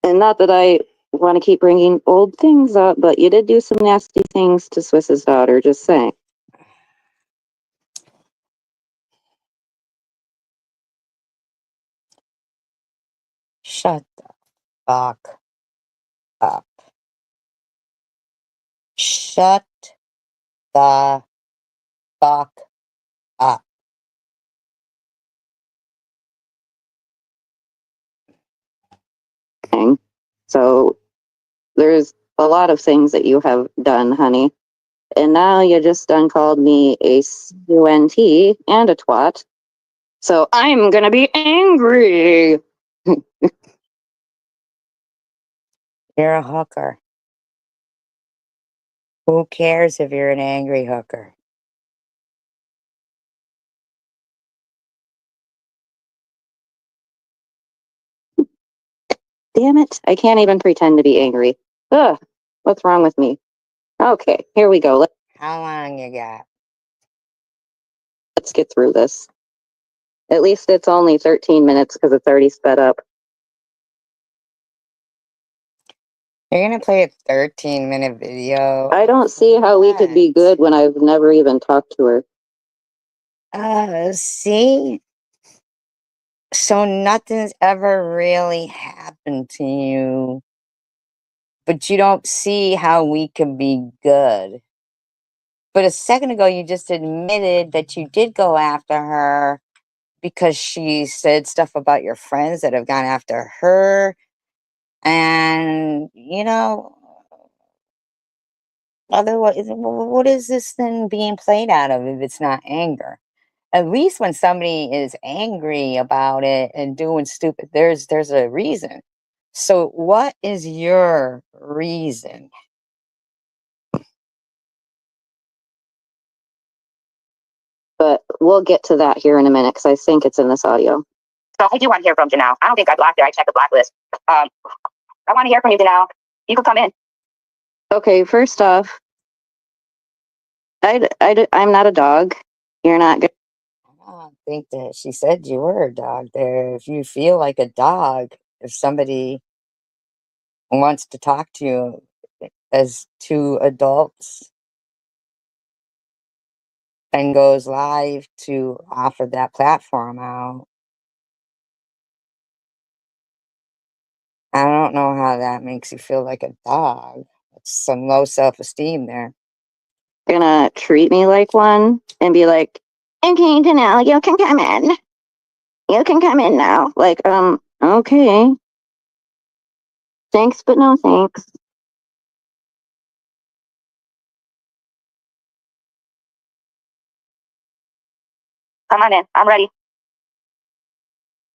And not that I want to keep bringing old things up, but you did do some nasty things to Swiss's daughter, just saying. Shut the fuck up. Shut the fuck up. So there's a lot of things that you have done, honey. And now you just done called me a cunt and a twat. So I'm gonna be angry. You're a hooker. Who cares if you're an angry hooker? Damn it. I can't even pretend to be angry. Ugh. What's wrong with me? Okay, here we go. How long you got? Let's get through this. At least it's only 13 minutes because it's already sped up. You're gonna play a 13-minute video? I don't see how we could be good when I've never even talked to her. See? So nothing's ever really happened to you, but you don't see how we could be good. But a second ago, you just admitted that you did go after her because she said stuff about your friends that have gone after her. And, otherwise, what is this thing being played out of if it's not anger? At least when somebody is angry about it and doing stupid, there's a reason. So what is your reason? But we'll get to that here in a minute because I think it's in this audio. So I do want to hear from Janelle. I don't think I blocked her. I checked the blacklist. I want to hear from you, Janelle. You can come in. Okay, first off, I'm not a dog. You're not good. I don't think that she said you were a dog there. If you feel like a dog, if somebody wants to talk to you as two adults and goes live to offer that platform out, I don't know how that makes you feel like a dog. It's some low self-esteem there. Gonna treat me like one and be like, okay, Janelle, you can come in. You can come in now. Like, okay. Thanks, but no thanks. Come on in. I'm ready.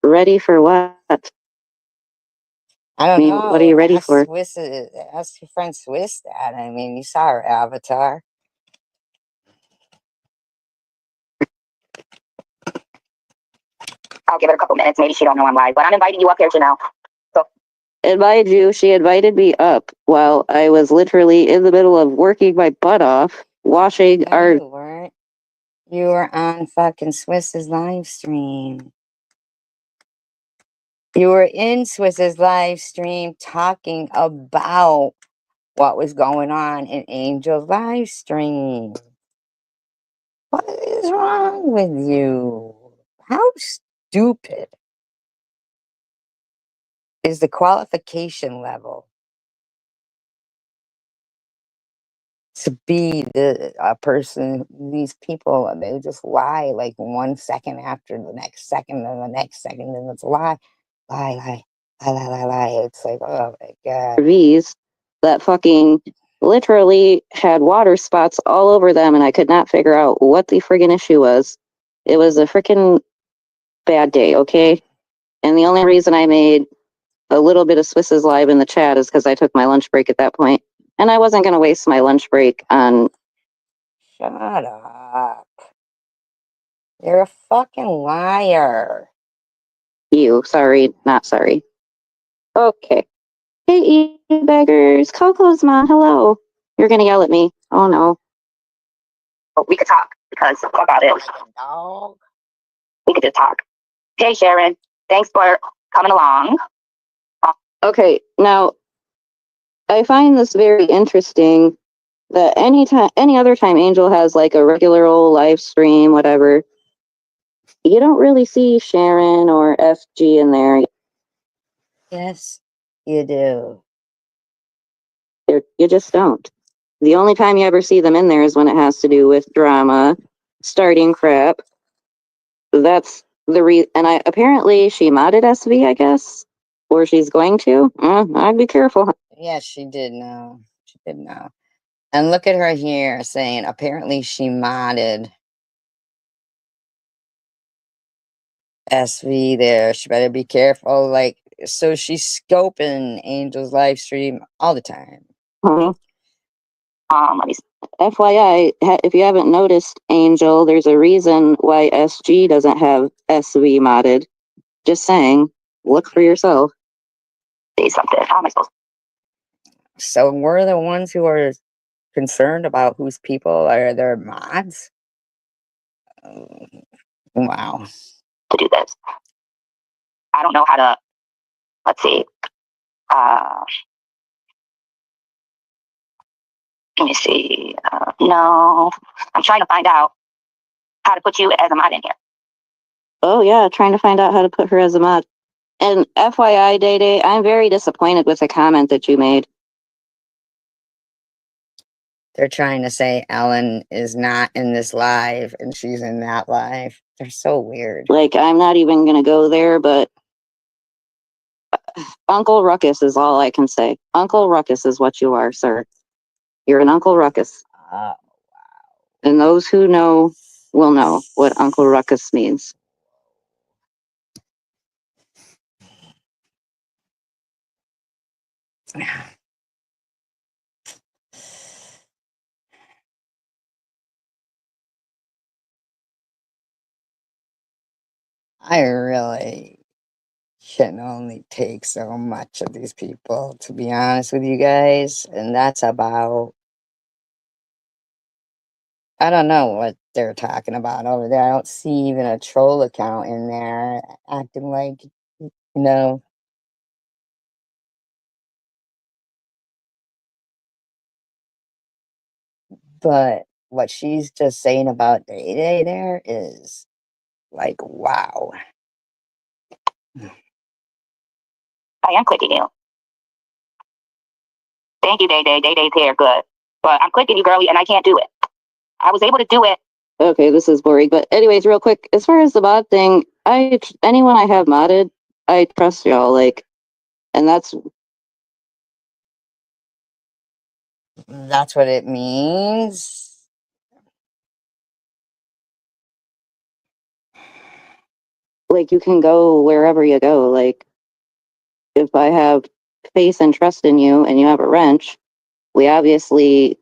Ready for what? I don't mean, know. what are you ready for? Ask your friend Swiss that. I mean, you saw her avatar. I'll give it a couple minutes. Maybe she don't know I'm live, but I'm inviting you up here, Janelle. So Advise you, she invited me up while I was literally in the middle of working my butt off, washing No, our... you weren't. You were on fucking Swiss's live stream. You were in Swiss's live stream talking about what was going on in Angel's live stream. What is wrong with you? How stupid is the qualification level to be a person? These people, they just lie like 1 second after the next second and the next second, and it's lie, lie, lie, lie, lie, lie, lie. It's like, oh my God. RVs that fucking literally had water spots all over them, and I could not figure out what the friggin' issue was. It was a freaking bad day, okay? And the only reason I made a little bit of Swiss's live in the chat is because I took my lunch break at that point, and I wasn't going to waste my lunch break on... Shut up. You're a fucking liar. you. Sorry, not sorry. Okay. Hey, e-beggars. Coco's mom, hello. You're gonna yell at me. Oh, no. But we could talk because what about it? Dog. We could just talk. Hey, Sharon. Thanks for coming along. Okay, now, I find this very interesting that any other time Angel has like a regular old live stream, whatever, you don't really see Sharon or FG in there. Yes, you do. You just don't. The only time you ever see them in there is when it has to do with drama, starting crap. That's the and apparently she modded SV, I guess, or she's going to. I'd be careful. Yes, she did know. She did know. And look at her here saying apparently she modded SV there. She better be careful. Like, so she's scoping Angel's live stream all the time. Let me see. FYI, if you haven't noticed, Angel, there's a reason why SG doesn't have SV modded. Just saying, look for yourself. Say something. How am I supposed So we're the ones who are concerned about whose people are their mods. Wow. to do this? I don't know how to. Let's see. Let me see. No, I'm trying to find out how to put you as a mod in here. Oh yeah, trying to find out how to put her as a mod. And FYI, Day Day, I'm very disappointed with the comment that you made. They're trying to say Ellen is not in this live and she's in that live. They're so weird. Like, I'm not even gonna go there, but Uncle Ruckus is all I can say. Uncle Ruckus is what you are, sir. You're an Uncle Ruckus. Wow. And those who know will know what Uncle Ruckus means. I really can only take so much of these people, to be honest with you guys. And that's about, I don't know what they're talking about over there. I don't see even a troll account in there acting like, you know. But what she's just saying about Day Day there is like, wow. I am clicking you. Thank you, Day Day. Day Day's here. Good. But I'm clicking you, girly, and I can't do it. I was able to do it. Okay, this is boring. But anyways, real quick, as far as the mod thing, anyone I have modded, I trust y'all. Like, and that's That's what it means. like you can go wherever you go. Like, if I have faith and trust in you and you have a wrench, we obviously,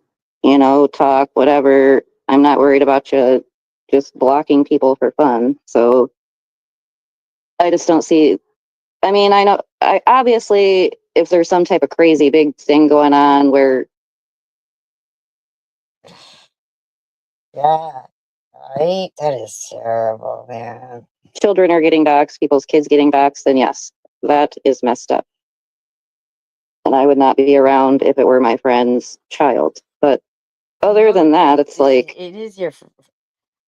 talk, whatever. I'm not worried about you just blocking people for fun. So I just don't see. I mean, I know, I obviously, if there's some type of crazy big thing going on where, Yeah. Right? That is terrible, man. children are getting doxxed, people's kids getting doxxed, then yes, that is messed up. And I would not be around if it were my friend's child. But other than that, it's like, it is your.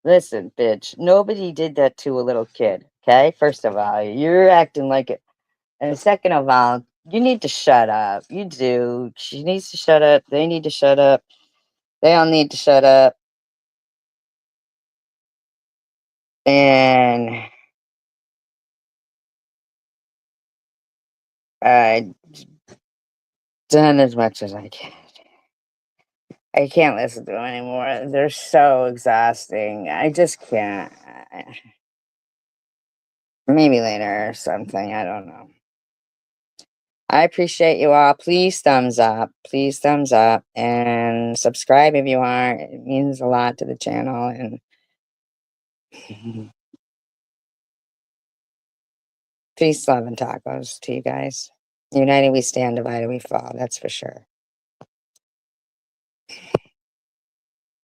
Listen, bitch. Nobody did that to a little kid. Okay. First of all, you're acting like it. And second of all, you need to shut up. You do. She needs to shut up. They need to shut up. They all need to shut up. And I done as much as I can. I can't listen to them anymore. They're so exhausting. I just can't. Maybe later or something. I don't know. I appreciate you all. Please thumbs up. Please thumbs up. And subscribe if you are. It means a lot to the channel. And peace, love, and tacos to you guys. United we stand, divided we fall. That's for sure.